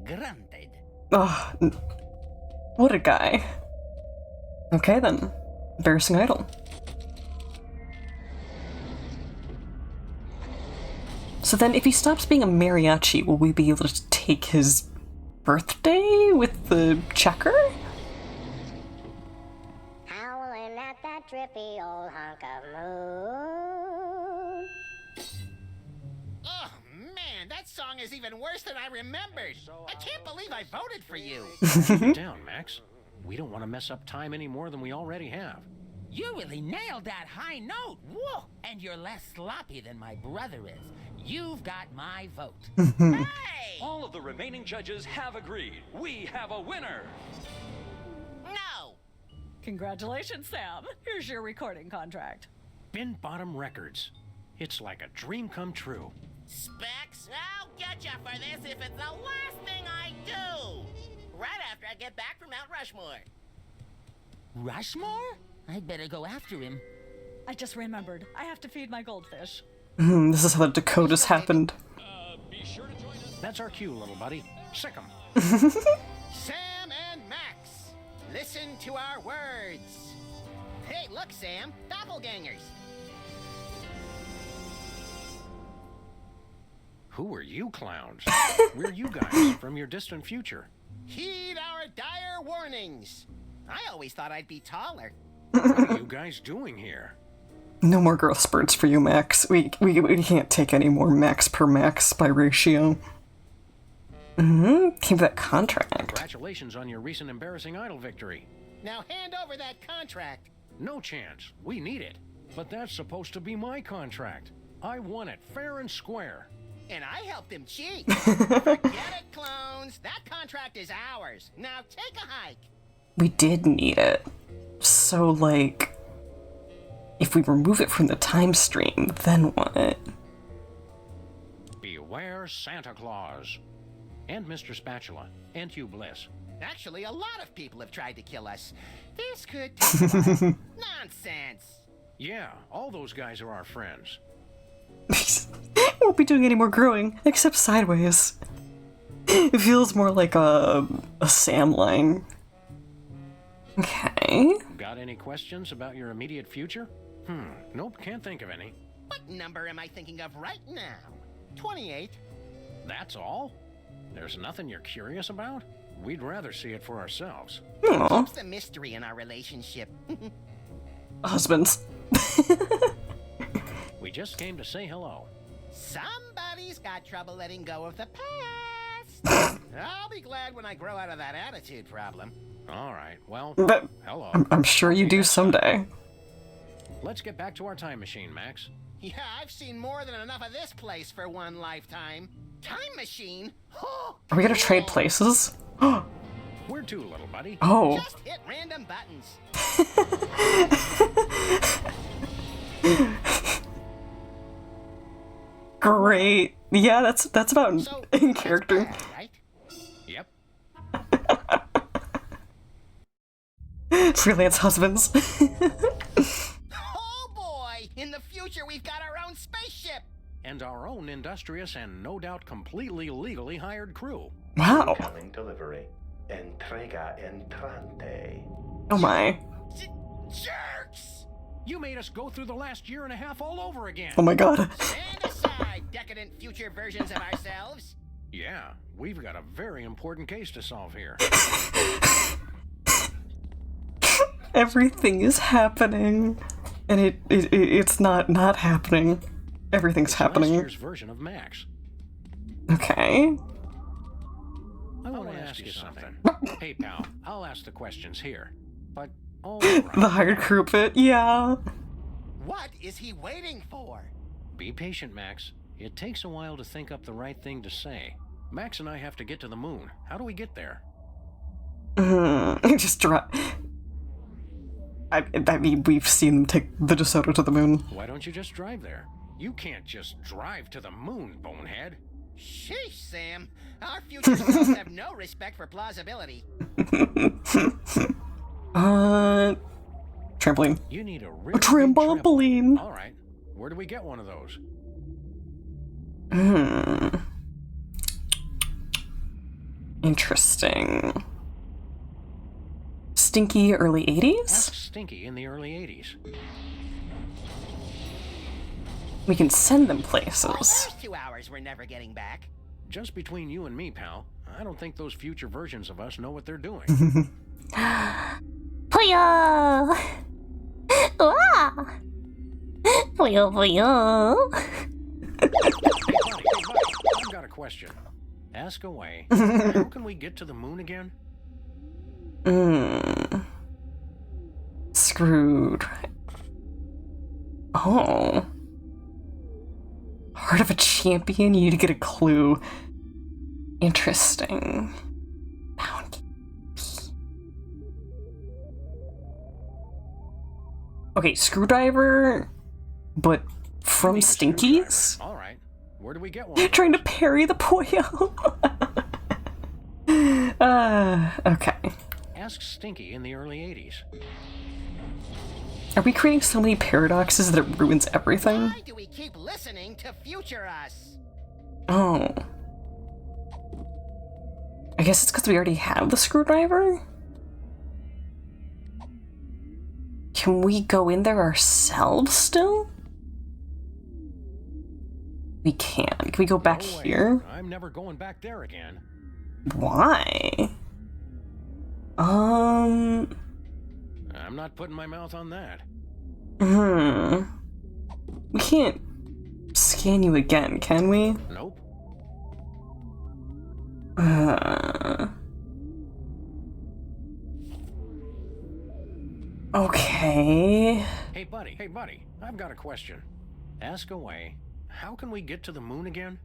Granted. Oh, what a guy. Okay then. Embarrassing idol. So then, if he stops being a mariachi, will we be able to take his birthday with the checker? Howling at that drippy old hunk of moon. song is even worse than I remembered. I can't believe I voted for you. Calm down, Max. We don't want to mess up time any more than we already have. You really nailed that high note. Whoa! And you're less sloppy than my brother is. You've got my vote. Hey! All of the remaining judges have agreed. We have a winner. No! Congratulations, Sam. Here's your recording contract. Bin Bottom Records. It's like a dream come true. Specs, I'll get you for this if it's the last thing I do. Right after I get back from Mount Rushmore. Rushmore? I'd better go after him. I just remembered. I have to feed my goldfish. This is how the Dakotas happened. Be sure to join us. That's our cue, little buddy. Sick 'em. Sam and Max, listen to our words. Hey, look, Sam, doppelgangers. Who are you clowns? We're you guys from your distant future. Heed our dire warnings. I always thought I'd be taller. What are you guys doing here? No more growth spurts for you, Max. We can't take any more Max per Max by ratio. Keep that contract. Congratulations on your recent embarrassing idol victory. Now hand over that contract. No chance. We need it. But that's supposed to be my contract. I won it fair and square. And I helped him cheat. Forget it, clones. That contract is ours. Now take a hike. We did need it. So, like, if we remove it from the time stream, then what? Beware Santa Claus. And Mr. Spatula. And Hugh Bliss. Actually, a lot of people have tried to kill us. This could take a while. Nonsense. Yeah, all those guys are our friends. Won't be doing any more growing, except sideways. It feels more like a Sam line. Okay. Got any questions about your immediate future? Nope, can't think of any. What number am I thinking of right now? 28. That's all? There's nothing you're curious about? We'd rather see it for ourselves. What's the mystery in our relationship? Husbands. We just came to say hello. Somebody's got trouble letting go of the past. I'll be glad when I grow out of that attitude problem. All right, well, But hello. I'm sure you do someday. Let's get back to our time machine, Max. Yeah, I've seen more than enough of this place for one lifetime. Time machine? Oh, Are we gonna trade places? Where to, little buddy? Oh. Just hit random buttons. Great. Yeah, that's about in character. Bad, right? Yep. Freelance husbands. Oh boy! In the future, we've got our own spaceship. And our own industrious and no doubt completely legally hired crew. Wow. Incoming delivery. Entrega entrante. Oh my. Jerks! You made us go through the last year and a half all over again. Oh my god. Stand aside, decadent future versions of ourselves. Yeah, we've got a very important case to solve here. Everything is happening. And it's not happening. Everything's happening. Last year's version of Max. Okay. I want to ask you something. Hey, pal, I'll ask the questions here. But, oh, The hired crew bit, yeah. What is he waiting for? Be patient, Max. It takes a while to think up the right thing to say. Max and I have to get to the moon. How do we get there? Just drive. I mean, we've seen them take the DeSoto to the moon. Why don't you just drive there? You can't just drive to the moon, bonehead. Sheesh, Sam. Our future selves have no respect for plausibility. Trampoline. You need a real trampoline. All right. Where do we get one of those? Interesting. Stinky early 80s? Ask Stinky in the early 80s. We can send them Oh, places. there's 2 hours we're never getting back. Just between you and me, pal, I don't think those future versions of us know what they're doing. Puyo! Wow! Puyo, puyo! Hey, buddy, I've got a question. Ask away. How can we get to the moon again? Screwed. Oh. Heart of a champion? You need to get a clue. Interesting. Okay, screwdriver, but from Stinky's? Alright. Where do we get one? Trying to parry the Poyo. Okay. Ask Stinky in the early 80s. Are we creating so many paradoxes that it ruins everything? Why do we keep listening to future us? Oh. I guess it's because we already have the screwdriver? Can we go in there ourselves still? We can. Can we go back here? I'm never going back there again. Why? I'm not putting my mouth on that. We can't scan you again, can we? Nope. Okay. Hey buddy, I've got a question. Ask away. How can we get to the moon again?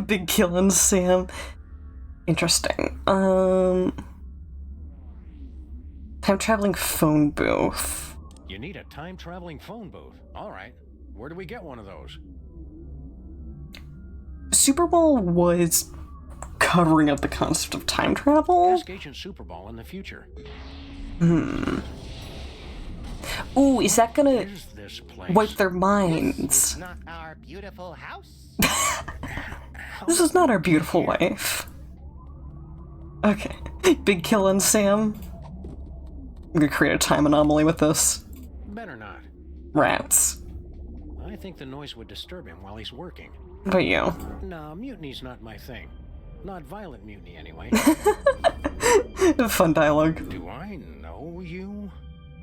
Big killin', Sam. Interesting. Time-traveling phone booth. You need a time-traveling phone booth. Alright. Where do we get one of those? Super Bowl was covering up the concept of time travel. Ask Agent Super Bowl in the future. Ooh, is that gonna this wipe their minds? This is not our beautiful house. This is not our beautiful wife. Okay. Big killin', Sam. I'm gonna create a time anomaly with this. Better not. Rats. I think the noise would disturb him while he's working. What about you? No, mutiny's not my thing. Not violent mutiny, anyway. Fun dialogue. Do I know you?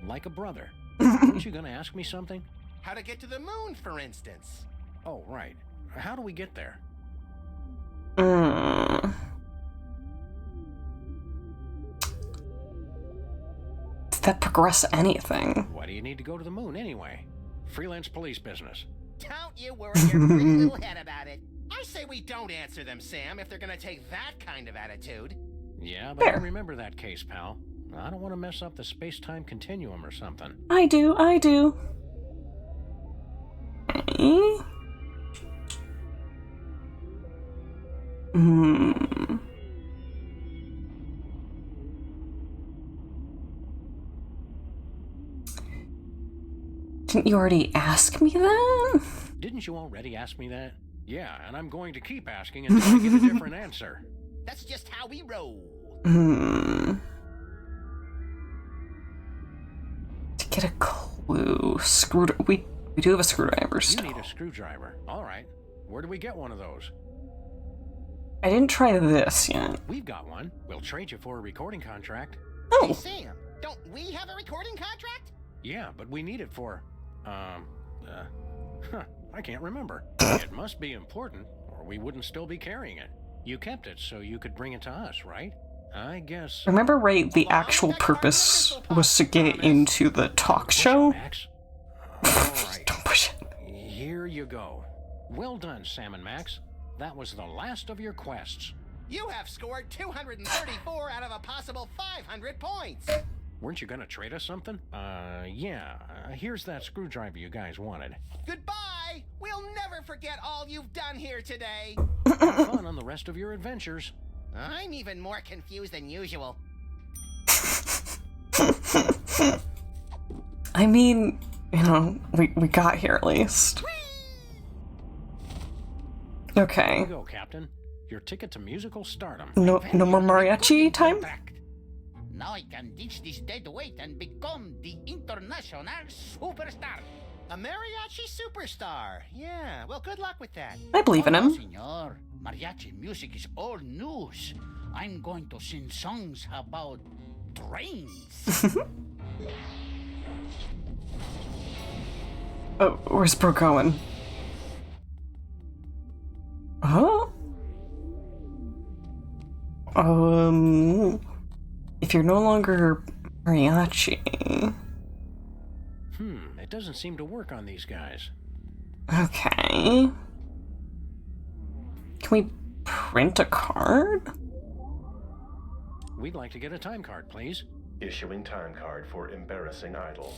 Like a brother. Aren't you gonna ask me something? How to get to the moon, for instance. Oh, right. How do we get there? Did that progress anything? Why do you need to go to the moon, anyway? Freelance police business. Don't you worry your pretty little head about it. I say we don't answer them, Sam, if they're gonna take that kind of attitude. Yeah, but I remember that case, pal. I don't want to mess up the space-time continuum or something. I do. Okay. Didn't you already ask me that? Didn't you already ask me that? Yeah, and I'm going to keep asking until I get a different answer. That's just how we roll. To get a clue, we do have a screwdriver still. You need a screwdriver. All right. Where do we get one of those? I didn't try this yet. We've got one. We'll trade you for a recording contract. Oh. Hey, Sam, don't we have a recording contract? Yeah, but we need it for, I can't remember. It must be important, or we wouldn't still be carrying it. You kept it so you could bring it to us, right? I guess... Remember, right, the actual purpose was to get into the talk show? Don't push it. Here you go. Well done, Sam and Max. That was the last of your quests. You have scored 234 out of a possible 500 points. Weren't you gonna trade us something? Yeah. Here's that screwdriver you guys wanted. Goodbye! We'll never forget all you've done here today. Have fun on the rest of your adventures. I'm even more confused than usual. I mean, you know, we got here at least. Okay. Here you go, Captain. Your ticket to musical stardom. No more mariachi time? Now I can ditch this dead weight and become the international superstar. A mariachi superstar. Yeah, well, good luck with that. I believe in him. Senor, mariachi music is old news. I'm going to sing songs about trains. Oh, where's Bro going? Huh? If you're no longer mariachi... It doesn't seem to work on these guys. Okay. Can we print a card? We'd like to get a time card, please. Issuing time card for embarrassing idol.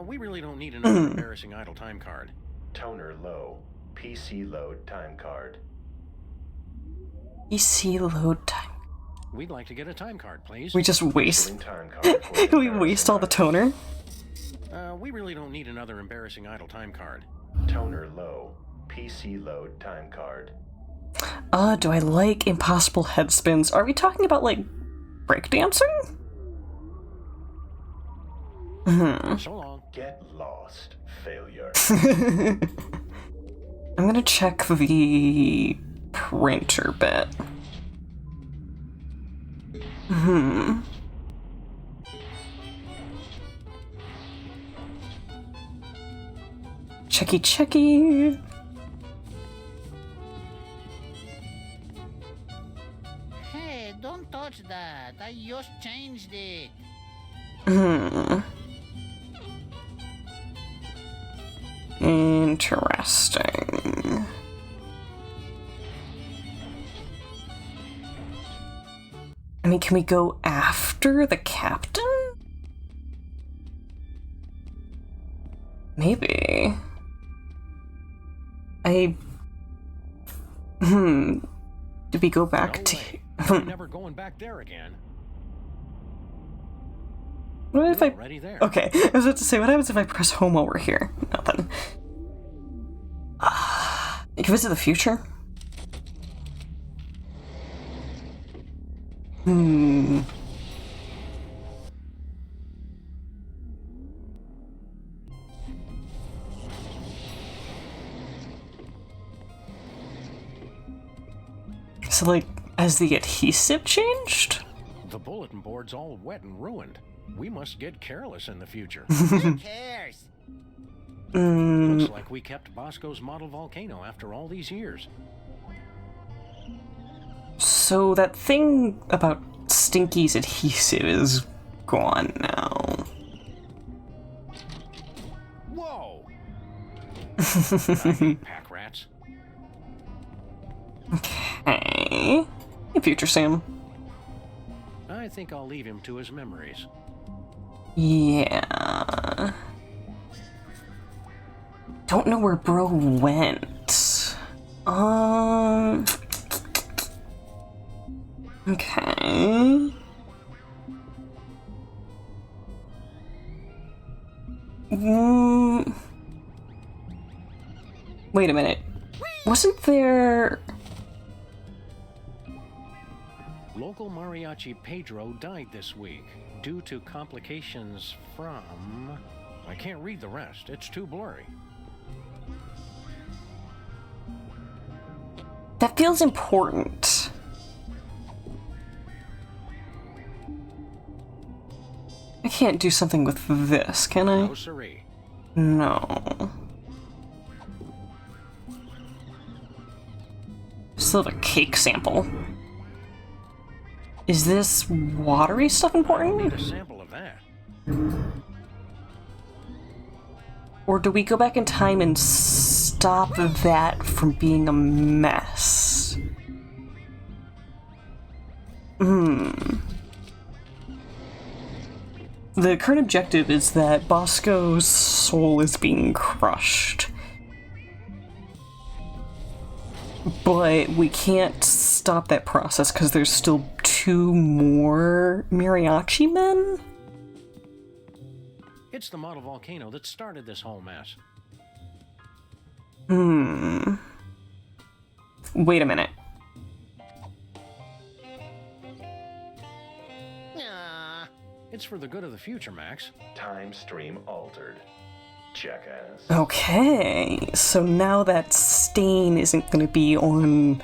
We really don't need another embarrassing idol time card. Toner low. PC load time card. PC load time. We'd like to get a time card, please. We just waste... Issuing time card for we waste all the toner? We really don't need another embarrassing idol time card. Toner low. PC load time card. Do I like impossible head spins? Are we talking about, like, breakdancing? So long. Get lost, failure. I'm gonna check the printer bit. Checky checky. Hey, don't touch that. I just changed it. Interesting. I mean, can we go after the captain? Maybe. Did we go back to... We're never going back there again. What if I... Already there. Okay, I was about to say, what happens if I press home over here? Nothing. You can visit the future? So, like, has the adhesive changed? The bulletin board's all wet and ruined. We must get careless in the future. Who cares? Looks like we kept Bosco's model volcano after all these years. So that thing about Stinky's adhesive is gone now. Whoa! I hate pack rats. Okay. Hey, Future Sam. I think I'll leave him to his memories. Yeah. Don't know where bro went. Okay. Wait a minute. Wasn't there... Local mariachi Pedro died this week due to complications from... I can't read the rest. It's too blurry. That feels important. I can't do something with this, can I? No, siree. No. Still have a cake sample. Is this watery stuff important? I need a sample of that. Or do we go back in time and stop that from being a mess? The current objective is that Bosco's soul is being crushed. But we can't stop that process because there's still 2 more mariachi men? It's the model volcano that started this whole mess. Wait a minute. It's for the good of the future, Max. Time stream altered. Jackass. Okay, so now that stain isn't going to be on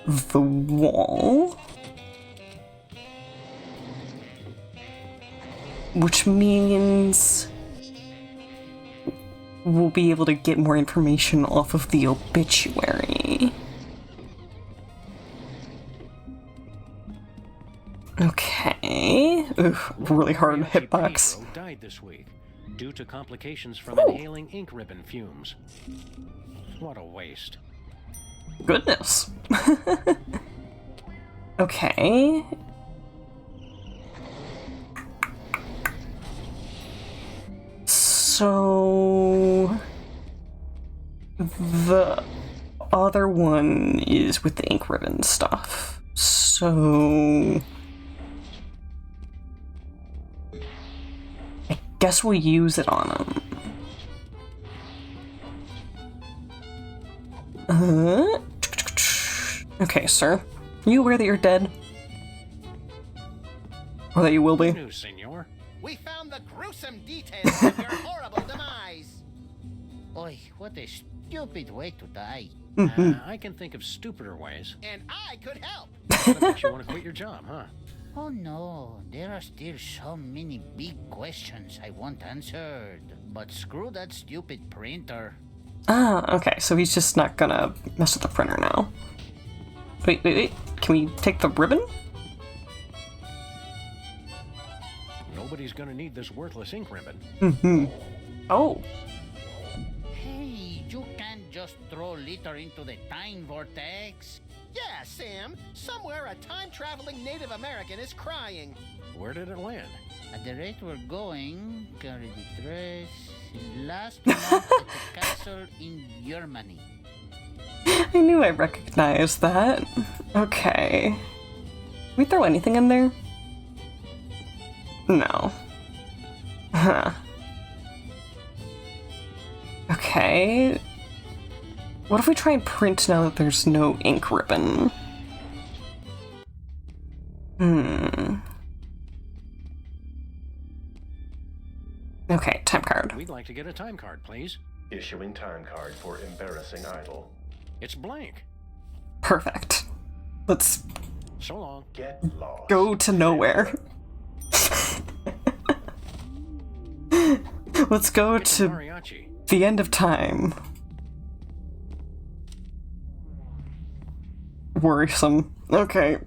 the wall. Which means we'll be able to get more information off of the obituary. Okay. Oof, really hard on hitbox. ÇVODʔ died this week due to complications from inhaling ink ribbon fumes. What a waste. Goodness. Okay. So the other one is with the ink ribbon stuff. So I guess we'll use it on him. Okay, sir. Are you aware that you're dead? Or that you will be? News, senor. We found the gruesome details of your horrible demise. Oi, what a stupid way to die. I can think of stupider ways. And I could help. That makes you want to quit your job, huh? Oh no, there are still so many big questions I want answered. But screw that stupid printer. Ah, okay, so he's just not gonna mess with the printer now. Wait. Can we take the ribbon? Nobody's gonna need this worthless ink ribbon. Mm-hmm. Oh. Hey, you can't just throw litter into the time vortex. Yeah, Sam. Somewhere a time-traveling Native American is crying. Where did it land? At the rate we're going, carry the dress. Last month at the castle in Germany. I knew I recognized that. Okay. Can we throw anything in there? No. Huh. Okay. What if we try and print now that there's no ink ribbon? Okay, time card. We'd like to get a time card, please. Issuing time card for embarrassing idol. It's blank. Perfect. Let's So long. Get lost. go to nowhere. Let's go Get to mariachi. the end of time. Worrisome. Okay.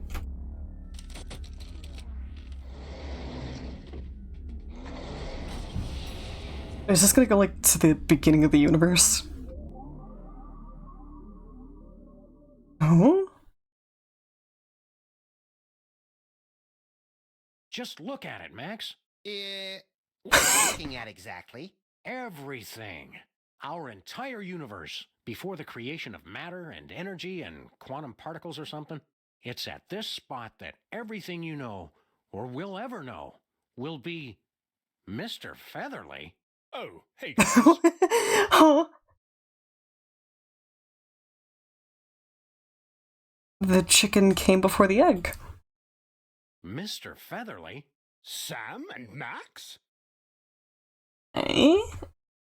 Is this gonna go like to the beginning of the universe? Oh? Just look at it, Max. What are you looking at exactly? Everything. Our entire universe, before the creation of matter and energy and quantum particles or something. It's at this spot that everything you know, or will ever know, will be Mr. Featherly. Oh, hey. Huh? The chicken came before the egg. Mr. Featherly? Sam and Max? Hey?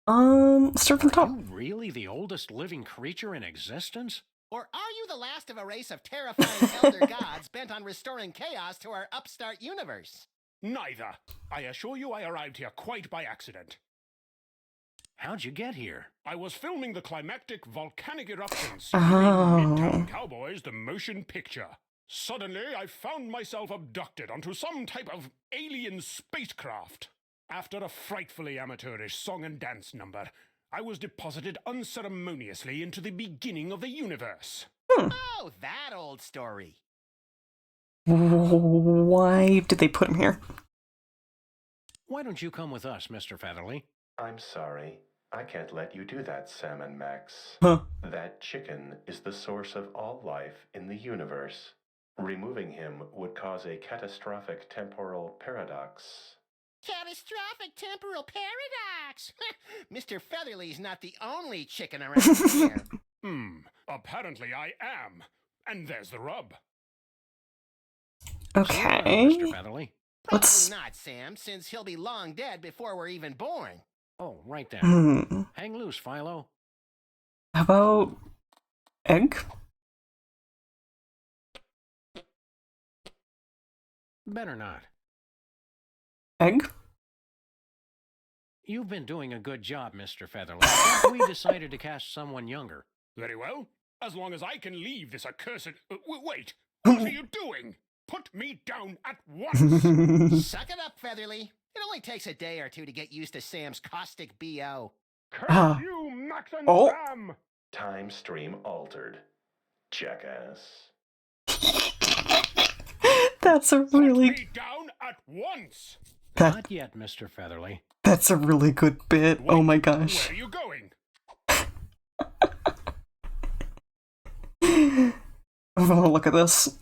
Start from top. Are you really the oldest living creature in existence? Or are you the last of a race of terrifying elder gods bent on restoring chaos to our upstart universe? Neither. I assure you I arrived here quite by accident. How'd you get here? I was filming the climactic volcanic eruptions Oh. Midtown Cowboys, the motion picture. Suddenly, I found myself abducted onto some type of alien spacecraft. After a frightfully amateurish song and dance number, I was deposited unceremoniously into the beginning of the universe. Oh, that old story. Why did they put him here? Why don't you come with us, Mr. Featherly? I'm sorry. I can't let you do that, Sam and Max. Huh. That chicken is the source of all life in the universe. Removing him would cause a catastrophic temporal paradox. Catastrophic temporal paradox! Mr. Featherly's not the only chicken around here. Apparently I am. And there's the rub. Okay. Mr. Featherly. Let's... Probably not, Sam, since he'll be long dead before we're even born. Oh, right there. Hang loose, Philo. How about... egg? Better not. Egg? You've been doing a good job, Mr. Featherly. We decided to cast someone younger. Very well. As long as I can leave this accursed... wait! What are you doing? put me down at once! Suck it up, Featherly. It only takes a day or two to get used to Sam's caustic BO. Curse you, Max and Oh. Sam! Time stream altered. Jackass. That's a really... Put me down at once! Not yet, Mr. Featherly. That's a really good bit. Oh my gosh. Where are you going? Oh, look at this.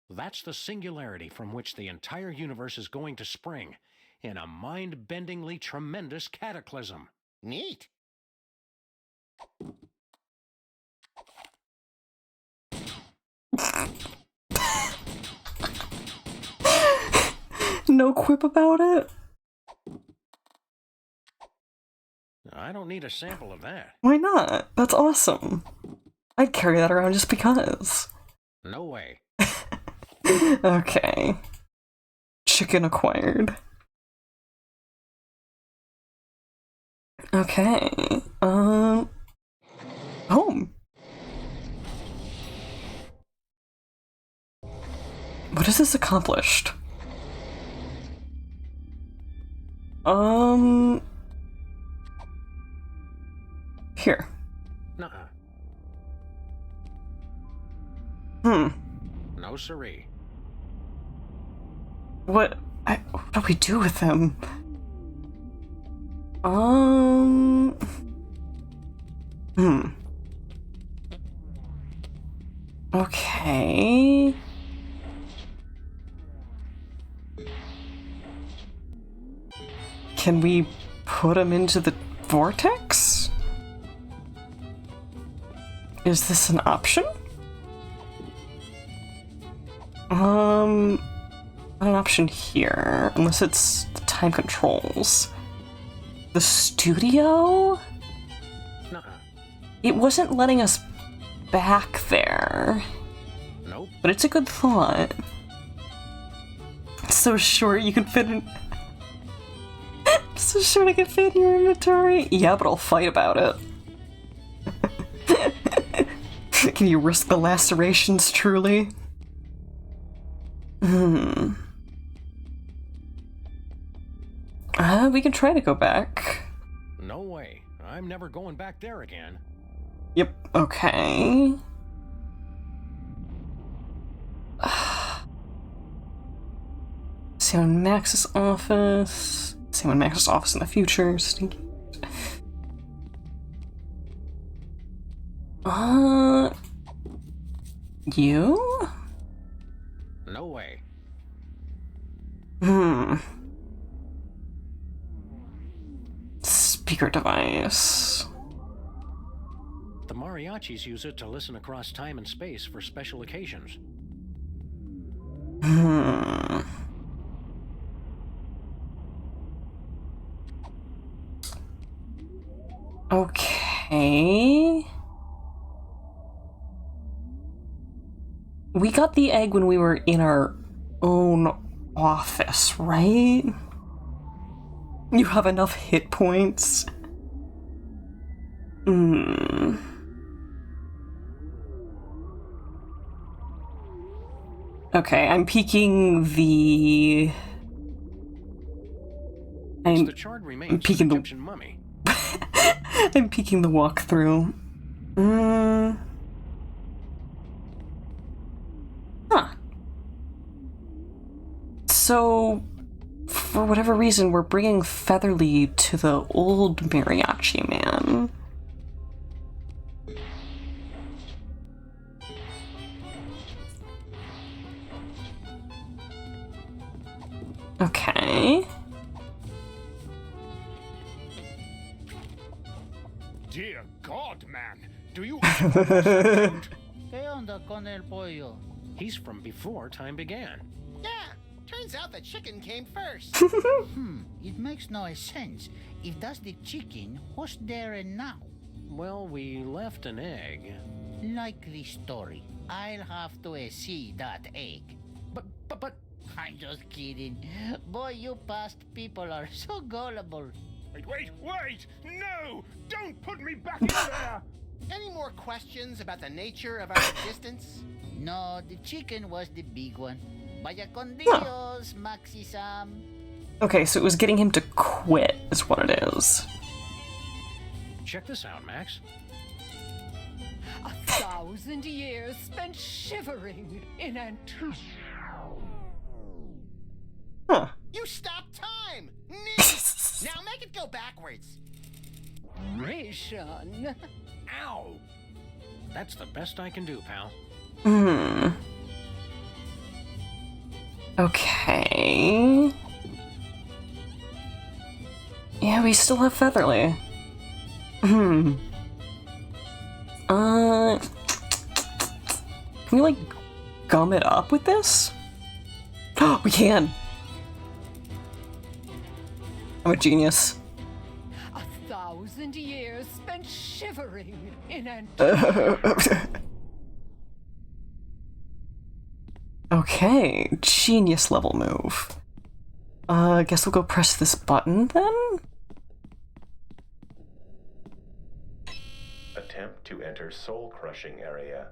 That's the singularity from which the entire universe is going to spring, in a mind-bendingly tremendous cataclysm. Neat. No quip about it? I don't need a sample of that. Why not? That's awesome. I'd carry that around just because. No way. Okay. Chicken acquired. Okay. Home. What has this accomplished? Here. Nuh-uh. No siree. What do we do with them? Okay. Can we put them into the vortex? Is this an option? Not an option here, unless it's the time controls. The studio? Nuh-uh. It wasn't letting us back there. Nope. But it's a good thought. So short you can fit in... So short I can fit in your inventory? Yeah, but I'll fight about it. Can you risk the lacerations, truly? We can try to go back. No way. I'm never going back there again. Yep, okay. Sam and Max's office. Sam and Max's office in the future. Stinky. You? No way. Speaker device. The mariachis use it to listen across time and space for special occasions. Okay. We got the egg when we were in our own office, right? You have enough hit points. Okay, I'm peeking the... It's the charred remains of an Egyptian mummy. I'm peeking the walkthrough. Huh. So, for whatever reason, we're bringing Featherly to the old mariachi man. Okay. Dear God, man, do you ¿Qué onda con el pollo? He's from before time began. Yeah, turns out the chicken came first. It makes no sense. If that's the chicken, what's there and now? Well, we left an egg. Likely story. I'll have to see that egg. But... I'm just kidding. Boy, you past people are so gullible. Wait! No! Don't put me back in there! Any more questions about the nature of our existence? No, the chicken was the big one. Vaya con Dios, Maxi-sam. Okay, so it was getting him to quit, is what it is. Check this out, Max. 1,000 years spent shivering in anticipation. Huh. You stopped time! Neat! Now make it go backwards. Ow! That's the best I can do, pal. Okay. Yeah, we still have Featherly. Can we, like, gum it up with this? Oh, we can! I'm a genius. 1,000 years spent shivering in anticipation. Okay, genius level move. Guess we'll go press this button then? Attempt to enter soul crushing area.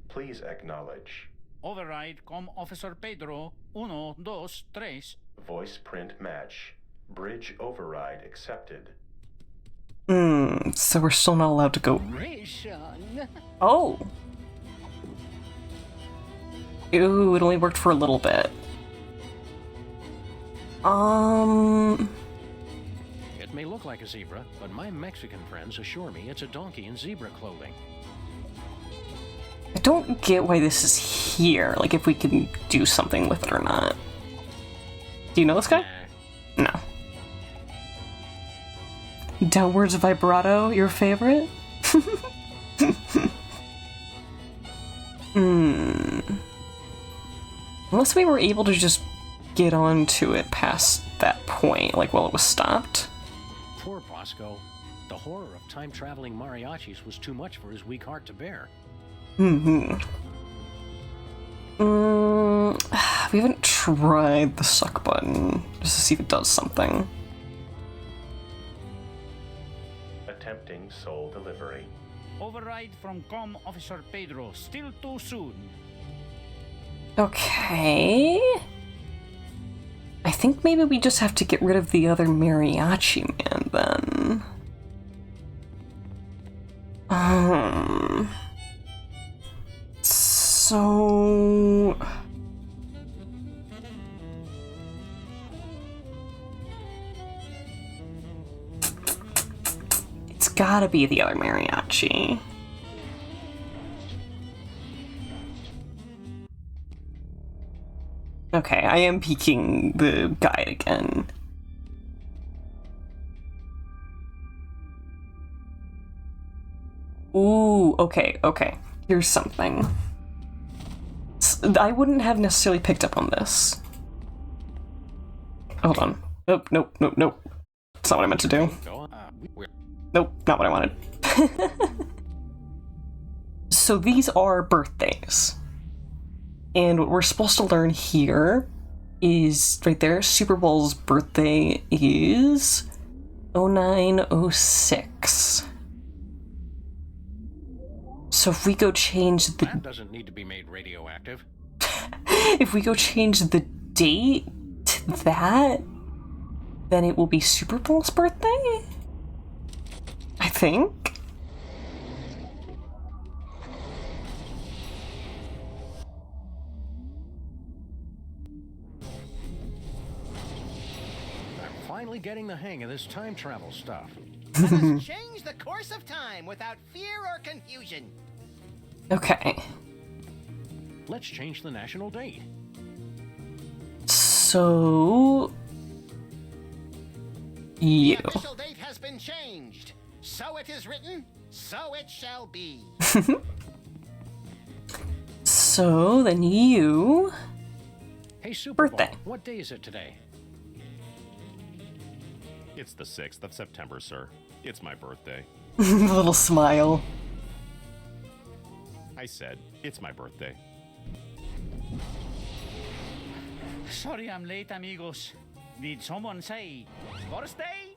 Please acknowledge. Override com Officer Pedro. 1, 2, 3. Voice print match. Bridge override accepted. So we're still not allowed to go. Oh! Ooh, it only worked for a little bit. It may look like a zebra, but my Mexican friends assure me it's a donkey in zebra clothing. I don't get why this is here, like if we can do something with it or not. Do you know this guy? No. Downwards vibrato, your favorite? Unless we were able to just get onto it past that point, like while it was stopped. Poor Bosco. The horror of time-traveling mariachis was too much for his weak heart to bear. We haven't tried the suck button, just to see if it does something. Attempting soul delivery. Override from com Officer Pedro. Still too soon. Okay. I think maybe we just have to get rid of the other mariachi man then. So... it's gotta be the other mariachi. Okay, I am peeking the guide again. Ooh, okay. Here's something. I wouldn't have necessarily picked up on this. Hold on. Nope. That's not what I meant to do. Nope, not what I wanted. So these are birthdays. And what we're supposed to learn here is, right there, Super Bowl's birthday is 0906. So if we go change the... That doesn't need to be made radioactive. If we go change the date to that, then it will be Super Bowl's birthday? I think? Finally getting the hang of this time travel stuff. Let us change the course of time without fear or confusion. Okay. Let's change the national date. So... you. The official date has been changed. So it is written, so it shall be. So then you... Hey, Super birthday. Bowl, what day is it today? It's the 6th of September, sir. It's my birthday. Little smile. I said, it's my birthday. Sorry I'm late, amigos. Did someone say birthday?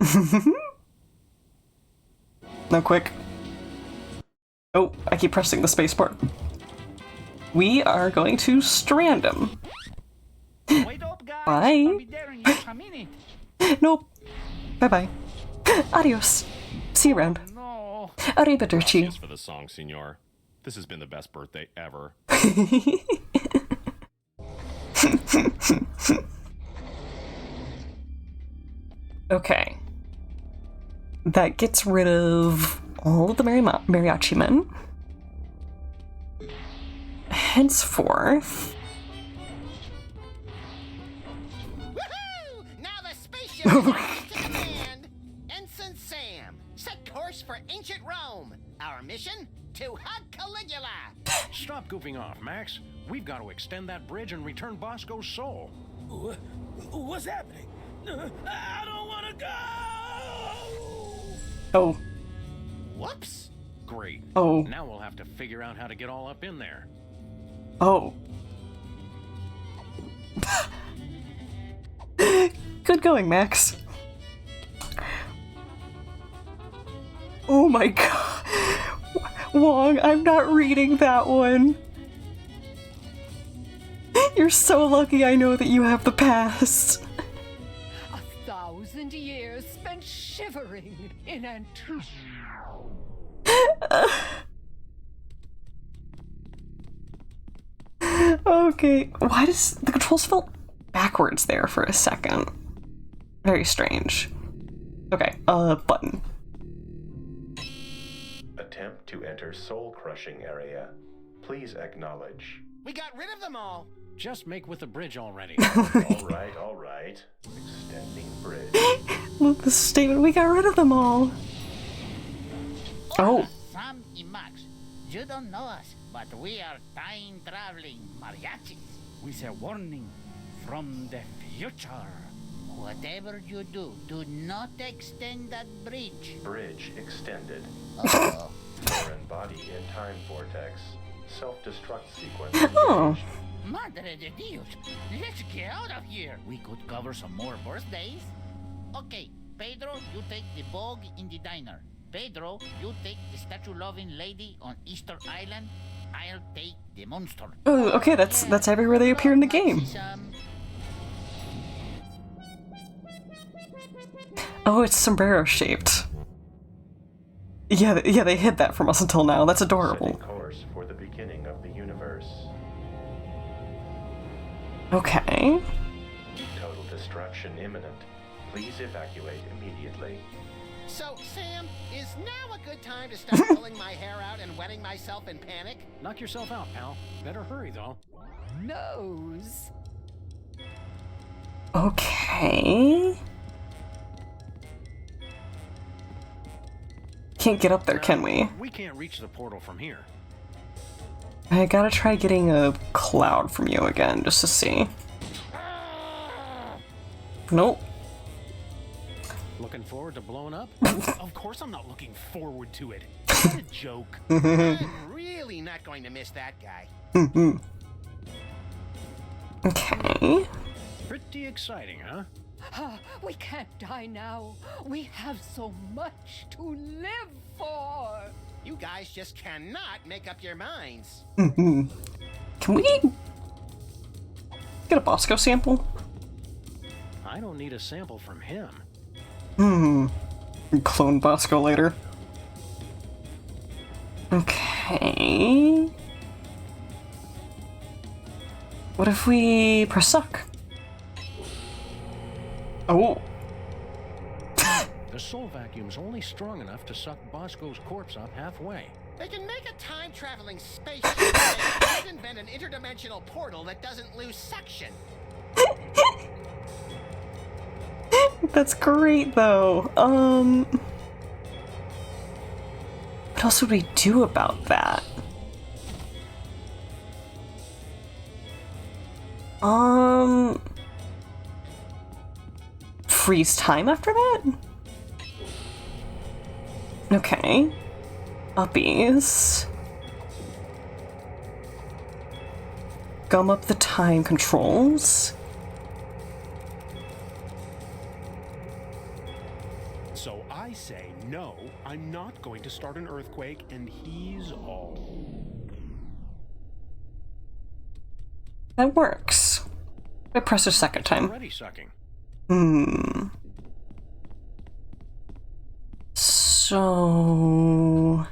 No, quick. Oh, I keep pressing the space bar. We are going to strand him. Bye. I'll be there in just a minute. Nope. Bye-bye. Adios. See you around. No. Arrivederci. Thanks for the song, Senor. This has been the best birthday ever. Okay. That gets rid of all of the mariachi men. Henceforth... Woohoo! Now the spaceship is ready to command. Ensign Sam, set course for ancient Rome. Our mission? To hug Caligula. Stop goofing off, Max. We've got to extend that bridge and return Bosco's soul. What's happening? I don't want to go! Oh. Whoops. Great. Oh. Now we'll have to figure out how to get all up in there. Oh. Good going, Max. Oh my god. Wong, I'm not reading that one. You're so lucky I know that you have the pass. 1,000 years spent shivering in anticipation. Okay, why does the controls felt backwards there for a second? Very strange. Okay, button. Attempt to enter soul-crushing area. Please acknowledge. We got rid of them all. Just make with the bridge already. All right. Extending bridge. Look, the statement, we got rid of them all. Oh. Sam y Max, you don't know us, but we are time-traveling mariachis. With a warning from the future. Whatever you do, do not extend that bridge. Bridge extended. Uh-oh. Foreign body in time vortex. Self-destruct sequence. Oh. Madre de Dios, let's get out of here. We could cover some more birthdays. Okay, Pedro, you take the Vogue in the diner. Pedro, you take the statue-loving lady on Easter Island. I'll take the monster. Oh, okay, that's everywhere they appear in the game. Oh, it's sombrero shaped. Yeah, they hid that from us until now. That's adorable. Setting course for the beginning of the universe. Okay. Total destruction imminent. Please evacuate immediately. So, Sam, is now a good time to start pulling my hair out and wetting myself in panic? Knock yourself out, pal. Better hurry, though. Nose. Okay. Can't get up there, can we? We can't reach the portal from here. I gotta try getting a cloud from you again, just to see. Nope. Looking forward to blowing up? Of course I'm not looking forward to it. What a joke. I'm really not going to miss that guy. Okay. Pretty exciting, huh? We can't die now. We have so much to live for. You guys just cannot make up your minds. Can we get a Bosco sample? I don't need a sample from him. Clone Bosco later. Okay. What if we press suck? Oh. The soul vacuum's only strong enough to suck Bosco's corpse up halfway. They can make a time-traveling spaceship and invent an interdimensional portal that doesn't lose suction. That's great, though. What else would we do about that? Freeze time after that? Okay. Uppies. Gum up the time controls. So I say, no, I'm not going to start an earthquake, and he's all. That works. I press a second time. Already sucking. So...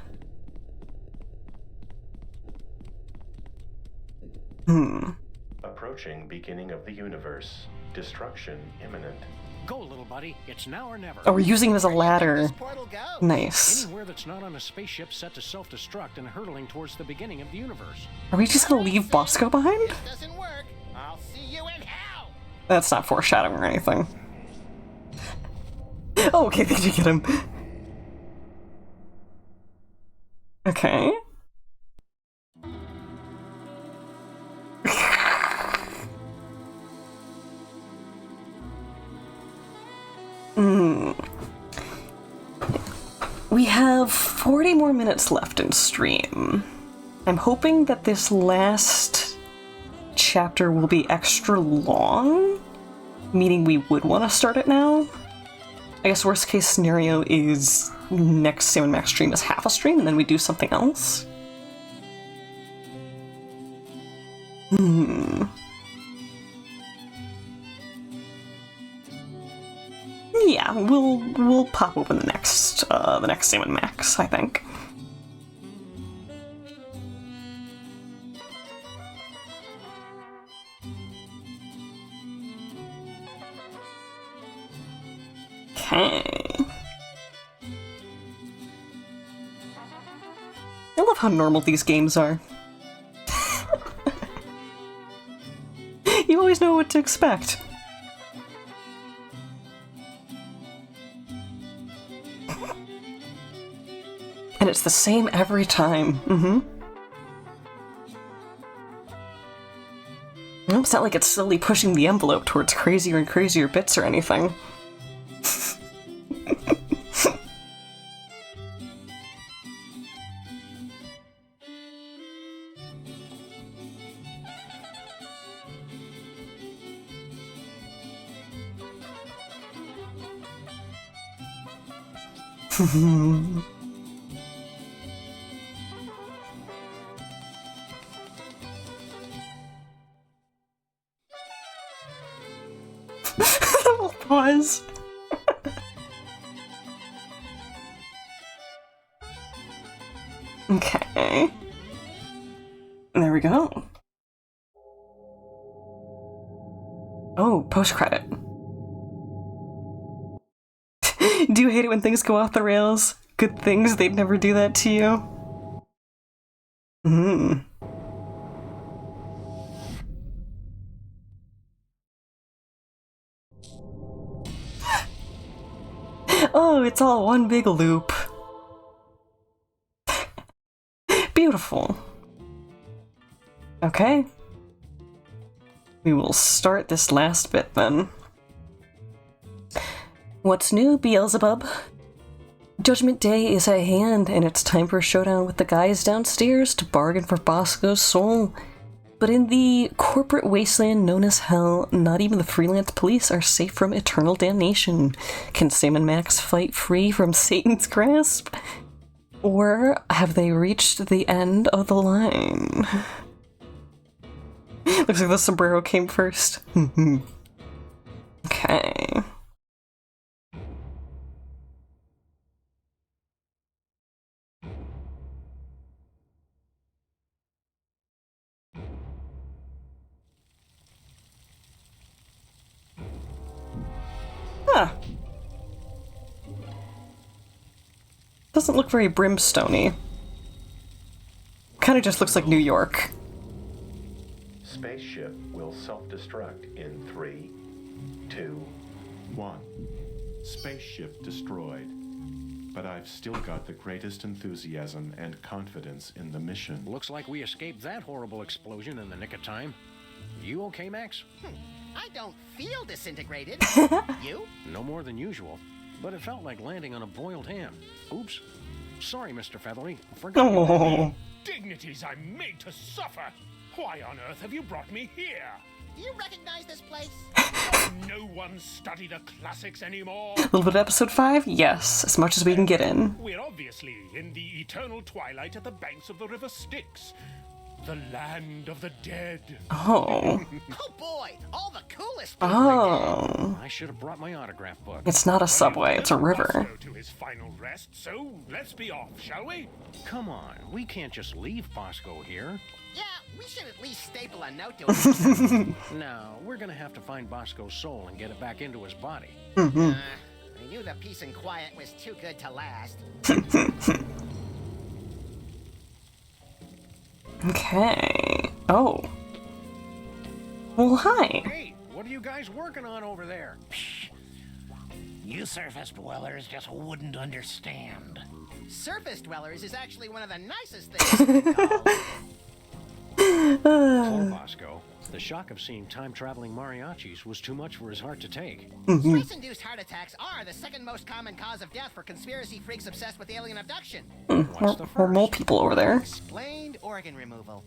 Approaching beginning of the universe. Destruction imminent. Go, little buddy. It's now or never. Oh, we're using it as a ladder. Nice. Anywhere that's not on a spaceship set to self-destruct and hurtling towards the beginning of the universe. Are we just gonna leave Bosco behind? Doesn't work. I'll see you in hell. That's not foreshadowing or anything. Oh, okay, did you get him? Okay. We have 40 more minutes left in stream. I'm hoping that this last chapter will be extra long, meaning we would want to start it now. I guess worst case scenario is next Sam and Max stream is half a stream and then we do something else. Yeah, we'll pop open the next Sam and Max, I think. Okay. I love how normal these games are. You always know what to expect. And it's the same every time. It's not like it's slowly pushing the envelope towards crazier and crazier bits or anything. Pause. Okay. There we go. Oh, post-credit. Do you hate it when things go off the rails? Good things, they'd never do that to you. Oh, it's all one big loop. Beautiful. Okay. We will start this last bit then. What's new, Beelzebub? Judgment Day is at hand, and it's time for a showdown with the guys downstairs to bargain for Bosco's soul. But in the corporate wasteland known as Hell, not even the freelance police are safe from eternal damnation. Can Sam and Max fight free from Satan's grasp? Or have they reached the end of the line? Looks like the sombrero came first. Okay. Huh. Doesn't look very brimstone-y. Kinda just looks like New York. Spaceship will self-destruct in 3, 2, 1. Spaceship destroyed. But I've still got the greatest enthusiasm and confidence in the mission. Looks like we escaped that horrible explosion in the nick of time. You okay, Max? I don't feel disintegrated. You? No more than usual, but it felt like landing on a boiled ham. Oops. Sorry, Mr. Featherly. Forgot. Oh. Dignities I'm made to suffer. Why on earth have you brought me here? Do you recognize this place? No one study the classics anymore. A little bit of episode 5? Yes, as much as we can get in. We're obviously in the eternal twilight at the banks of the river Styx. The land of the dead. Oh. Oh boy, all the coolest people are dead. Oh. I should have brought my autograph book. It's not a subway, it's a river. To his final rest, so let's be off, shall we? Come on, we can't just leave Bosco here. Yeah, we should at least staple a note to him. No, we're gonna have to find Bosco's soul and get it back into his body. I knew the peace and quiet was too good to last. Okay. Oh. Well, hi. Hey, what are you guys working on over there? You surface dwellers just wouldn't understand. Surface dwellers is actually one of the nicest things. Poor Bosco. The shock of seeing time-traveling mariachis was too much for his heart to take. Space-induced heart attacks are the second most common cause of death for conspiracy freaks obsessed with alien abduction. More mole people over there. Explained organ removal.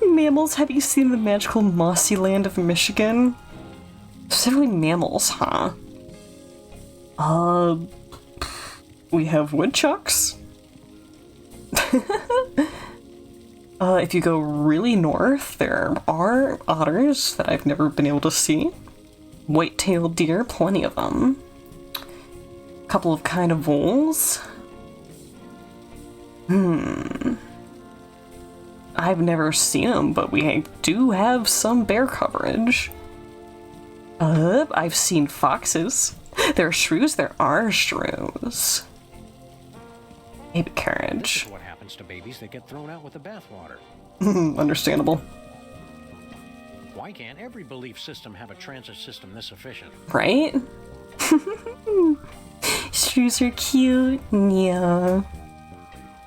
Mammals, have you seen the magical mossy land of Michigan? Specifically mammals, huh? We have woodchucks. If you go really north, there are otters that I've never been able to see. White-tailed deer, plenty of them. A couple of kind of voles. I've never seen them, but we do have some bear coverage. I've seen foxes. There are shrews, there are shrews. Baby carriage. This is what happens to babies that get thrown out with the bathwater. Understandable. Why can't every belief system have a transit system this efficient? Right? Shrews are cute. Yeah.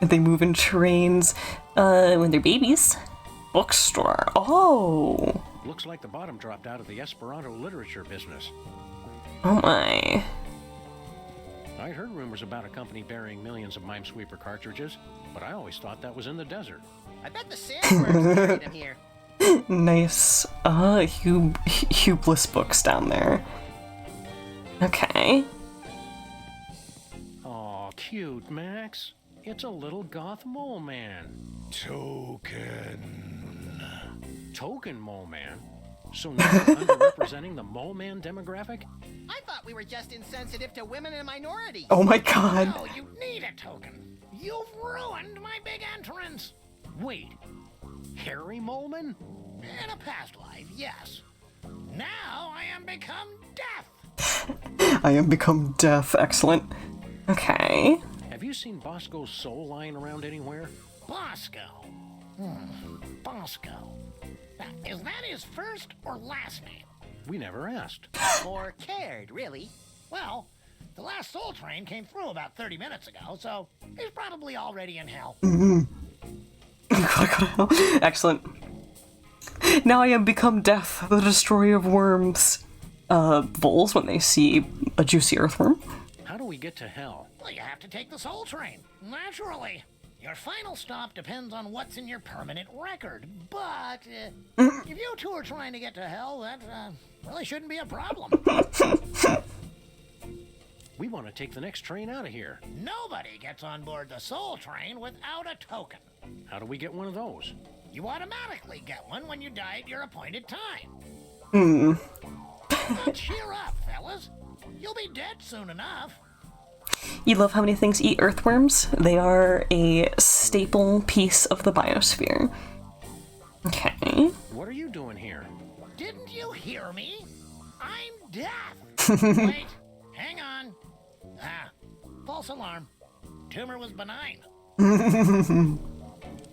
They move in trains when they're babies. Bookstore. Oh. Looks like the bottom dropped out of the Esperanto literature business. Oh my. I'd heard rumors about a company burying millions of Minesweeper cartridges, but I always thought that was in the desert. I bet the sandworms buried him here. Nice. Hublis books down there. Okay. Aw, cute, Max. It's a little goth mole man. Token mole man? So now we're underrepresenting the mole man demographic? I thought we were just insensitive to women and minorities. Oh my god. No, you need a token. You've ruined my big entrance. Wait, Harry Moleman? In a past life, yes. Now I am become death. I am become death. Excellent. Okay. Have you seen Bosco's soul lying around anywhere? Bosco. Bosco. Now, is that his first or last name? We never asked. Or cared, really. Well, the last soul train came through about 30 minutes ago, so he's probably already in hell. Excellent. Now I am become death, the destroyer of worms. Voles when they see a juicy earthworm. How do we get to hell? Well, you have to take the soul train. Naturally. Your final stop depends on what's in your permanent record. But if you two are trying to get to hell, that really shouldn't be a problem. We want to take the next train out of here. Nobody gets on board the soul train without a token. How do we get one of those? You automatically get one when you die at your appointed time. Now cheer up, fellas. You'll be dead soon enough. You love how many things eat earthworms? They are a staple piece of the biosphere. Okay. What are you doing here? Didn't you hear me? I'm death. Wait, hang on. False alarm. Tumor was benign.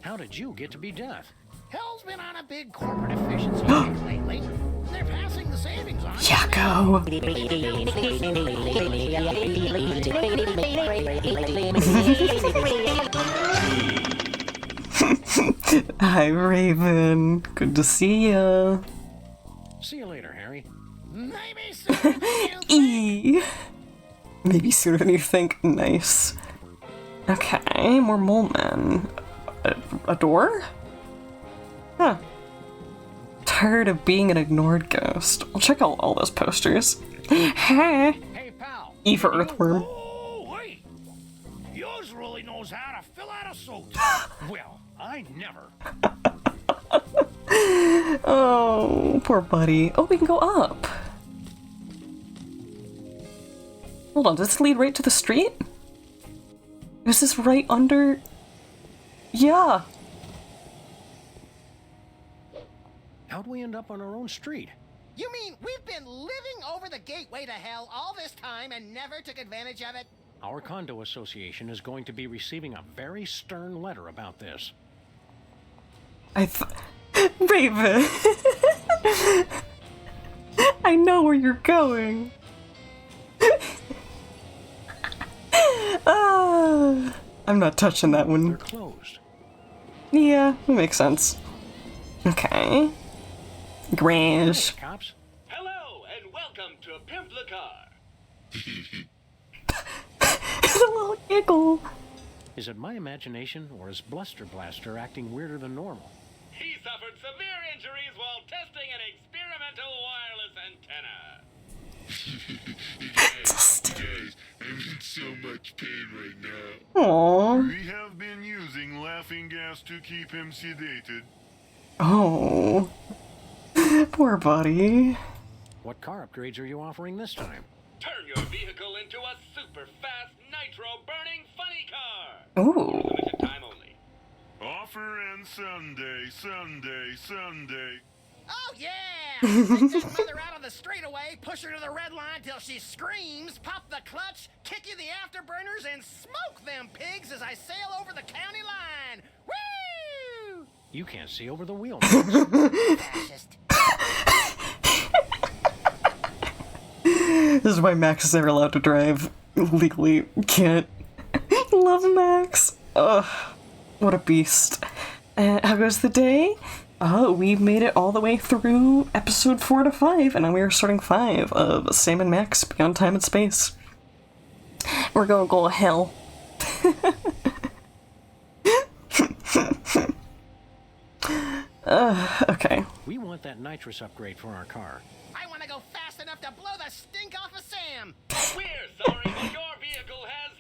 How did you get to be death? Hell's been on a big corporate efficiency kick lately. They're passing the savings on. Yakko. Hi, Raven. Good to see ya. See you later, Harry. Maybe sooner than you think. Maybe sooner than you think. Nice. Okay, more mole men. A door? Huh. Tired of being an ignored ghost. I'll check out all those posters. Hey, pal. E for earthworm. Oh, wait. Yours really knows how to fill out a suit. Well, I never. Oh, poor buddy. Oh, we can go up. Hold on, does this lead right to the street? Is this right under... Yeah. How'd we end up on our own street? You mean we've been living over the gateway to hell all this time and never took advantage of it? Our condo association is going to be receiving a very stern letter about this. Raven! I know where you're going. I'm not touching that one. They're closed. Yeah, that makes sense. Okay. Grange. Hey, cops. Hello and welcome to Pimp the Car. It's a little giggle. Is it my imagination, or is Bluster Blaster acting weirder than normal? He suffered severe injuries while testing an experimental wireless antenna. Guys, I'm in so much pain right now. Aww. We have been using laughing gas to keep him sedated. Oh. Poor buddy. What car upgrades are you offering this time? Turn your vehicle into a super fast nitro-burning funny car. Ooh. Limited time only. Offer and Sunday. Oh yeah! Take that mother out on the straightaway, push her to the red line till she screams, pop the clutch, kick you the afterburners, and smoke them pigs as I sail over the county line. Woo! You can't see over the wheel. Fascist. This is why Max is never allowed to drive. Legally can't. Love Max. Ugh. What a beast. How goes the day? We made it all the way through episode 4 to 5, and now we are starting 5 of Sam and Max Beyond Time and Space. We're gonna go to hell. Okay. We want that nitrous upgrade for our car. I want to go fast enough to blow the stink off of Sam. We're sorry, but your vehicle has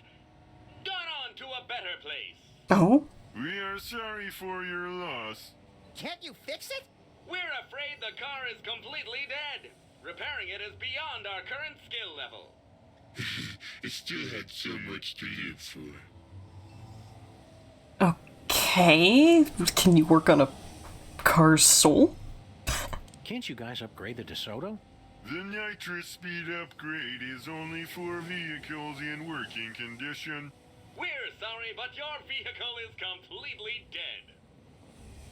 gone on to a better place. Oh? We are sorry for your loss. Can't you fix it? We're afraid the car is completely dead. Repairing it is beyond our current skill level. It still had so much to live for. Okay. Can you work on a car's soul? Can't you guys upgrade the DeSoto? The nitrous speed upgrade is only for vehicles in working condition. We're sorry, but your vehicle is completely dead.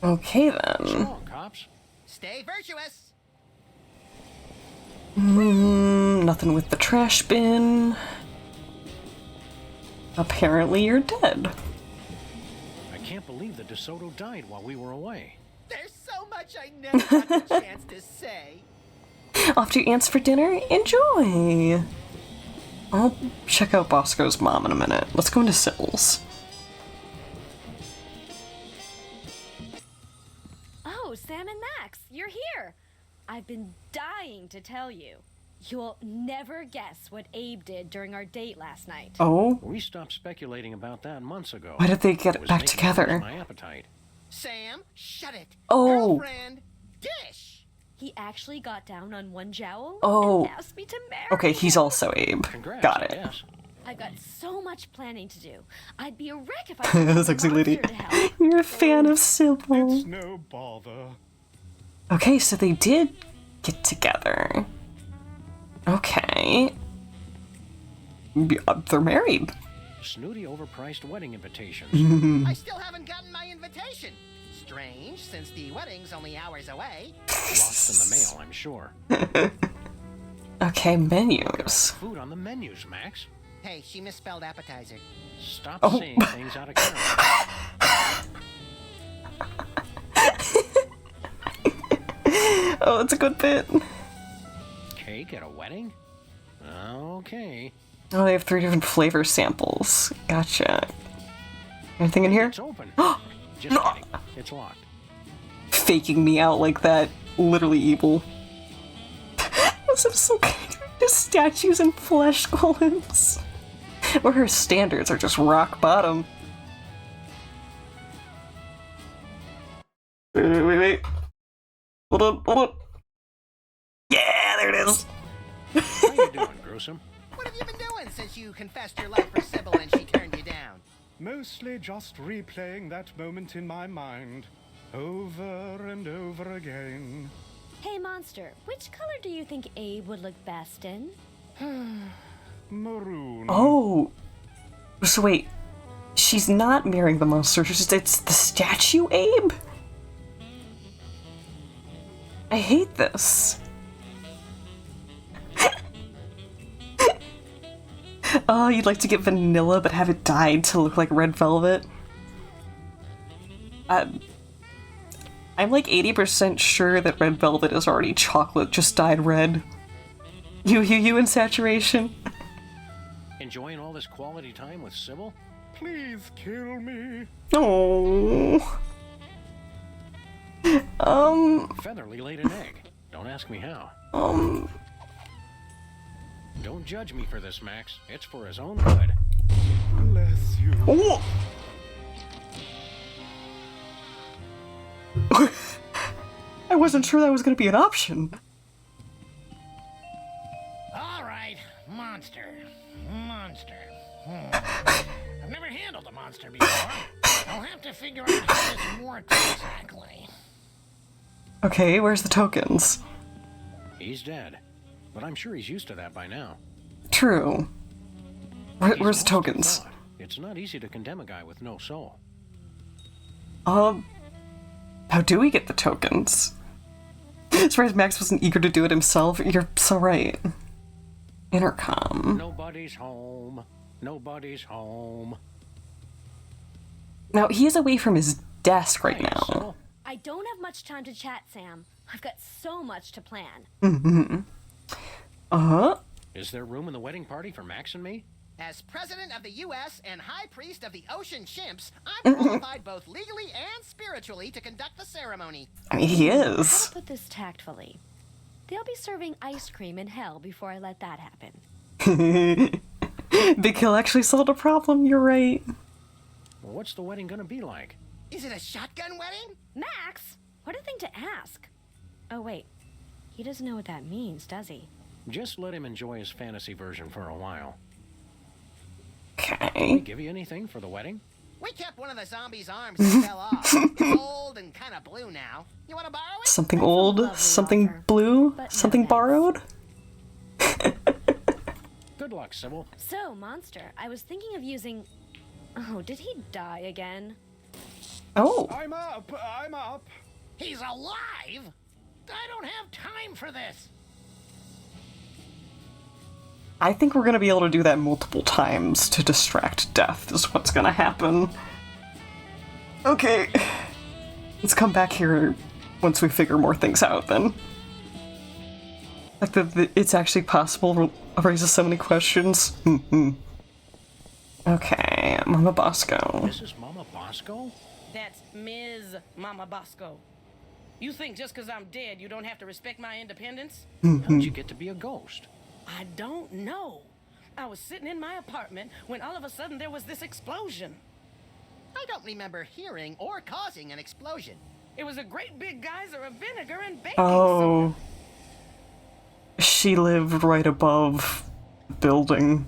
Okay then. So, cops. Stay virtuous. Nothing with the trash bin. Apparently you're dead. I can't believe the DeSoto died while we were away. There's so much I never got the chance to say. Off to your aunt's for dinner? Enjoy! I'll check out Bosco's mom in a minute. Let's go into Sills. Oh, Sam and Max, you're here! I've been dying to tell you. You'll never guess what Abe did during our date last night. Oh? We stopped speculating about that months ago. Why did they get back together? My appetite. Sam, shut it. Oh. Girlfriend, dish. He actually got down on one jowl Oh. and asked me to marry Okay, he's him. also Abe. Congrats, Got I it. guess. I've got so much planning to do. I'd be a wreck if I didn't Sexy have a lady. monster to help. You're a fan of Sybil. It's no bother. Okay, so they did get together. Okay. They're married. Snooty overpriced wedding invitation. I still haven't gotten my invitation. Strange, since the wedding's only hours away. Lost in the mail, I'm sure. Okay, menus. Food on the menus, Max. Hey, she misspelled appetizer. Stop Oh. saying things out of character. Oh, it's a good bit. Cake at a wedding? Okay. Oh, they have 3 different flavor samples. Gotcha. Anything in here? It's open. Just kidding. It's locked. Faking me out like that. Literally evil. Those are some just statues and flesh golems. Or her standards are just rock bottom. Wait. Hold on. Yeah, there it is. How you doing, Gruesome? What have you been doing since you confessed your love for Sybil and she turned you down? Mostly just replaying that moment in my mind, over and over again. Hey, Monster, which color do you think Abe would look best in? Maroon. Oh. So wait. She's not marrying the monster. It's the statue, Abe? I hate this. Oh, you'd like to get vanilla but have it dyed to look like red velvet? I'm like 80% sure that red velvet is already chocolate, just dyed red. You in saturation? Enjoying all this quality time with Sybil? Please kill me. Oh. Featherly laid an egg. Don't ask me how. Don't judge me for this, Max. It's for his own good. Bless you. Oh. I wasn't sure that was going to be an option. All right, monster. I've never handled a monster before. I'll have to figure out how this works exactly. Okay, where's the tokens? He's dead, but I'm sure he's used to that by now. True. Where's the tokens? It's not easy to condemn a guy with no soul. How do we get the tokens? As far as Max wasn't eager to do it himself, you're so right. Intercom. Nobody's home. Nobody's home. Now, he is away from his desk right now. I don't have much time to chat, Sam. I've got so much to plan. Mm-hmm. Uh-huh. Is there room in the wedding party for Max and me? As president of the U.S. and high priest of the ocean chimps, I'm qualified both legally and spiritually to conduct the ceremony. I mean, he is. I'll put this tactfully. They'll be serving ice cream in hell before I let that happen. Big Hill actually solved a problem, you're right. Well, what's the wedding gonna be like? Is it a shotgun wedding? Max! What a thing to ask. Oh, wait. He doesn't know what that means, does he? Just let him enjoy his fantasy version for a while. Okay. Did we give you anything for the wedding? We kept one of the zombies' arms that fell off. It's old and kind of blue now. You want to borrow it? Something old, something blue, something borrowed? Good luck, Sybil. So, Monster, I was thinking of using... Oh, did he die again? Oh. I'm up. He's alive? I don't have time for this. I think we're gonna be able to do that multiple times to distract death is what's gonna happen. Okay. Let's come back here once we figure more things out then. Like it's actually possible raises so many questions. Okay, Mama Bosco. This is Mama Bosco? That's Ms. Mama Bosco. You think just because I'm dead you don't have to respect my independence? How'd you get to be a ghost? I don't know. I was sitting in my apartment when all of a sudden there was this explosion. I don't remember hearing or causing an explosion. It was a great big geyser of vinegar and baking Oh. She lived right above the building.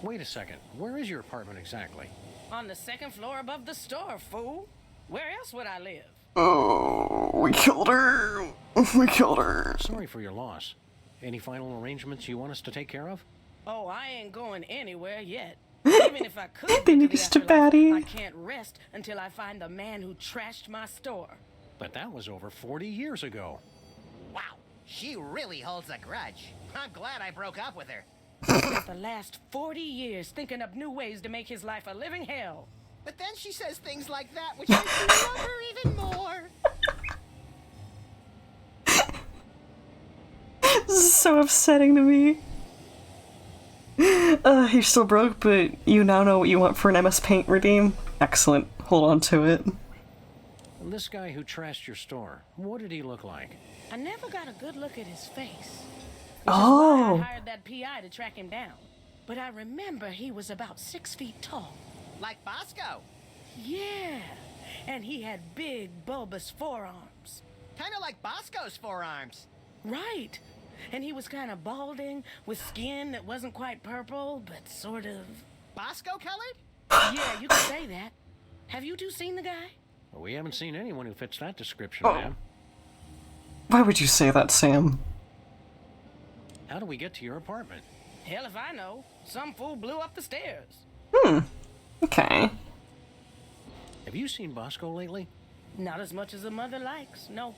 Wait a second. Where is your apartment exactly? On the second floor above the store, fool. Where else would I live? Oh, we killed her. We killed her. Sorry for your loss. Any final arrangements you want us to take care of? Oh, I ain't going anywhere yet. Even if I could They get to Mr. the afterlife, Batty. I can't rest until I find the man who trashed my store. But that was over 40 years ago. Wow, she really holds a grudge. I'm glad I broke up with her. Spent the last 40 years thinking up new ways to make his life a living hell. But then she says things like that, which makes me love her even more. This is so upsetting to me. You're still broke, but you now know what you want for an MS Paint redeem. Excellent. Hold on to it. And this guy who trashed your store, what did he look like? I never got a good look at his face. Oh. I hired that PI to track him down. But I remember he was about 6 feet tall. Like Bosco. Yeah. and he had big, bulbous forearms. Kind of like Bosco's forearms. Right. And he was kind of balding, with skin that wasn't quite purple, but sort of... Bosco colored? Yeah, you could say that. Have you two seen the guy? Well, we haven't seen anyone who fits that description, Oh. ma'am. Why would you say that, Sam? How do we get to your apartment? Hell if I know. Some fool blew up the stairs. Okay. Have you seen Bosco lately? Not as much as a mother likes, no.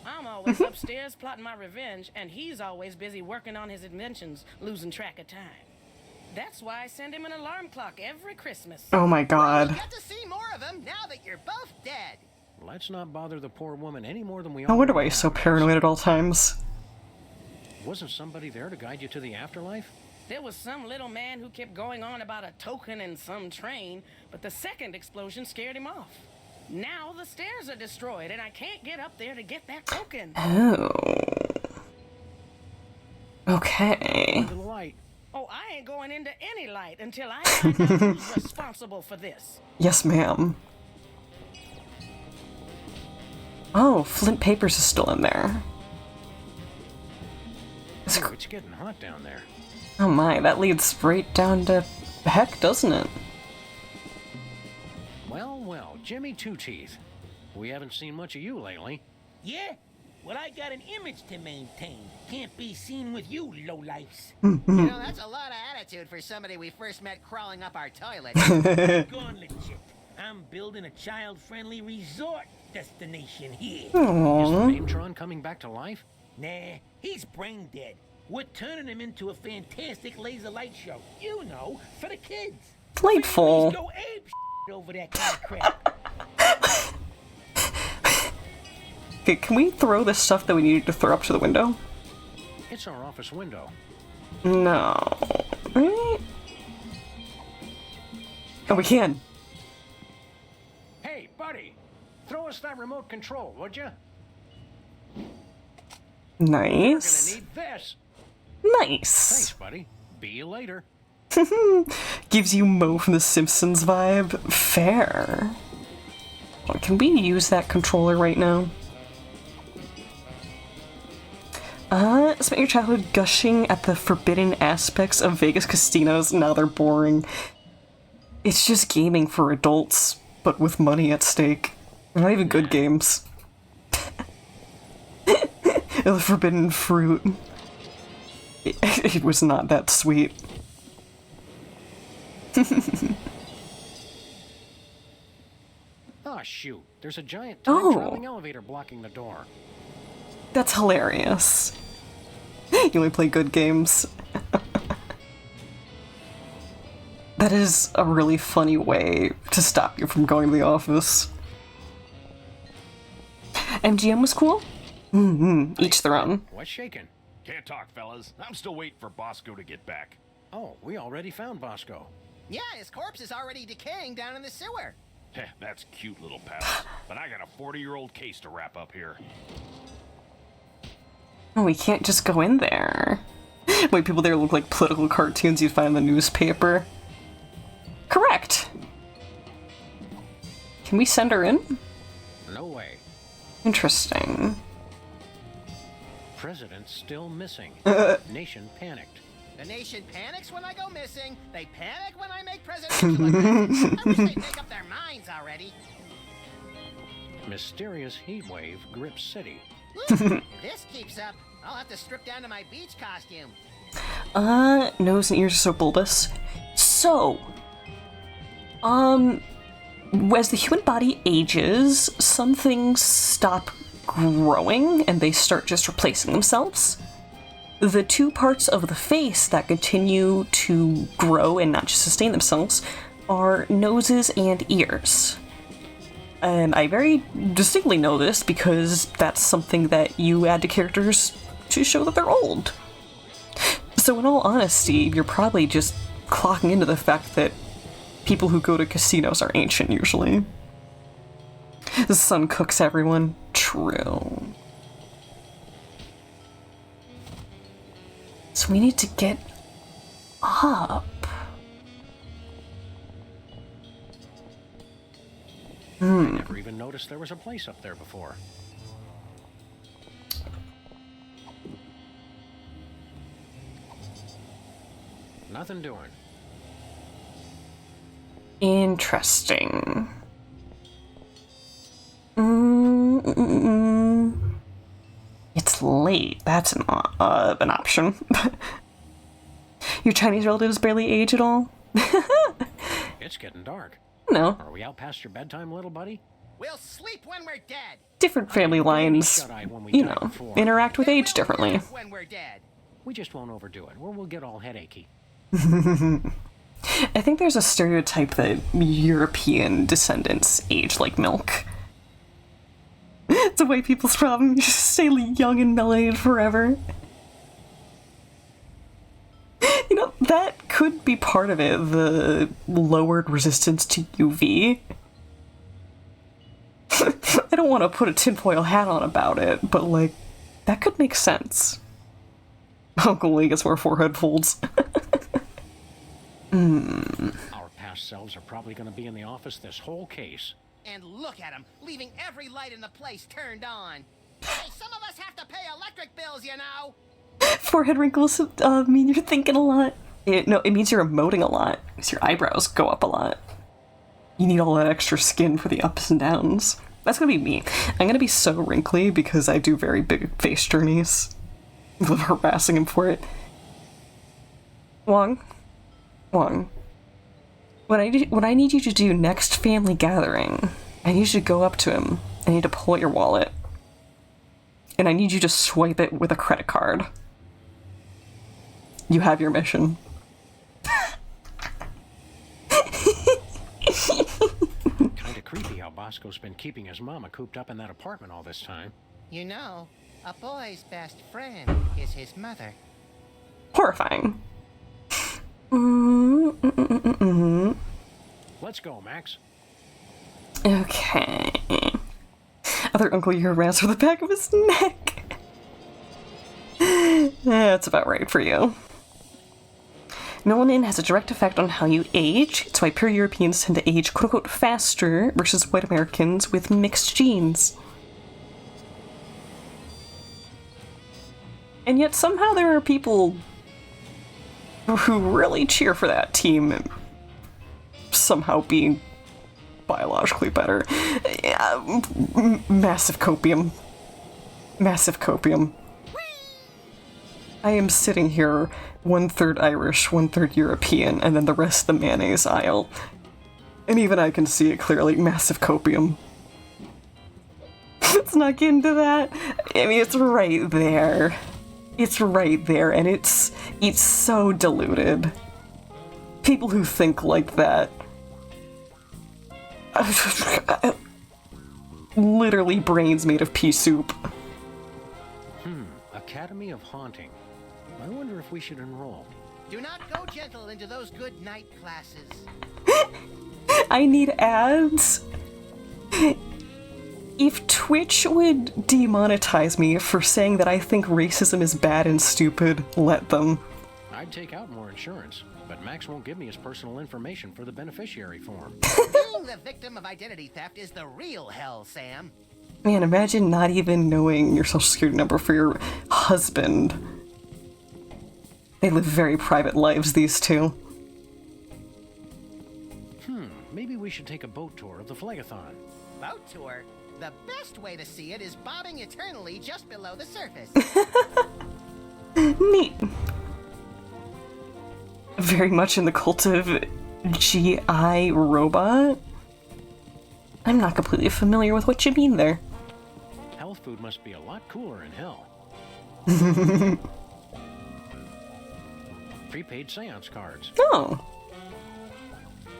I'm always upstairs plotting my revenge, and he's always busy working on his inventions, losing track of time. That's why I send him an alarm clock every Christmas. Oh my god. You get to see more of him now that you're both dead. Let's not bother the poor woman any more than we No wonder already why he's so have. paranoid at all times. Wasn't somebody there to guide you to the afterlife? There was some little man who kept going on about a token in some train, but the second explosion scared him off. Now the stairs are destroyed, and I can't get up there to get that token. Oh. Okay. To the light. Oh, I ain't going into any light until I find out who's responsible for this. Yes, ma'am. Oh, Flint Papers is still in there. Oh, it's getting hot down there. Oh my, that leads right down to heck, doesn't it? Well, Jimmy Two Teeth. We haven't seen much of you lately. Yeah? Well, I got an image to maintain. Can't be seen with you, lowlifes. You know, that's a lot of attitude for somebody we first met crawling up our toilet. Gone legit. I'm building a child-friendly resort destination here. Is the Nametron coming back to life? Nah, he's brain dead. We're turning him into a fantastic laser light show. You know, for the kids. Delightful. Go ape over that kind of crap. Okay, can we throw this stuff that we needed to throw up to the window? It's our office window. No. Right? Oh, we can. Hey, buddy, throw us that remote control, would you? Nice. We're gonna need this. Nice. Thanks, buddy. Be you later. Gives you Mo from The Simpsons vibe. Fair. Well, can we use that controller right now? Spent your childhood gushing at the forbidden aspects of Vegas casinos. Now they're boring. It's just gaming for adults, but with money at stake. They're not even good games. The forbidden fruit. It was not that sweet. Oh, shoot. There's a giant Oh. time-traveling elevator blocking the door. That's hilarious. You only play good games. That is a really funny way to stop you from going to the office. MGM was cool? Each their own. What's shaking? Can't talk, fellas. I'm still waiting for Bosco to get back. Oh, we already found Bosco. Yeah, his corpse is already decaying down in the sewer. Heh, that's cute, little pals. But I got a 40-year-old case to wrap up here. Oh, we can't just go in there. Wait, people there look like political cartoons you'd find in the newspaper. Correct. Can we send her in? No way. Interesting. President still missing. Nation panicked. The nation panics when I go missing. They panic when I make presidential addresses. I wish they'd make up their minds already. Mysterious heat wave grips city. If this keeps up, I'll have to strip down to my beach costume. Nose and ears are so bulbous. So, as the human body ages, some things stop growing and they start just replacing themselves. The two parts of the face that continue to grow and not just sustain themselves are noses and ears. And I very distinctly know this because that's something that you add to characters to show that they're old. So in all honesty, you're probably just clocking into the fact that people who go to casinos are ancient usually. The sun cooks everyone. True. So we need to get up. I never even noticed there was a place up there before. Nothing doing. Interesting. It's late. That's an option. Your Chinese relatives barely age at all? It's getting dark. No. Are we out past your bedtime, little buddy? We'll sleep when we're dead. Different family lines, you know, interact with age differently. When we're dead. We just won't overdo it, or we'll get all headachy. I think there's a stereotype that European descendants age like milk. It's a white people's problem. You just stay young and melanated forever. You know, that could be part of it, the lowered resistance to UV. I don't want to put a tinfoil hat on about it, but, like, that could make sense. Uncle Lee gets more forehead folds. Our past selves are probably going to be in the office this whole case. And look at him, leaving every light in the place turned on. Hey, some of us have to pay electric bills, you know. Forehead wrinkles mean you're thinking a lot. It means you're emoting a lot, because your eyebrows go up a lot. You need all that extra skin for the ups and downs. That's gonna be me. I'm gonna be so wrinkly because I do very big face journeys. I'm harassing him for it. Wong. What I need you to do next family gathering, I need you to go up to him. I need to pull out your wallet. And I need you to swipe it with a credit card. You have your mission. Kinda creepy how Bosco's been keeping his mama cooped up in that apartment all this time. You know, a boy's best friend is his mother. Horrifying. Let's go, Max. Okay. Other uncle you harass for the back of his neck. That's about right for you. Melanin has a direct effect on how you age. It's why pure Europeans tend to age quote-unquote faster versus white Americans with mixed genes. And yet somehow there are people who really cheer for that team somehow being biologically better. Massive copium. Massive copium. I am sitting here 1/3 Irish, 1/3 European, and then the rest the mayonnaise aisle. And even I can see it clearly. Massive copium. Let's not get into that. I mean, it's right there. It's right there, and it's so diluted. People who think like that literally brains made of pea soup. Academy of Haunting. I wonder if we should enroll. Do not go gentle into those good night classes. I need ads. If Twitch would demonetize me for saying that I think racism is bad and stupid, let them. I'd take out more insurance, but Max won't give me his personal information for the beneficiary form. Being the victim of identity theft is the real hell, Sam. Man, imagine not even knowing your social security number for your husband. They live very private lives, these two. Maybe we should take a boat tour of the Phlegathon. Boat tour? The best way to see it is bobbing eternally just below the surface. Neat. Very much in the cult of G.I. Robot. I'm not completely familiar with what you mean there. Health food must be a lot cooler in hell. Prepaid seance cards. Oh.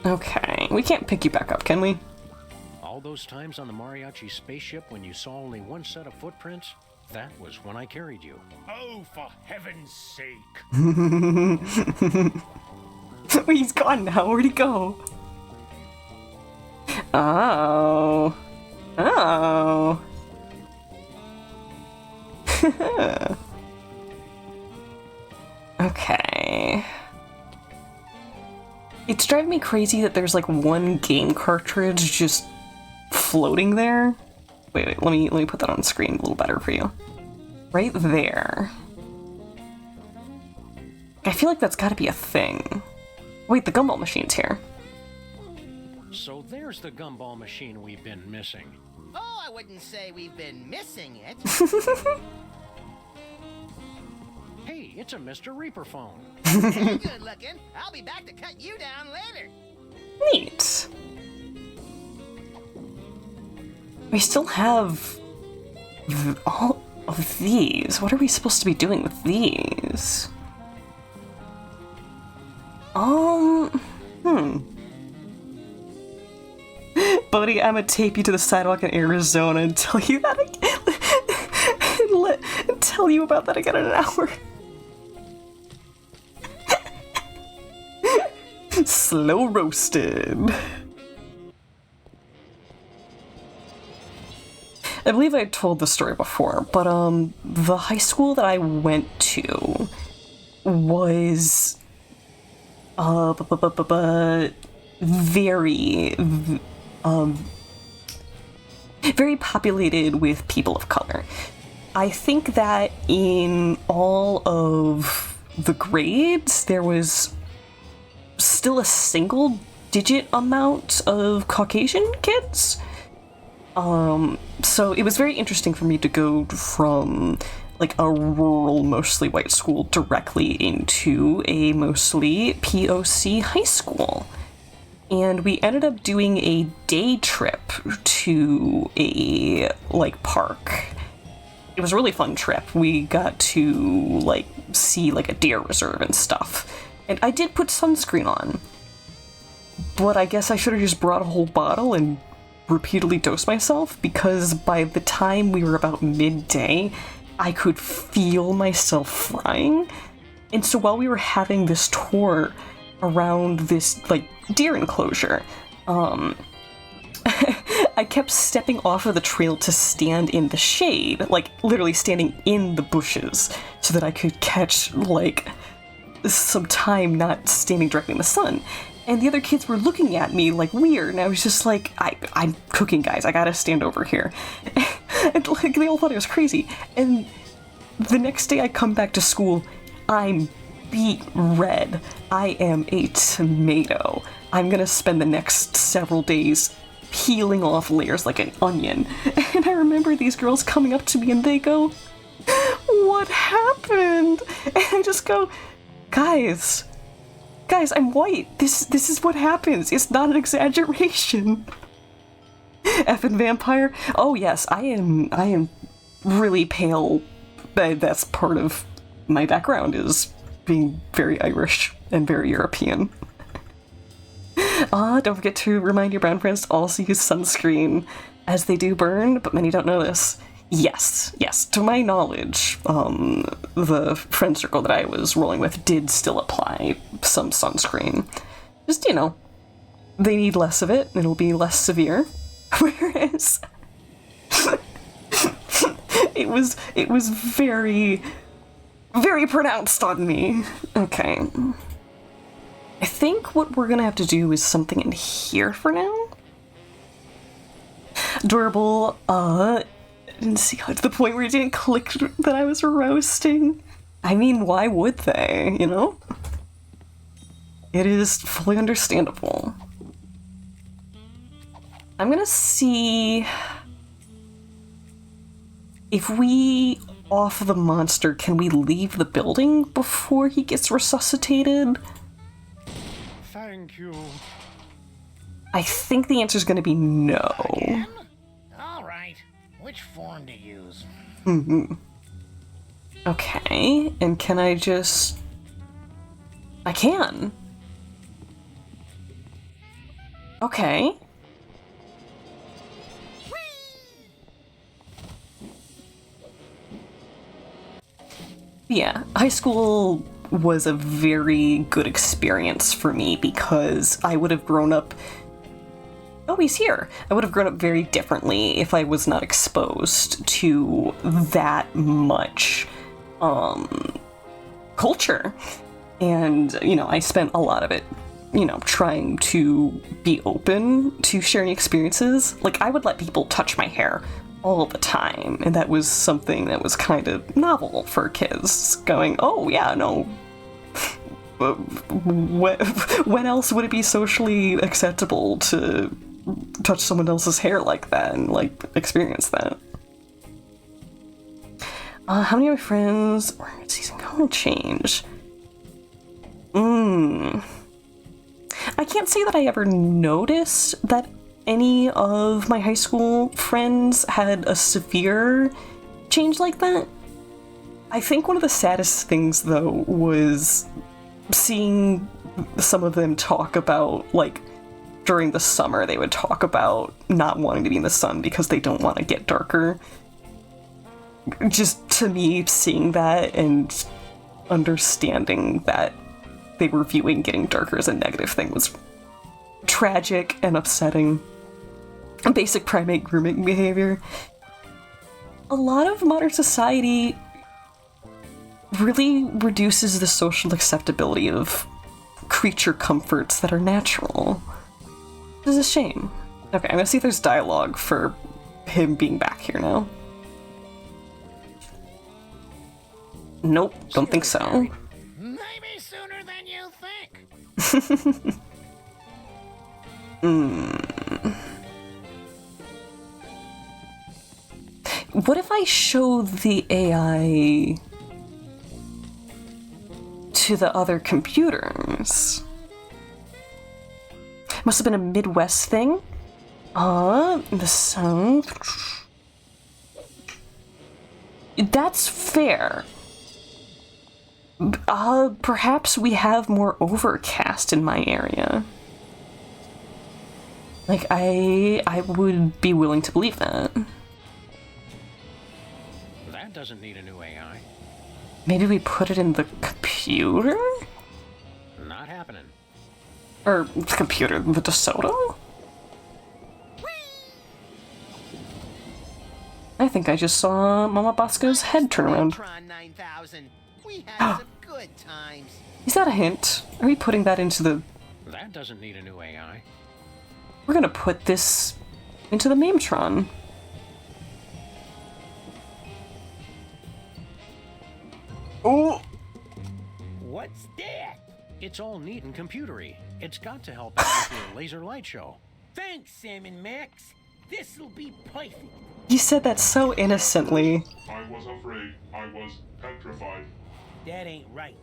Okay, we can't pick you back up, can we? All those times on the Mariachi spaceship when you saw only one set of footprints, that was when I carried you. Oh, for heaven's sake. He's gone now, where'd he go? Oh. Oh. Okay. It's driving me crazy that there's like one game cartridge just floating there. Wait, let me put that on screen a little better for you. Right there. I feel like that's gotta be a thing. Wait, the gumball machine's here. So there's the gumball machine we've been missing. Oh, I wouldn't say we've been missing it. Hey, it's a Mr. Reaper phone. Hey, good looking. I'll be back to cut you down later. Neat. We still have all of these. What are we supposed to be doing with these? Buddy, I'm gonna tape you to the sidewalk in Arizona and tell you that again. and tell you about that again in an hour. Slow roasted. I believe I told the story before, but the high school that I went to was very populated with people of color. I think that in all of the grades there was still a single-digit amount of Caucasian kids. So it was very interesting for me to go from like a rural, mostly white school directly into a mostly POC high school. And we ended up doing a day trip to a like park. It was a really fun trip. We got to like see like a deer reserve and stuff. And I did put sunscreen on. But I guess I should have just brought a whole bottle and repeatedly dosed myself, because by the time we were about midday, I could feel myself frying. And so while we were having this tour around this like deer enclosure, I kept stepping off of the trail to stand in the shade, like literally standing in the bushes, so that I could catch like some time not standing directly in the sun. And the other kids were looking at me like weird, and I was just like, I'm cooking, guys, I gotta stand over here. And like, they all thought I was crazy. And the next day I come back to school, I'm beet red. I am a tomato. I'm gonna spend the next several days peeling off layers like an onion. And I remember these girls coming up to me and they go, "What happened?" And I just go, Guys, I'm white. This is what happens. It's not an exaggeration." Effing vampire. Oh yes, I am really pale. That's part of my background, is being very Irish and very European. Don't forget to remind your brown friends to also use sunscreen, as they do burn, but many don't know this. Yes, to my knowledge, the friend circle that I was rolling with did still apply some sunscreen. Just, you know, they need less of it, it'll be less severe. Whereas it was very, very pronounced on me. Okay. I think what we're gonna have to do is something in here for now. Adorable, I didn't see how to the point where it didn't click that I was roasting. I mean, why would they, you know? It is fully understandable. I'm gonna see if we off the monster, can we leave the building before he gets resuscitated? Thank you. I think the answer is going to be no. Again? All right. Which form to use? Okay, and can I just... I can. Okay. Yeah, high school was a very good experience for me because I would have grown up... Oh, he's here! I would have grown up very differently if I was not exposed to that much culture. And, you know, I spent a lot of it you know, trying to be open to sharing experiences. Like, I would let people touch my hair all the time, and that was something that was kind of novel for kids, going, oh yeah, no, when else would it be socially acceptable to touch someone else's hair like that and, like, experience that? How many of my friends were in season color change? I can't say that I ever noticed that any of my high school friends had a severe change like that. I think one of the saddest things, though, was seeing some of them talk about, like, during the summer, they would talk about not wanting to be in the sun because they don't want to get darker. Just, to me, seeing that and understanding that they were viewing getting darker as a negative thing was tragic and upsetting. Basic primate grooming behavior. A lot of modern society really reduces the social acceptability of creature comforts that are natural. This is a shame. Okay, I'm gonna see if there's dialogue for him being back here now. Nope, don't think so. Maybe sooner than you think. What if I show the AI to the other computers? Must have been a Midwest thing. The South. That's fair. Perhaps we have more overcast in my area. Like, I would be willing to believe that. That doesn't need a new AI. Maybe we put it in the computer? Not happening. Or the computer, the DeSoto? I think I just saw Mama Bosco's head turn around. We had some good times. Is that a hint? Are we putting that into the... That doesn't need a new AI. We're gonna put this into the Mametron. Oh! What's that? It's all neat and computery. It's got to help out with your laser light show. Thanks, Sam and Max. This'll be perfect. You said that so innocently. I was afraid. I was petrified. That ain't right.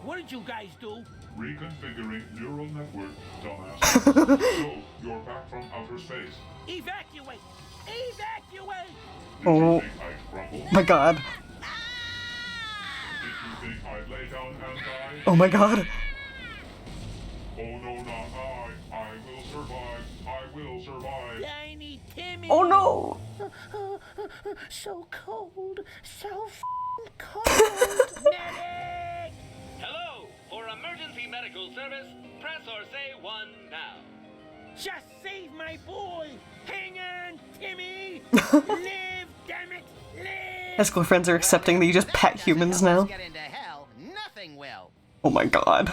What did you guys do? Reconfiguring neural network, dumbass. So, you're back from outer space. Evacuate! Evacuate! Oh my god. Did you think I'd lay down and die? Oh my god. Oh no, not I. I will survive. I will survive. Tiny Timmy! Oh no! So cold. So f***ing cold. Medic! Hello! For emergency medical service, press or say 1 now. Just save my boy! Hang on, Timmy! Live, damn it! Live! High school friends are accepting that you just pet humans now. Get into hell, nothing will. Oh my god.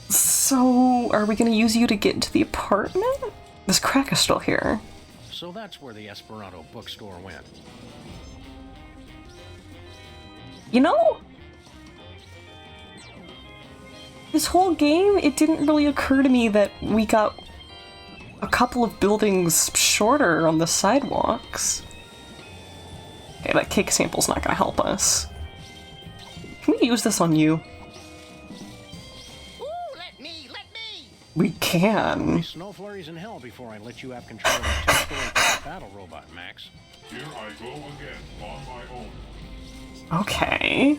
So, are we gonna use you to get into the apartment? This crack is still here. So that's where the Esperanto bookstore went. You know? This whole game, it didn't really occur to me that we got a couple of buildings shorter on the sidewalks. Okay, that cake sample's not gonna help us. Can we use this on you? Ooh, let me! We can. Snow flurries in hell before I let you have control of the 10-story battle robot, Max. Here I go again, on my own. Okay.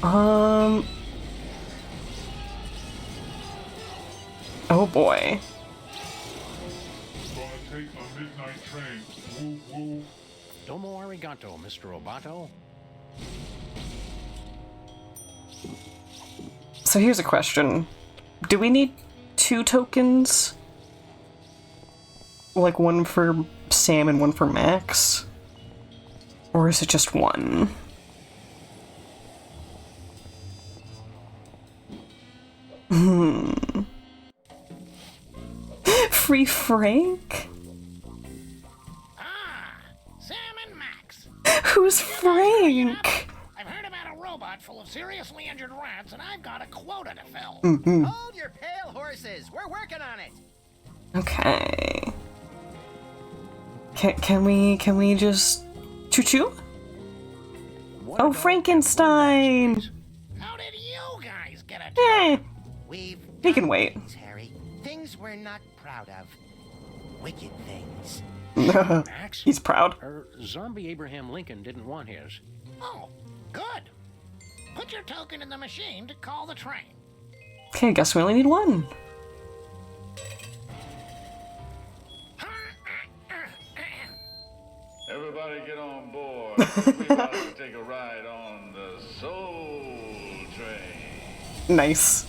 Oh boy. Gonna take a midnight train. Woo woo. Domo arigato, Mr. Obato. So here's a question. Do we need 2 tokens? Like one for Sam and one for Max? Or is it just one? Free Frank? Sam and Max. Who's Frank? I've heard about a robot full of seriously injured rats, and I've got a quota to fill. Mm-hmm. Hold your pale horses. We're working on it. Okay. Can we just choo-choo? Oh, Frankenstein! How did you guys get a Eh, We've he can wait. Harry. Things we're not proud of. Wicked things. Max? He's proud. Zombie Abraham Lincoln didn't want his. Oh, good. Put your token in the machine to call the train. Okay, I guess we only need one. Everybody get on board. We're about to take a ride on the Soul Train. Nice.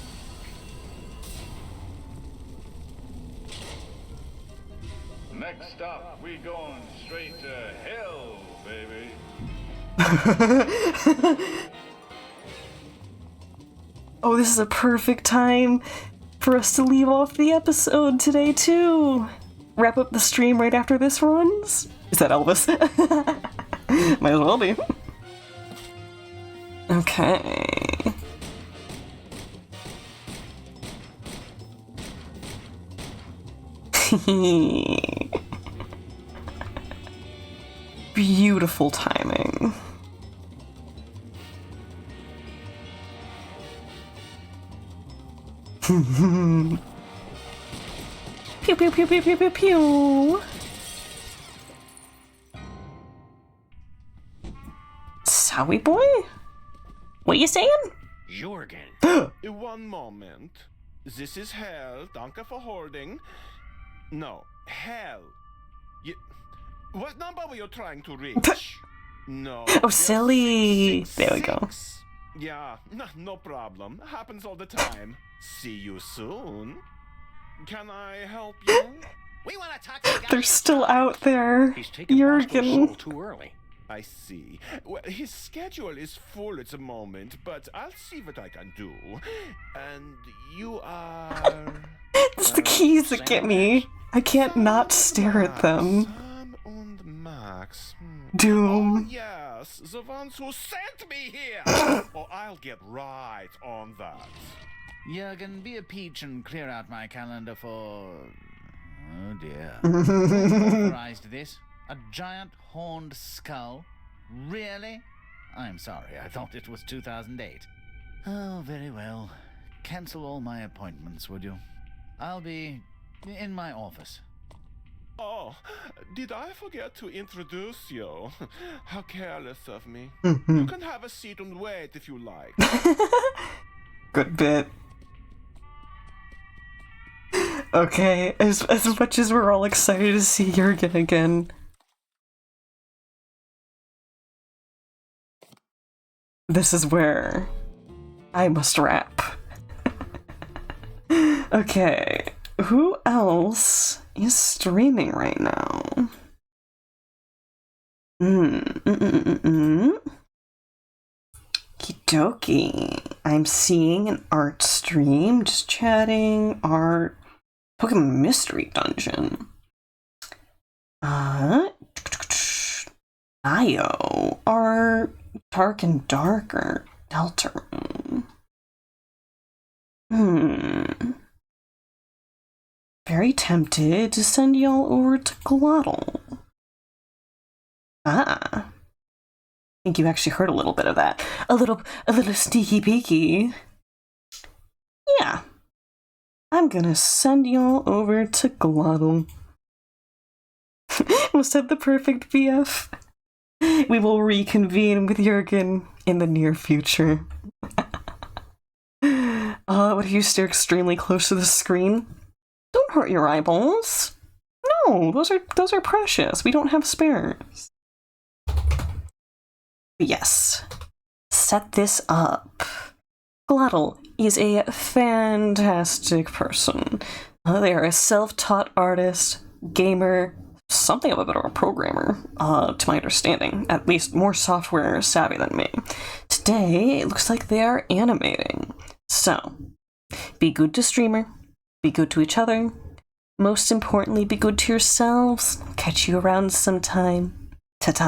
Next stop, we going straight to hell, baby. Oh, this is a perfect time for us to leave off the episode today, too. Wrap up the stream right after this runs. Is that Elvis? Might as well be. Okay. Beautiful timing. Pew pew pew pew pew pew pew. Sorry, boy? What you saying? Jorgen. One moment. This is hell. Danke for holding. No, hell. What number were you trying to reach? No. Oh, silly. There we go. Yeah, no problem. Happens all the time. See you soon. Can I help you? We want to talk to They're still out there. Jurgen. Too early. I see. Well, his schedule is full at the moment, but I'll see what I can do. And you are... It's the keys that get me. I can't not stare at them. Sam and Max. Doom. Oh, yes, the ones who sent me here. Oh, I'll get right on that. Jurgen, be a peach and clear out my calendar for... Oh dear. Who authorized this? A giant horned skull? Really? I'm sorry, I thought it was 2008. Oh, very well. Cancel all my appointments, would you? I'll be in my office. Oh, did I forget to introduce you? How careless of me. Mm-hmm. You can have a seat and wait if you like. Good bit. Okay, as much as we're all excited to see Jurgen again, this is where I must wrap. Okay, who else is streaming right now? Okie I'm seeing an art stream, just chatting, art, Pokemon Mystery Dungeon. IO, art, Dark and Darker, Deltarune. Very tempted to send y'all over to Glottal. I think you actually heard a little bit of that. A little sneaky peeky. Yeah. I'm gonna send y'all over to Glottal. Was that the perfect BF? We will reconvene with Jurgen in the near future. What if you stare extremely close to the screen? Don't hurt your eyeballs. No, those are precious. We don't have spares. Yes. Set this up. Glottal is a fantastic person. They are a self-taught artist, gamer, something of a bit of a programmer, to my understanding. At least more software savvy than me. Today, it looks like they are animating. So, be good to streamer, be good to each other, Most importantly, be good to yourselves. Catch you around sometime.